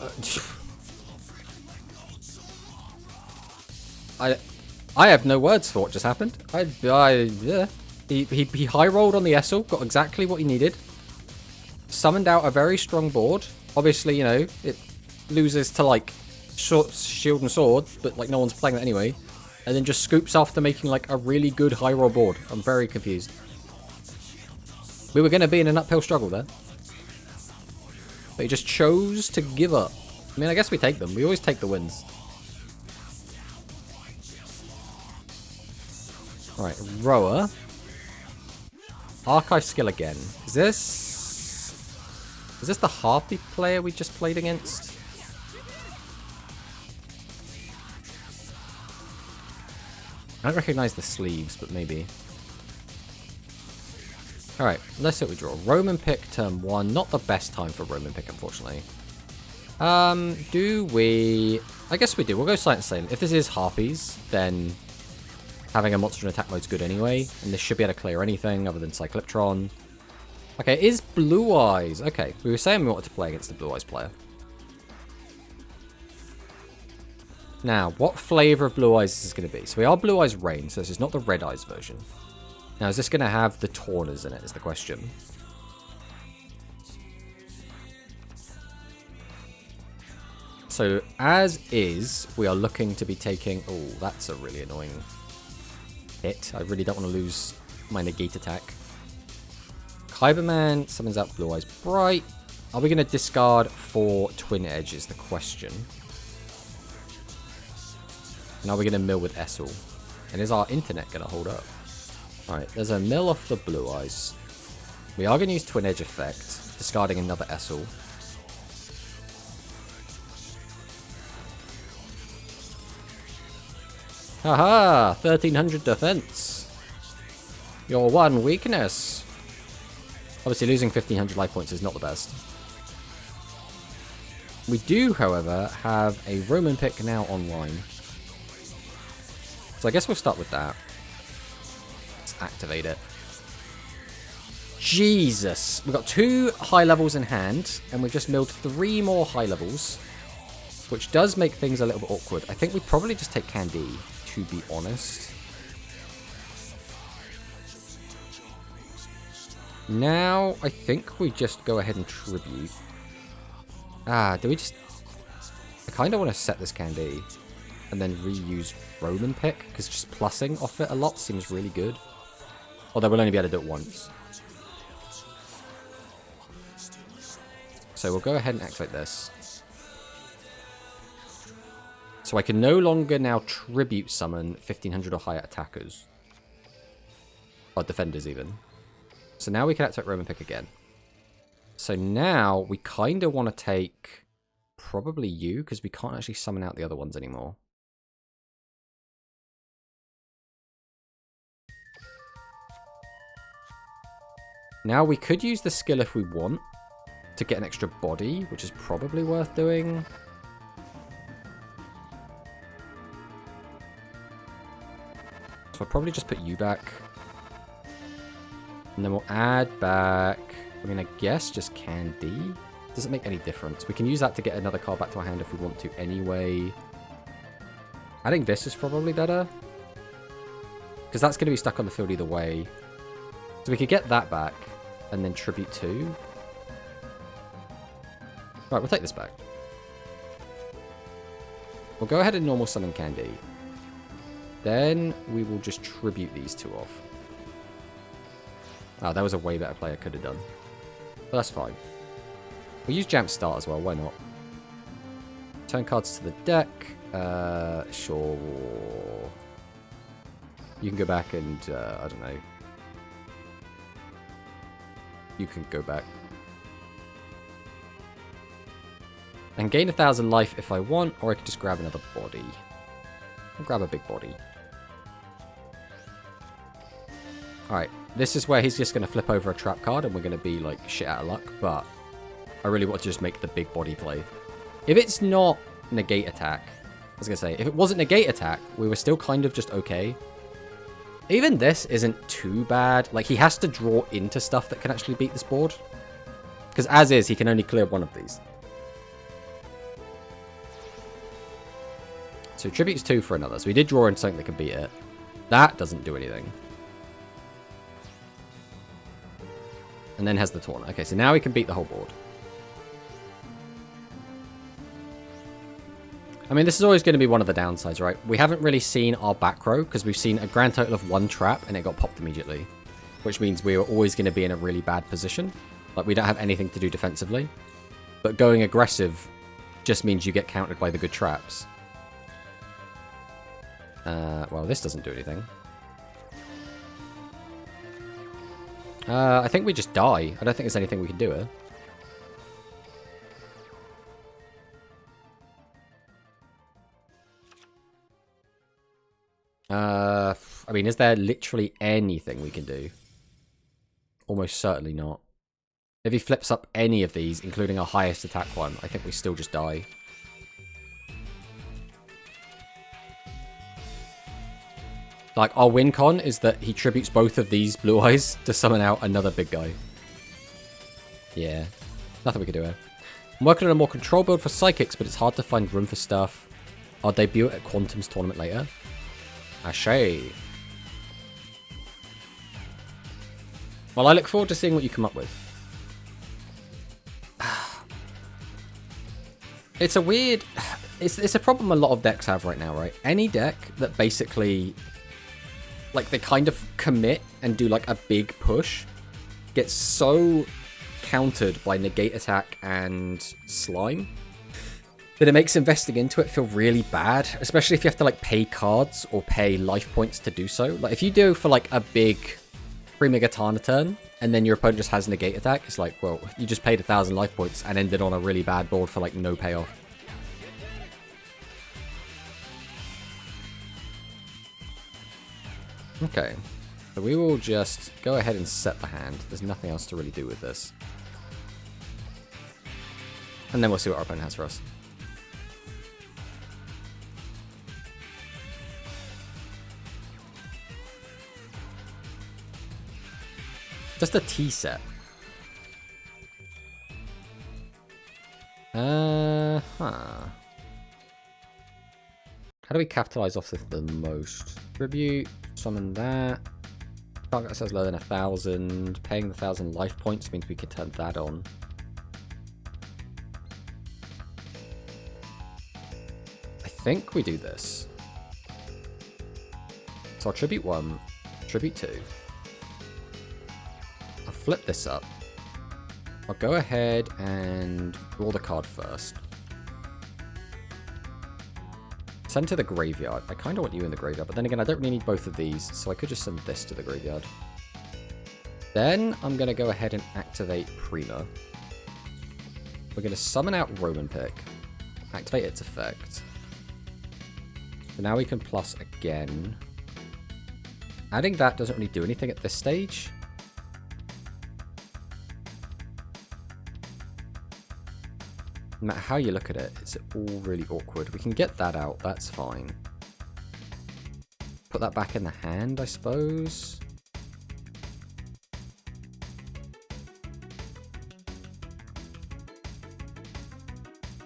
I have no words for what just happened. Yeah. He high rolled on the Essel, got exactly what he needed. Summoned out a very strong board. Obviously, you know, it loses to like shield and sword, but like no one's playing that anyway. And then just scoops after making like a really good high roll board. I'm very confused. We were going to be in an uphill struggle there. But he just chose to give up. I mean, I guess we take them. We always take the wins. Alright, Rower. Archive skill again. Is this the Harpy player we just played against? I don't recognize the sleeves, but maybe. Alright, let's see what we draw. Roman pick turn 1. Not the best time for Roman pick, unfortunately. Do we... I guess we do. We'll go Silent Assailant. If this is Harpies, then having a monster in attack mode is good anyway. And this should be able to clear anything other than Cycloptron. Okay, it is Blue Eyes. Okay, we were saying we wanted to play against the Blue Eyes player. Now, what flavor of Blue Eyes is this going to be? So we are Blue Eyes Rain, so this is not the Red Eyes version. Now, is this going to have the Torners in it, is the question. So, as is, we are looking to be taking... Oh, that's a really annoying hit. I really don't want to lose my negate attack. Kyberman summons out Blue Eyes Bright. Are we going to discard 4 Twin Edge is the question. And are we going to mill with Essel? And is our internet going to hold up? Alright, there's a mill off the Blue Eyes. We are going to use Twin Edge effect, discarding another Essel. Haha! 1300 defense! Your one weakness! Obviously losing 1500 life points is not the best. We do, however, have a Roman pick now online. So I guess we'll start with that. Let's activate it. Jesus! We've got 2 high levels in hand, and we've just milled 3 more high levels, which does make things a little bit awkward. I think we probably just take Candy, to be honest. Now, I think we just go ahead and tribute. Do we just... I kind of want to set this Candy and then reuse Roman Pick, because just plussing off it a lot seems really good. Although we'll only be able to do it once. So we'll go ahead and activate this. So I can no longer now tribute summon 1500 or higher attackers. Or defenders even. So now we can activate Roman Pick again. So now we kind of want to take probably you, because we can't actually summon out the other ones anymore. Now we could use the skill if we want to get an extra body, which is probably worth doing. So I'll probably just put you back. And then we'll add back, I mean, I guess just Candy. Doesn't make any difference. We can use that to get another card back to our hand if we want to anyway. I think this is probably better, because that's going to be stuck on the field either way. So we could get that back and then tribute 2. Right, we'll take this back. We'll go ahead and normal summon Candy. Then we will just tribute these 2 off. Oh, that was a way better play I could have done. But that's fine. We'll use Jamp Start as well, why not? Turn cards to the deck. Sure. You can go back and, I don't know. You can go back. And gain 1000 life if I want, or I could just grab another body. I'll grab a big body. Alright, this is where he's just going to flip over a trap card and we're going to be like shit out of luck, but I really want to just make the big body play. If it's not negate attack, I was going to say, if it wasn't negate attack, we were still kind of just okay. Even this isn't too bad. Like, he has to draw into stuff that can actually beat this board. Because as is, he can only clear one of these. So tributes 2 for another. So we did draw in something that can beat it. That doesn't do anything. And then has the taunt. Okay, so now we can beat the whole board. I mean, this is always going to be one of the downsides, right? We haven't really seen our back row, because we've seen a grand total of 1 trap, and it got popped immediately. Which means we are always going to be in a really bad position. Like, we don't have anything to do defensively. But going aggressive just means you get countered by the good traps. Well, this doesn't do anything. I think we just die. I don't think there's anything we can do here. I mean, is there literally anything we can do? Almost certainly not. If he flips up any of these, including our highest attack one, I think we still just die. Like, our win con is that he tributes both of these blue eyes to summon out another big guy. Yeah. Nothing we can do here. I'm working on a more control build for Psychics, but it's hard to find room for stuff. I'll debut at Quantum's tournament later. Ashay. Well, I look forward to seeing what you come up with. It's a weird... It's a problem a lot of decks have right now, right? Any deck that basically... Like, they kind of commit and do, like, a big push gets so countered by negate attack and slime, then it makes investing into it feel really bad, especially if you have to like pay cards or pay life points to do so. Like if you do for like a big Primogatana turn and then your opponent just has negate attack, it's like, well, you just paid 1,000 life points and ended on a really bad board for like no payoff. Okay, so we will just go ahead and set the hand. There's nothing else to really do with this. And then we'll see what our opponent has for us. Just a tea set. How do we capitalize off this the most? Tribute, summon that. Target says lower than 1,000. Paying the 1,000 life points means we can turn that on. I think we do this. So I'll tribute 1, tribute 2. I'll flip this up. I'll go ahead and draw the card first. Send to the graveyard. I kind of want you in the graveyard, but then again, I don't really need both of these, so I could just send this to the graveyard. Then I'm going to go ahead and activate Prima. We're going to summon out Roman Pick, activate its effect. So now we can plus again. Adding that doesn't really do anything at this stage. No matter how you look at it, it's all really awkward. We can get that out, that's fine. Put that back in the hand, I suppose.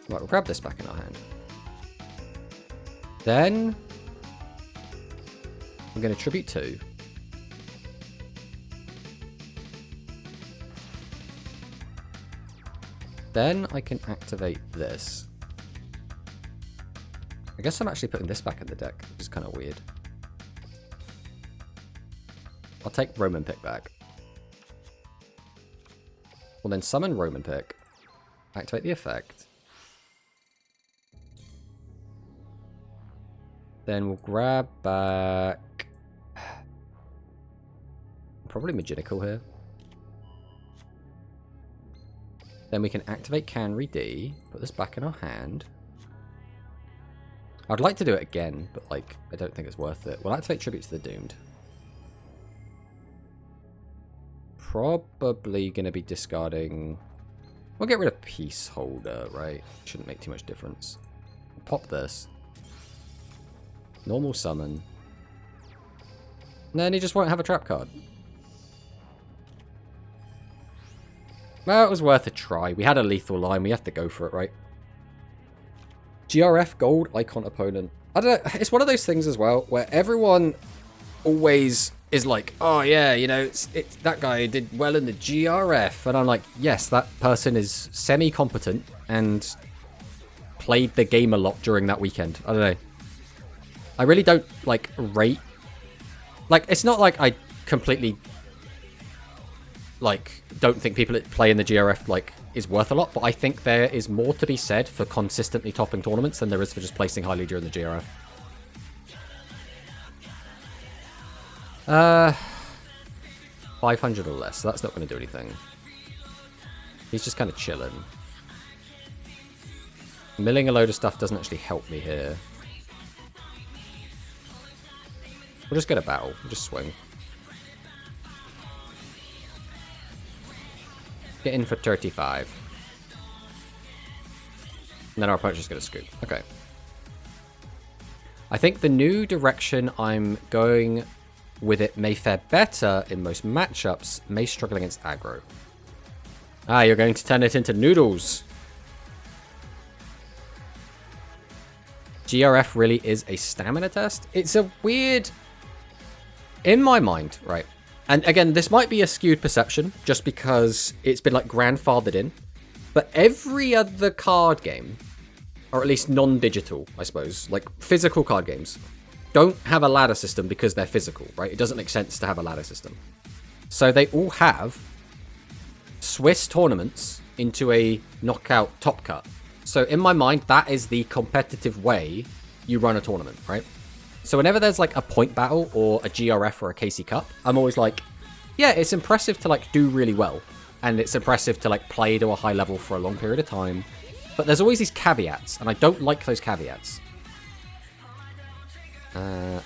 Right, we'll grab this back in our hand. Then I'm going to tribute 2. Then I can activate this. I guess I'm actually putting this back in the deck, which is kind of weird. I'll take Roman Pick back. We'll then summon Roman Pick, activate the effect. Then we'll grab back... probably Maginical here. Then we can activate Canry D, put this back in our hand. I'd like to do it again, but like, I don't think it's worth it. We'll activate Tribute to the Doomed. Probably going to be discarding... We'll get rid of Peace Holder, right? Shouldn't make too much difference. Pop this. Normal summon. And then he just won't have a trap card. Well, it was worth a try. We had a lethal line. We have to go for it, right? GRF Gold Icon Opponent. I don't know. It's one of those things as well where everyone always is like, oh yeah, you know, it's that guy did well in the GRF. And I'm like, yes, that person is semi-competent and played the game a lot during that weekend. I don't know. I really don't, like, rate... Like, it's not like I completely... like, don't think people that play in the GRF, like, is worth a lot, but I think there is more to be said for consistently topping tournaments than there is for just placing highly during the GRF. 500 or less, so that's not going to do anything. He's just kind of chilling. Milling a load of stuff doesn't actually help me here. We'll just get a battle. We'll just swing. Get in for 35. And then our opponent's just going to scoop. Okay. I think the new direction I'm going with it may fare better in most matchups, may struggle against aggro. Ah, you're going to turn it into noodles. GRF really is a stamina test. It's a weird... In my mind, right? And again, this might be a skewed perception, just because it's been, like, grandfathered in. But every other card game, or at least non-digital, I suppose, like physical card games, don't have a ladder system because they're physical, right? It doesn't make sense to have a ladder system. So they all have Swiss tournaments into a knockout top cut. So in my mind, that is the competitive way you run a tournament, right? So whenever there's like a point battle or a GRF or a KC Cup, I'm always like, yeah, it's impressive to like do really well. And it's impressive to like play to a high level for a long period of time. But there's always these caveats, and I don't like those caveats.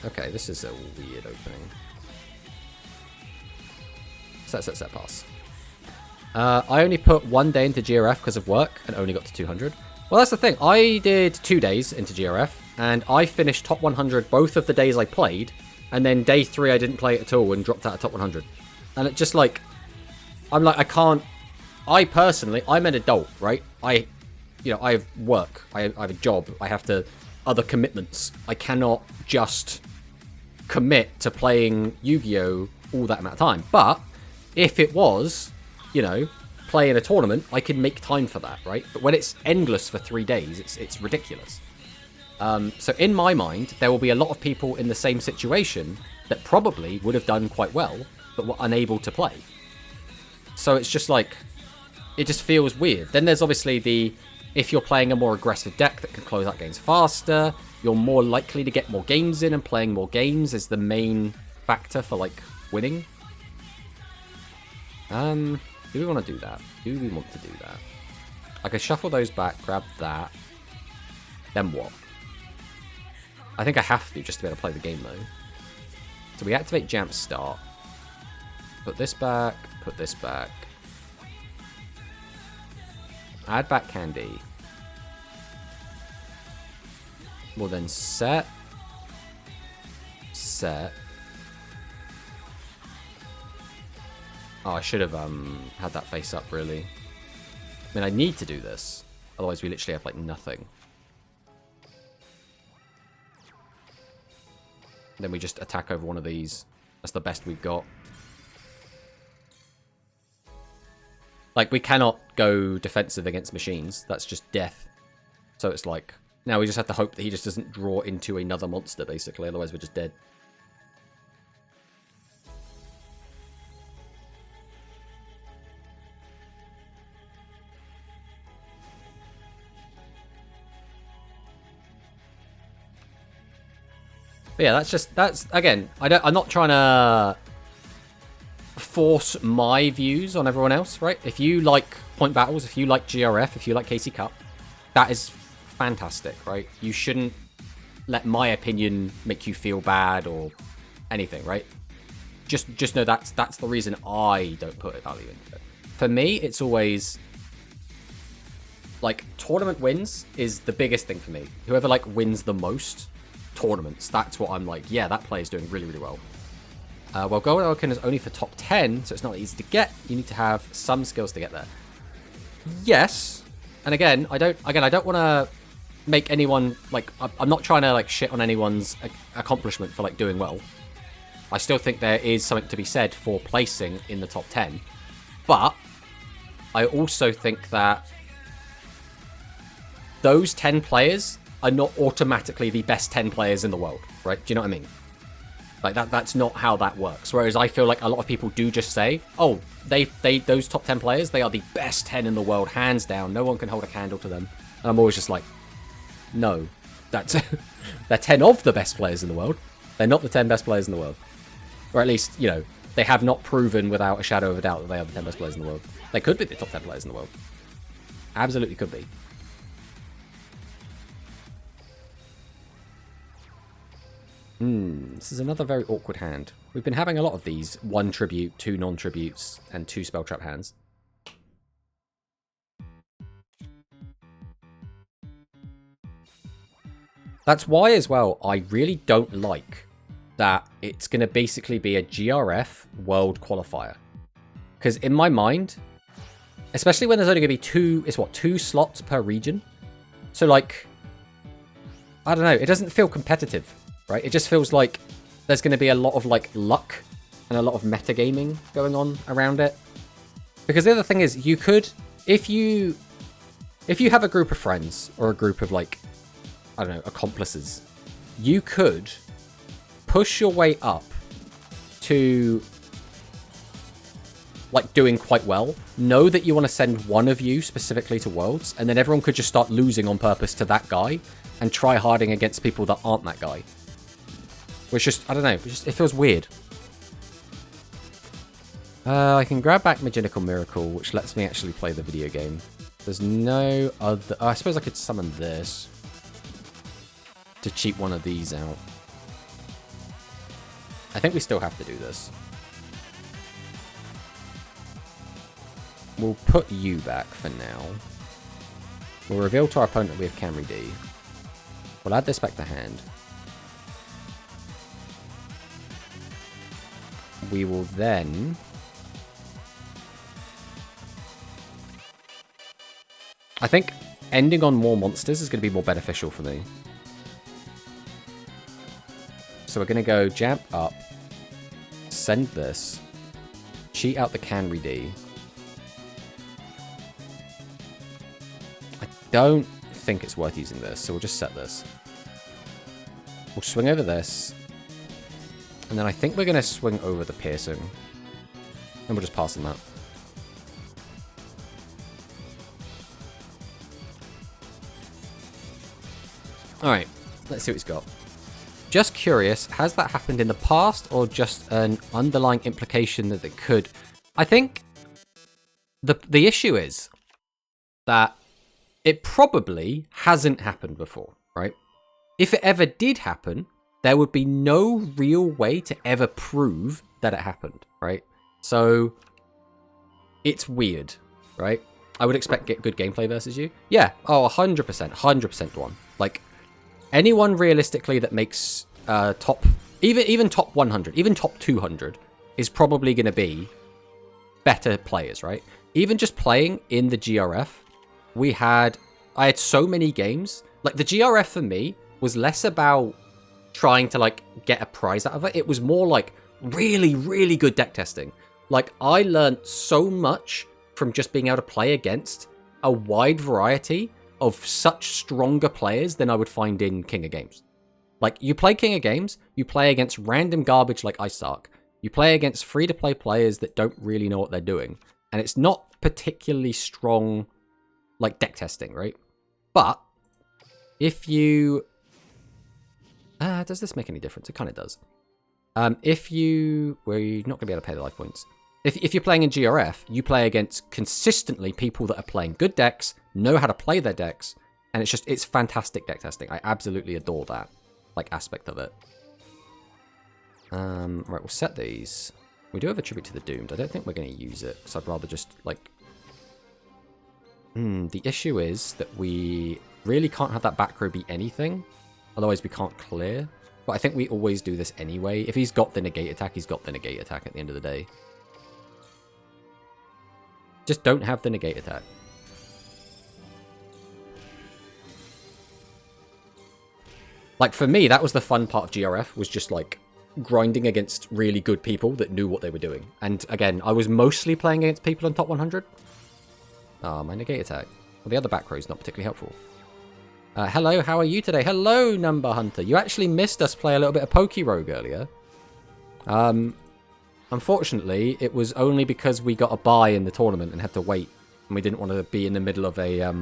Okay, this is a weird opening. Set pass. I only put 1 day into GRF because of work and only got to 200. Well, that's the thing. I did 2 days into GRF, and I finished top 100 both of the days I played, and then day 3 I didn't play it at all and dropped out of top 100. And it just like, I'm like, I can't. I personally, I'm an adult, right? I have work. I have a job. I have to other commitments. I cannot just commit to playing Yu-Gi-Oh! All that amount of time. But if it was, playing a tournament, I could make time for that, right? But when it's endless for 3 days, it's ridiculous. So in my mind, there will be a lot of people in the same situation that probably would have done quite well, but were unable to play. So it's just like, it just feels weird. Then there's obviously if you're playing a more aggressive deck that can close out games faster, you're more likely to get more games in, and playing more games is the main factor for, like, winning. Do we want to do that? Do we want to do that? I could shuffle those back, grab that. Then what? I think I have to, just to be able to play the game, though. So we activate Jump Start. Put this back, put this back. Add back Candy. We'll then set. Oh, I should have had that face up, really. I mean, I need to do this. Otherwise, we literally have, like, nothing. Then we just attack over one of these. That's the best we've got. Like, we cannot go defensive against machines. That's just death. So it's like, now we just have to hope that he just doesn't draw into another monster, basically. Otherwise, we're just dead. But yeah, that's again, I'm not trying to force my views on everyone else, right? If you like point battles, if you like GRF, if you like KC Cup, that is fantastic, right? You shouldn't let my opinion make you feel bad or anything, right? Just know that's the reason I don't put a value into it. For me, it's always like tournament wins is the biggest thing for me. Whoever like wins the most tournaments, that's what I'm like, yeah, that player's doing really, really well. Well, Gold Icon is only for top 10, so it's not easy to get. You need to have some skills to get there. Yes, and again, I don't want to make anyone like. I'm not trying to like shit on anyone's accomplishment for like doing well. I still think there is something to be said for placing in the top 10, but I also think that those 10 players are not automatically the best 10 players in the world, right? Do you know what I mean? Like that's not how that works. Whereas I feel like a lot of people do just say, oh, those top 10 players, they are the best 10 in the world, hands down. No one can hold a candle to them. And I'm always just like, no, they're 10 of the best players in the world. They're not the 10 best players in the world. Or at least, they have not proven without a shadow of a doubt that they are the 10 best players in the world. They could be the top 10 players in the world. Absolutely could be. This is another very awkward hand. We've been having a lot of these 1 tribute, 2 non-tributes, and 2 spell trap hands. That's why, as well, I really don't like that it's going to basically be a GRF World Qualifier. Because in my mind, especially when there's only going to be 2 slots per region. So, like, I don't know, it doesn't feel competitive. Right? It just feels like there's going to be a lot of like luck and a lot of metagaming going on around it. Because the other thing is, you could, if you have a group of friends or a group of like, I don't know, accomplices, you could push your way up to like, doing quite well, know that you want to send one of you specifically to Worlds, and then everyone could just start losing on purpose to that guy, and try harding against people that aren't that guy. Which just, I don't know, it feels weird. I can grab back Maginical Miracle, which lets me actually play the video game. There's no other... Oh, I suppose I could summon this to cheat one of these out. I think we still have to do this. We'll put you back for now. We'll reveal to our opponent that we have Camry D. We'll add this back to hand. We will then... I think ending on more monsters is going to be more beneficial for me. So we're going to go jump up, send this, cheat out the Canry D. I don't think it's worth using this, so we'll just set this. We'll swing over this, and then I think we're going to swing over the piercing, and we'll just pass on that. Alright, let's see what he's got. Just curious, has that happened in the past or just an underlying implication that it could? I think the issue is that it probably hasn't happened before, right? If it ever did happen, there would be no real way to ever prove that it happened, right? So it's weird, right? I would expect good gameplay versus you. Yeah, oh, 100%, 100% one. Like, anyone realistically that makes top, even top 100, even top 200 is probably going to be better players, right? Even just playing in the GRF, I had so many games. Like, the GRF for me was less about trying to, like, get a prize out of it. It was more like really, really good deck testing. Like, I learned so much from just being able to play against a wide variety of such stronger players than I would find in King of Games. Like, you play King of Games, you play against random garbage like Ice Arc. You play against free-to-play players that don't really know what they're doing. And it's not particularly strong, like, deck testing, right? But if you... does this make any difference? It kind of does. We're not going to be able to pay the life points. If you're playing in GRF, you play against consistently people that are playing good decks, know how to play their decks, and it's fantastic deck testing. I absolutely adore that, like, aspect of it. Right, we'll set these. We do have a Tribute to the Doomed. I don't think we're going to use it, because I'd rather just, like... the issue is that we really can't have that back row be anything, otherwise we can't clear. But I think we always do this anyway. If he's got the negate attack, he's got the negate attack at the end of the day. Just don't have the negate attack. Like, for me, that was the fun part of GRF, was just, like, grinding against really good people that knew what they were doing. And, again, I was mostly playing against people in top 100. Ah, my negate attack. Well, the other back row is not particularly helpful. Hello, how are you today? Hello, Number Hunter. You actually missed us play a little bit of PokéRogue earlier. Unfortunately, it was only because we got a bye in the tournament and had to wait. And we didn't want to be in the middle of a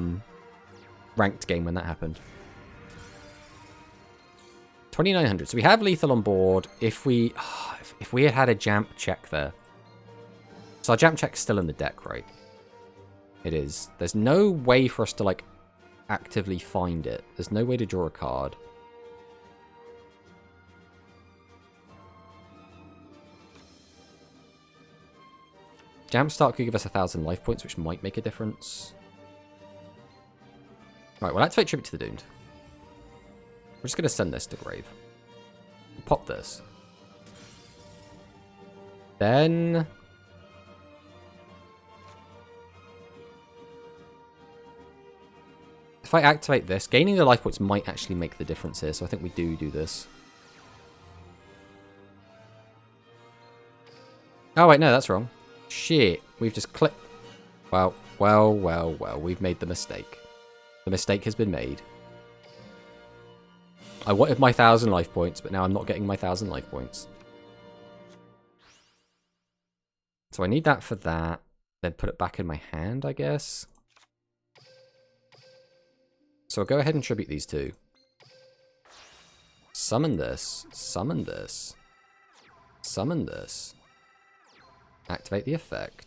ranked game when that happened. 2900. So we have lethal on board. If we had had a Jamp check there. So our Jamp check's still in the deck, right? It is. There's no way for us to, like, actively find it. There's no way to draw a card. Jumpstart could give us 1,000 life points, which might make a difference. Right, we'll activate Tribute to the Doomed. We're just going to send this to Grave. We'll pop this. Then... if I activate this, gaining the life points might actually make the difference here, so I think we do this. Oh, wait, no, that's wrong. Shit, we've just clicked. Well, we've made the mistake. The mistake has been made. I wanted my 1,000 life points, but now I'm not getting my 1,000 life points. So I need that for that. Then put it back in my hand, I guess. So I'll go ahead and tribute these two. Summon this. Summon this. Summon this. Activate the effect.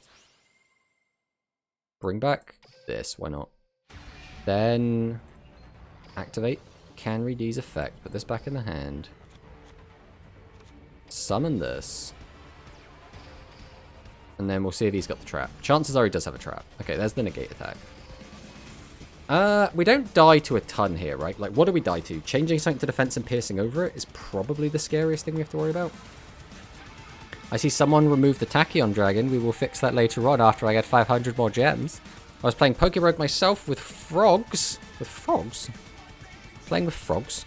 Bring back this. Why not? Then activate Canry D's effect. Put this back in the hand. Summon this. And then we'll see if he's got the trap. Chances are he does have a trap. Okay, there's the negate attack. We don't die to a ton here, right? Like, what do we die to? Changing something to defense and piercing over it is probably the scariest thing we have to worry about. I see someone remove the Tachyon Dragon. We will fix that later on after I get 500 more gems. I was playing PokéRogue myself with frogs. With frogs? Playing with frogs.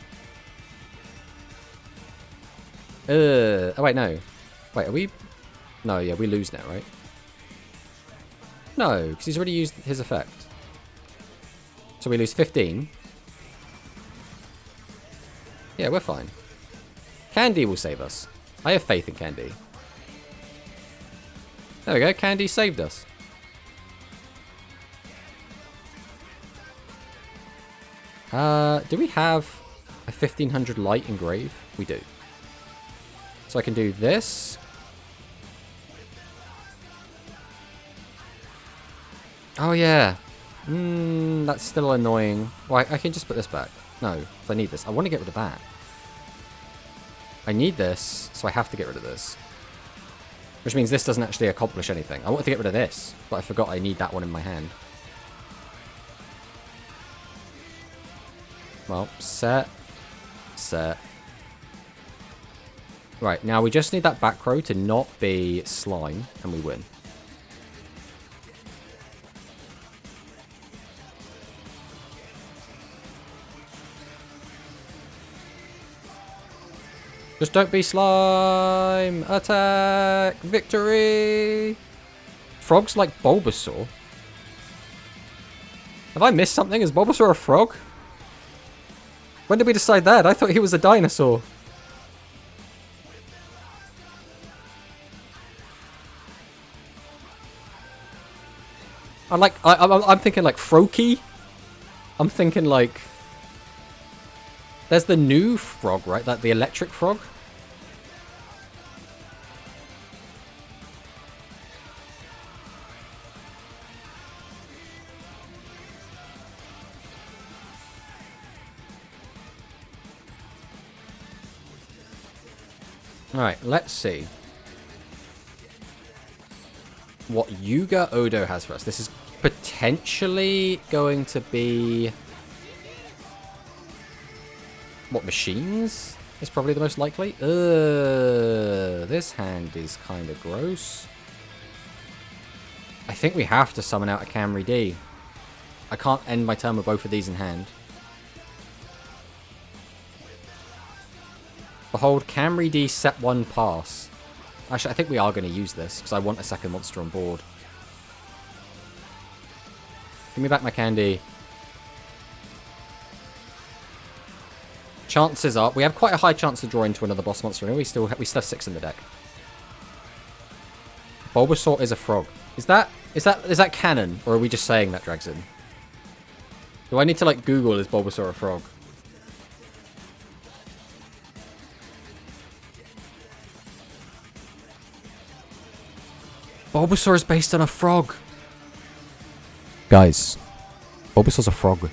Oh, wait, no. Wait, are we... No, yeah, we lose now, right? No, because he's already used his effect. So we lose 15. Yeah, we're fine. Candy will save us. I have faith in Candy. There we go, Candy saved us. Do we have a 1500 light engrave? We do. So I can do this. Oh yeah. That's still annoying. Well, I can just put this back. No, if I need this. I want to get rid of that. I need this, so I have to get rid of this. Which means this doesn't actually accomplish anything. I wanted to get rid of this, but I forgot I need that one in my hand. Well, set. Set. Right, now we just need that back row to not be slime, and we win. Just don't be slime! Attack! Victory! Frogs like Bulbasaur? Have I missed something? Is Bulbasaur a frog? When did we decide that? I thought he was a dinosaur. I'm thinking like Froakie. I'm thinking like... There's the new frog, right? Like the electric frog. Alright, let's see what Yuga Odo has for us. This is potentially going to be... What, machines? Is probably the most likely. This hand is kind of gross. I think we have to summon out a Camry D. I can't end my turn with both of these in hand. Behold, Camry D set 1 pass. Actually, I think we are going to use this, because I want a second monster on board. Give me back my candy. Chances are, we have quite a high chance to draw into another boss monster. We still have 6 in the deck. Bulbasaur is a frog. Is that canon, or are we just saying that drags in? Do I need to like Google is Bulbasaur a frog? Bulbasaur is based on a frog. Guys, Bulbasaur's a frog.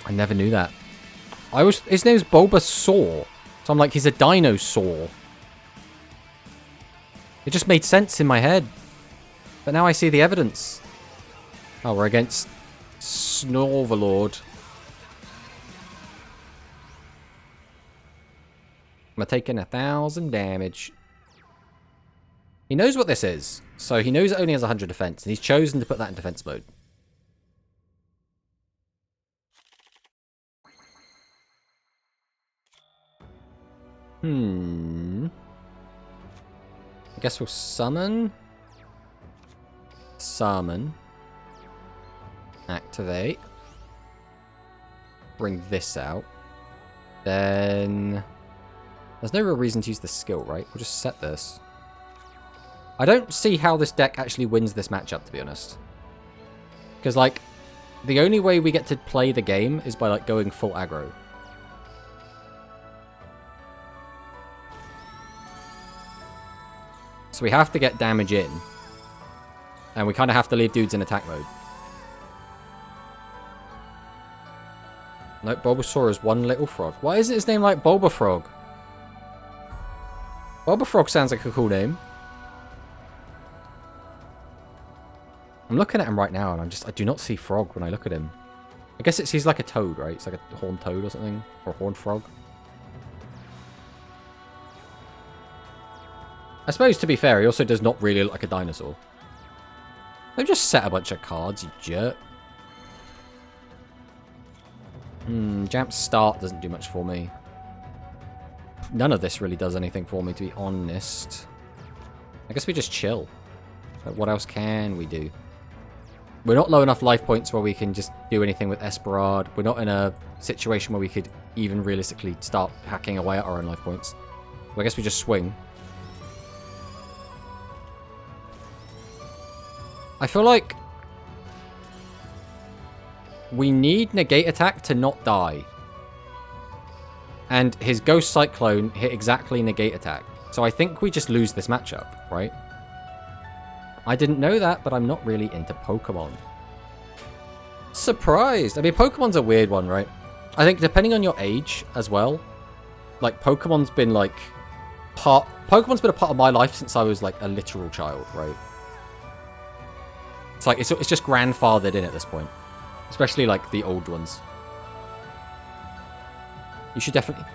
I never knew that. His name's Bulbasaur. So I'm like, he's a dinosaur. It just made sense in my head. But now I see the evidence. Oh, we're against Snorvelord. I'm taking 1,000 damage. He knows what this is. So he knows it only has 100 defense. And he's chosen to put that in defense mode. I guess we'll summon. Summon. Activate. Bring this out. Then there's no real reason to use the skill, right? We'll just set this. I don't see how this deck actually wins this matchup, to be honest. Because, like, the only way we get to play the game is by, like, going full aggro. So we have to get damage in. And we kind of have to leave dudes in attack mode. Nope, Bulbasaur is one little frog. Why is his name like Bulbafrog? Bulbafrog sounds like a cool name. I'm looking at him right now and I do not see frog when I look at him. I guess he's like a toad, right? It's like a horned toad or something. Or a horned frog. I suppose, to be fair, he also does not really look like a dinosaur. They've just set a bunch of cards, you jerk. Jamp Start doesn't do much for me. None of this really does anything for me, to be honest. I guess we just chill. But what else can we do? We're not low enough life points where we can just do anything with Esperard. We're not in a situation where we could even realistically start hacking away at our own life points. So I guess we just swing. I feel like we need Negate Attack to not die. And his Ghost Cyclone hit exactly Negate Attack. So I think we just lose this matchup, right? I didn't know that, but I'm not really into Pokemon. Surprised! I mean, Pokemon's a weird one, right? I think depending on your age as well, like, Pokemon's been, like, Pokemon's been a part of my life since I was, like, a literal child, right? It's like, it's just grandfathered in at this point. Especially, like, the old ones. You should definitely...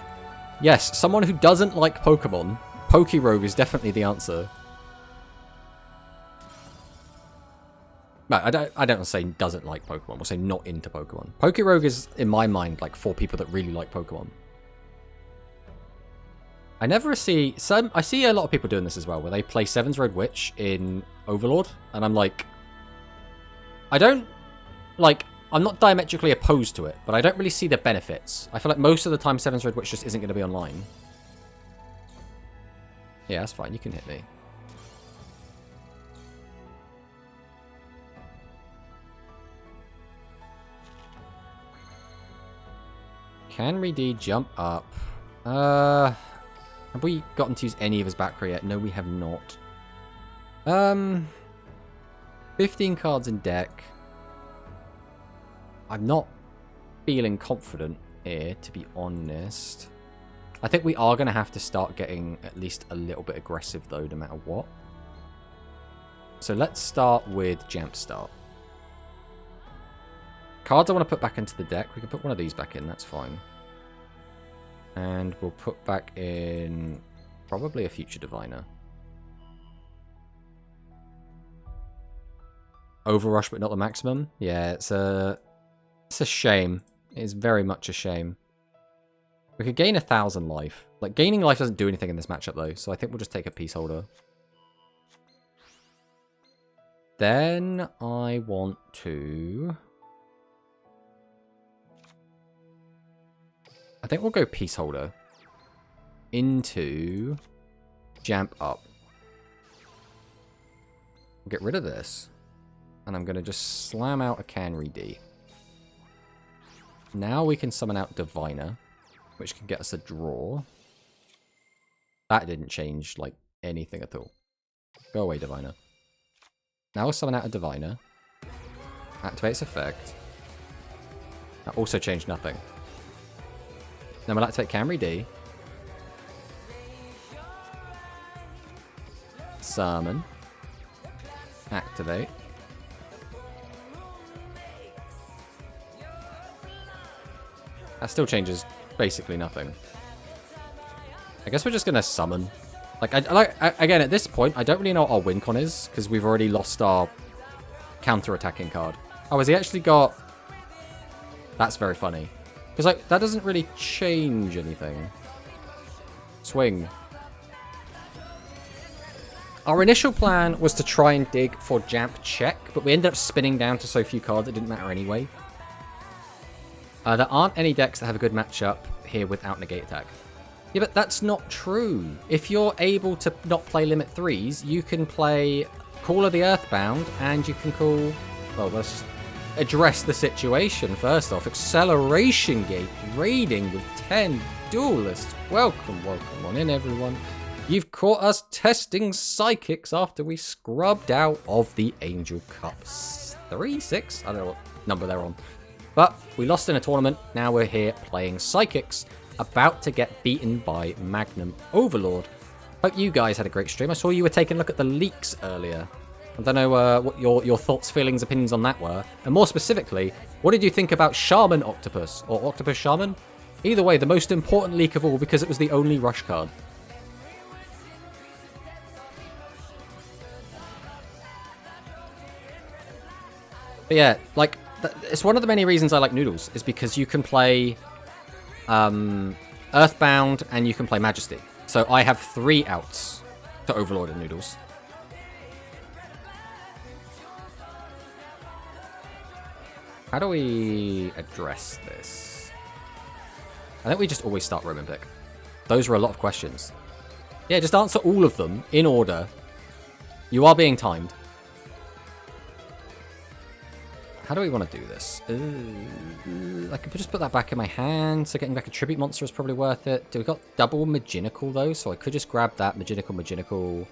Yes, someone who doesn't like Pokemon, PokéRogue is definitely the answer. No, I don't want to say doesn't like Pokemon. We'll say not into Pokemon. PokéRogue is, in my mind, like, for people that really like Pokemon. I never see... I see a lot of people doing this as well, where they play Seven's Red Witch in Overlord, and I'm like... I don't... Like... I'm not diametrically opposed to it, but I don't really see the benefits. I feel like most of the time Seven's Red Witch just isn't going to be online. Yeah, that's fine. You can hit me. Can Reedy jump up? Have we gotten to use any of his backrow yet? No, we have not. 15 cards in deck. I'm not feeling confident here, to be honest. I think we are going to have to start getting at least a little bit aggressive, though, no matter what. So let's start with Jamp Start. Cards I want to put back into the deck. We can put one of these back in, that's fine. And we'll put back in probably a Future Diviner. Overrush, but not the maximum. Yeah, it's a shame. It is very much a shame. We could gain 1,000 life. Like, gaining life doesn't do anything in this matchup, though, so I think we'll just take a Peace Holder. Then I want to... I think we'll go Peace Holder into Jamp Up. We'll get rid of this. And I'm going to just slam out a Canry D. Now we can summon out Diviner, which can get us a draw. That didn't change, like, anything at all. Go away, Diviner. Now we'll summon out a Diviner. Activates effect. That also changed nothing. Then we'll activate Camry D. Summon. Activate. That still changes basically nothing. I guess we're just going to summon. Again, at this point, I don't really know what our win con is, because we've already lost our counter-attacking card. Oh, has he actually got... That's very funny. Because, like, that doesn't really change anything. Swing. Our initial plan was to try and dig for Jamp Check, but we ended up spinning down to so few cards it didn't matter anyway. There aren't any decks that have a good matchup here without negate attack. Yeah, but that's not true. If you're able to not play limit 3s, you can play Call of the Earthbound, and you can call... Well, let's just address the situation first off. Acceleration Gate, raiding with 10 duelists. Welcome on in, everyone. You've caught us testing psychics after we scrubbed out of the Angel Cups. 3, 6? I don't know what number they're on. But we lost in a tournament. Now we're here playing psychics, about to get beaten by Magnum Overlord. Hope you guys had a great stream. I saw you were taking a look at the leaks earlier. I don't know what your thoughts, feelings, opinions on that were. And more specifically, what did you think about Shaman Octopus or Octopus Shaman? Either way, the most important leak of all because it was the only rush card. But yeah, like, it's one of the many reasons I like Noodles, is because you can play Earthbound and you can play Majesty. So I have 3 outs to Overlord and Noodles. How do we address this? I think we just always start Roman pick. Those are a lot of questions. Yeah, just answer all of them in order. You are being timed. How do we want to do this? I could just put that back in my hand. So getting back a tribute monster is probably worth it. Do we got double Maginical though? So I could just grab that Maginical.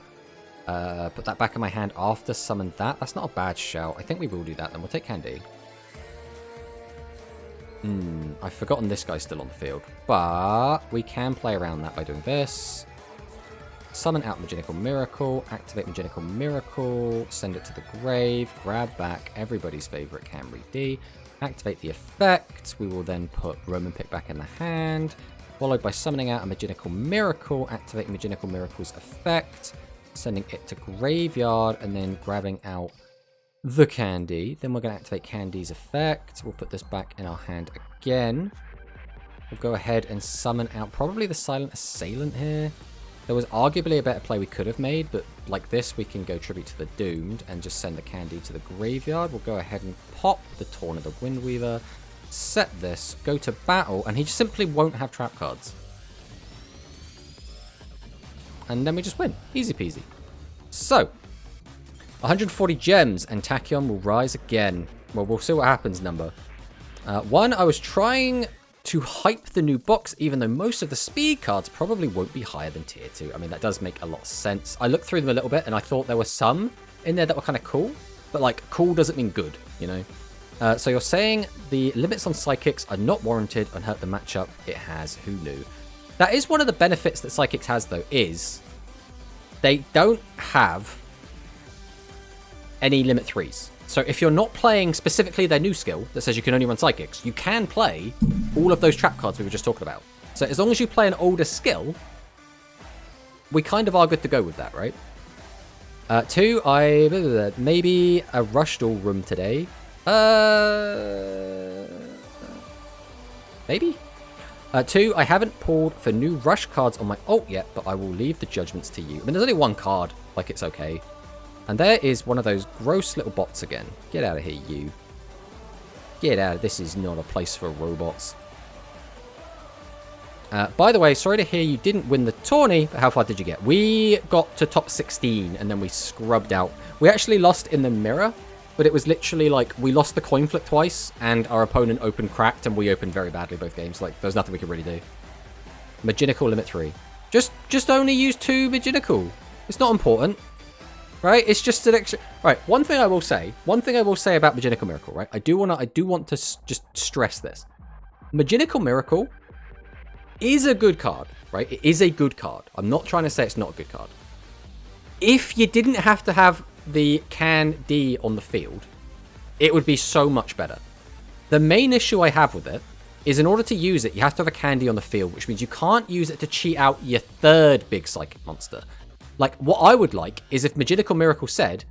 Put that back in my hand after summon that. That's not a bad shout. I think we will do that then. We'll take Candy. I've forgotten this guy's still on the field. But we can play around that by doing this. Summon out Maginical Miracle, activate Maginical Miracle, send it to the grave, grab back everybody's favorite Camry D, activate the effect. We will then put Roman Pick back in the hand, followed by summoning out a Maginical Miracle, activating Maginical Miracle's effect, sending it to graveyard, and then grabbing out the Candy. Then we're going to activate Candy's effect. We'll put this back in our hand again. We'll go ahead and summon out probably the Silent Assailant here. There was arguably a better play we could have made, but like this, we can go Tribute to the Doomed and just send the Candy to the graveyard. We'll go ahead and pop the Torn of the Windweaver, set this, go to battle, and he just simply won't have trap cards. And then we just win. Easy peasy. So, 140 gems, and Tachyon will rise again. Well, we'll see what happens, number. One, I was trying to hype the new box, even though most of the speed cards probably won't be higher than tier 2. I mean, that does make a lot of sense. I looked through them a little bit, and I thought there were some in there that were kind of cool. But, like, cool doesn't mean good, you know? So you're saying the limits on Psychics are not warranted and hurt the matchup it has. Who knew? That is one of the benefits that Psychics has, though, is they don't have any limit 3s. So if you're not playing specifically their new skill that says you can only run Psychics, you can play all of those trap cards we were just talking about. So as long as you play an older skill, we kind of are good to go with that, right? 2, maybe a Rush Duel room today. Maybe? 2, I haven't pulled for new Rush cards on my ult yet, but I will leave the judgments to you. I mean, there's only one card, like it's okay. And there is one of those gross little bots again. Get out of here, you. Get out. This is not a place for robots. By the way, sorry to hear you didn't win the tourney, but how far did you get? We got to top 16, and then we scrubbed out. We actually lost in the mirror, but it was literally like we lost the coin flip twice, and our opponent opened cracked, and we opened very badly both games. Like, there's nothing we could really do. Maginical limit 3. Just only use 2 Maginical. It's not important. Right, it's just an extra. Right, one thing I will say about Maginical Miracle, right? I do want to just stress this. Maginical Miracle is a good card, right? It is a good card. I'm not trying to say it's not a good card. If you didn't have to have the Can D on the field, it would be so much better. The main issue I have with it is in order to use it, you have to have a Candy on the field, which means you can't use it to cheat out your third big psychic monster. Like, what I would like is if Maginical Miracle said,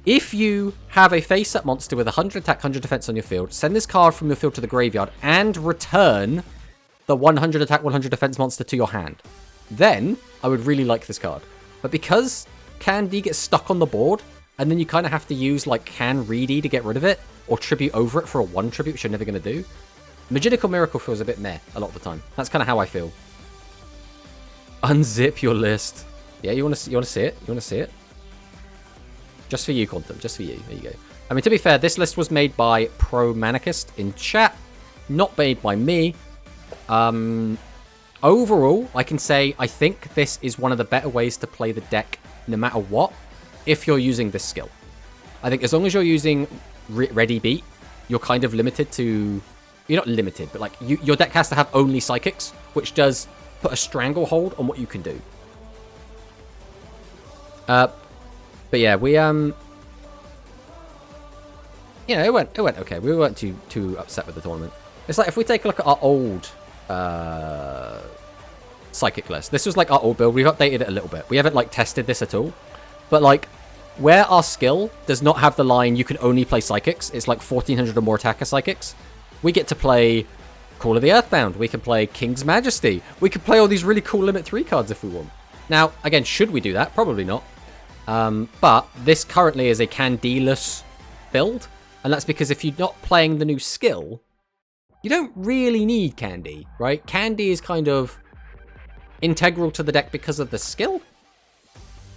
if you have a face-up monster with 100 attack, 100 defense on your field, send this card from your field to the graveyard and return the 100 attack, 100 defense monster to your hand. Then, I would really like this card. But because Candy gets stuck on the board, and then you kind of have to use, like, Can Reedy to get rid of it, or Tribute over it for a 1 Tribute, which you're never going to do, Magical Miracle feels a bit meh a lot of the time. That's kind of how I feel. Unzip your list. Yeah, you want to see it? You want to see it? Just for you, Quantum. Just for you. There you go. I mean, to be fair, this list was made by Pro Manicist in chat, not made by me. Overall, I can say I think this is one of the better ways to play the deck, no matter what, if you're using this skill. I think as long as you're using Ready Beat, you're kind of limited to... You're not limited, but like your deck has to have only Psychics, which does put a stranglehold on what you can do. But yeah, we you know, it went okay. We weren't too upset with the tournament. It's like if we take a look at our old Psychic list. This was like our old build. We've updated it a little bit. We haven't like tested this at all. But like where our skill does not have the line you can only play Psychics, it's like 1400 or more attacker Psychics. We get to play Call of the Earthbound. We can play King's Majesty. We can play all these really cool Limit 3 cards if we want. Now, again, should we do that? Probably not. But this currently is a Candy-less build. And that's because if you're not playing the new skill, you don't really need Candy, right? Candy is kind of integral to the deck because of the skill.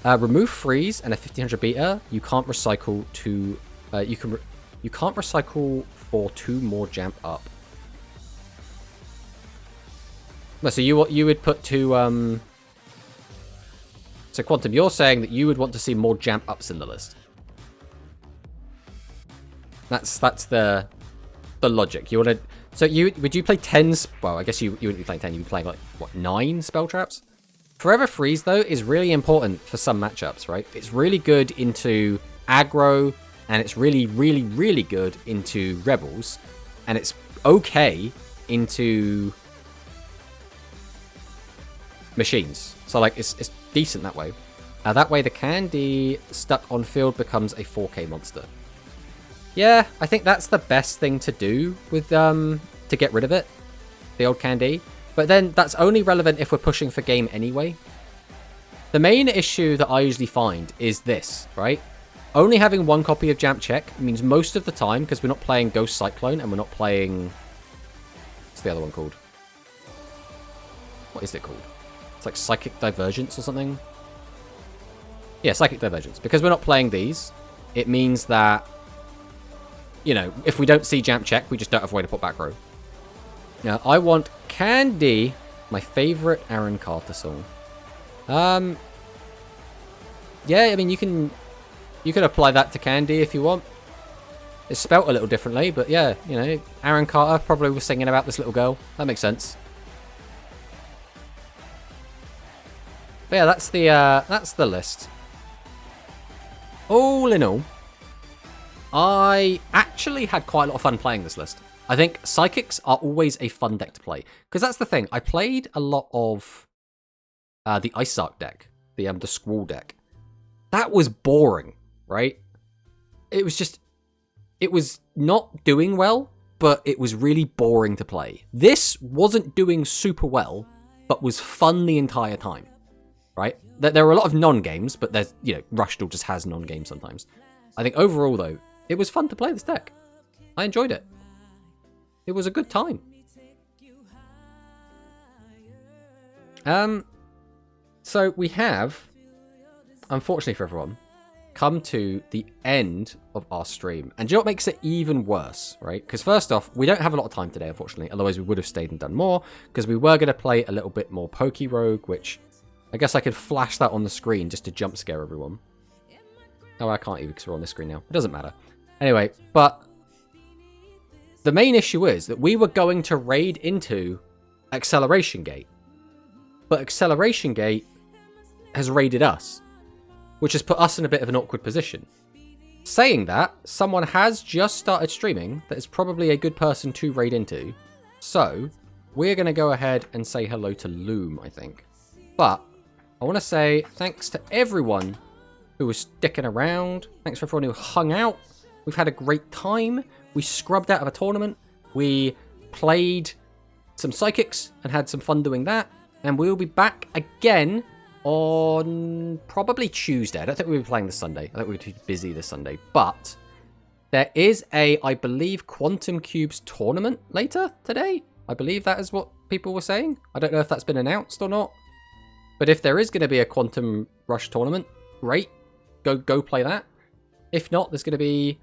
Remove Freeze and a 1500 beta. You can't recycle to... You can't recycle for 2 more Jump Up. So you would put 2... So Quantum, you're saying that you would want to see more Jump Ups in the list. That's the logic. You want to... So would you play 10... Well, I guess you wouldn't be playing 10. You'd be playing like, what, 9 Spell Traps? Forever Freeze, though, is really important for some matchups, right? It's really good into aggro, and it's really, really, really good into Rebels, and it's okay into machines. So, like, it's decent that way. That way, the Candy stuck on field becomes a 4K monster. Yeah, I think that's the best thing to do with to get rid of it, the old Candy. But then that's only relevant if we're pushing for game anyway. The main issue that I usually find is this, right? Only having 1 copy of Jamp Check means most of the time, because we're not playing Ghost Cyclone and we're not playing... What's the other one called? What is it called? It's like Psychic Divergence or something? Yeah, Psychic Divergence. Because we're not playing these, it means that, you know, if we don't see Jamp Check, we just don't have a way to put back row. Now, I want Candy, my favorite Aaron Carter song. Yeah, I mean, you can apply that to Candy if you want. It's spelt a little differently, but yeah, you know, Aaron Carter probably was singing about this little girl. That makes sense. But yeah, that's the list. All in all, I actually had quite a lot of fun playing this list. I think Psychics are always a fun deck to play. Because that's the thing. I played a lot of the Ice Arc deck. The Squall deck. That was boring, right? It was just... It was not doing well, but it was really boring to play. This wasn't doing super well, but was fun the entire time, right? There were a lot of non-games, but there's, you know, Rushdall just has non-games sometimes. I think overall, though, it was fun to play this deck. I enjoyed it. It was a good time. So we have, unfortunately for everyone, come to the end of our stream. And do you know what makes it even worse, right? Because first off, we don't have a lot of time today, unfortunately. Otherwise, we would have stayed and done more. Because we were going to play a little bit more PokéRogue, which I guess I could flash that on the screen just to jump scare everyone. Oh, I can't even because we're on the screen now. It doesn't matter. Anyway, but... the main issue is that we were going to raid into Acceleration Gate. But Acceleration Gate has raided us, which has put us in a bit of an awkward position. Saying that, someone has just started streaming that is probably a good person to raid into. So, we're going to go ahead and say hello to Loom, I think. But, I want to say thanks to everyone who was sticking around. Thanks for everyone who hung out. We've had a great time. We scrubbed out of a tournament. We played some Psychics and had some fun doing that. And we'll be back again on probably Tuesday. I don't think we'll be playing this Sunday. I think we're too busy this Sunday. But There is a, I believe, Quantum Cubes tournament later today. I believe that is what people were saying. I don't know if that's been announced or not. But if there is going to be a Quantum Rush tournament, great. Go play that. If not, there's going to be...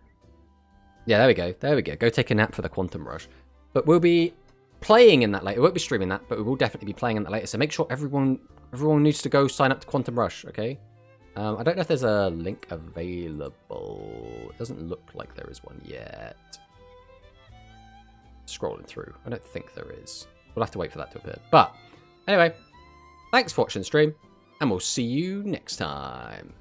Yeah, there we go. There we go. Go take a nap for the Quantum Rush. But we'll be playing in that later. We won't be streaming that, but we will definitely be playing in that later. So make sure everyone needs to go sign up to Quantum Rush, okay? I don't know if there's a link available. It doesn't look like there is one yet. Scrolling through. I don't think there is. We'll have to wait for that to appear. But anyway, thanks for watching the stream, and we'll see you next time.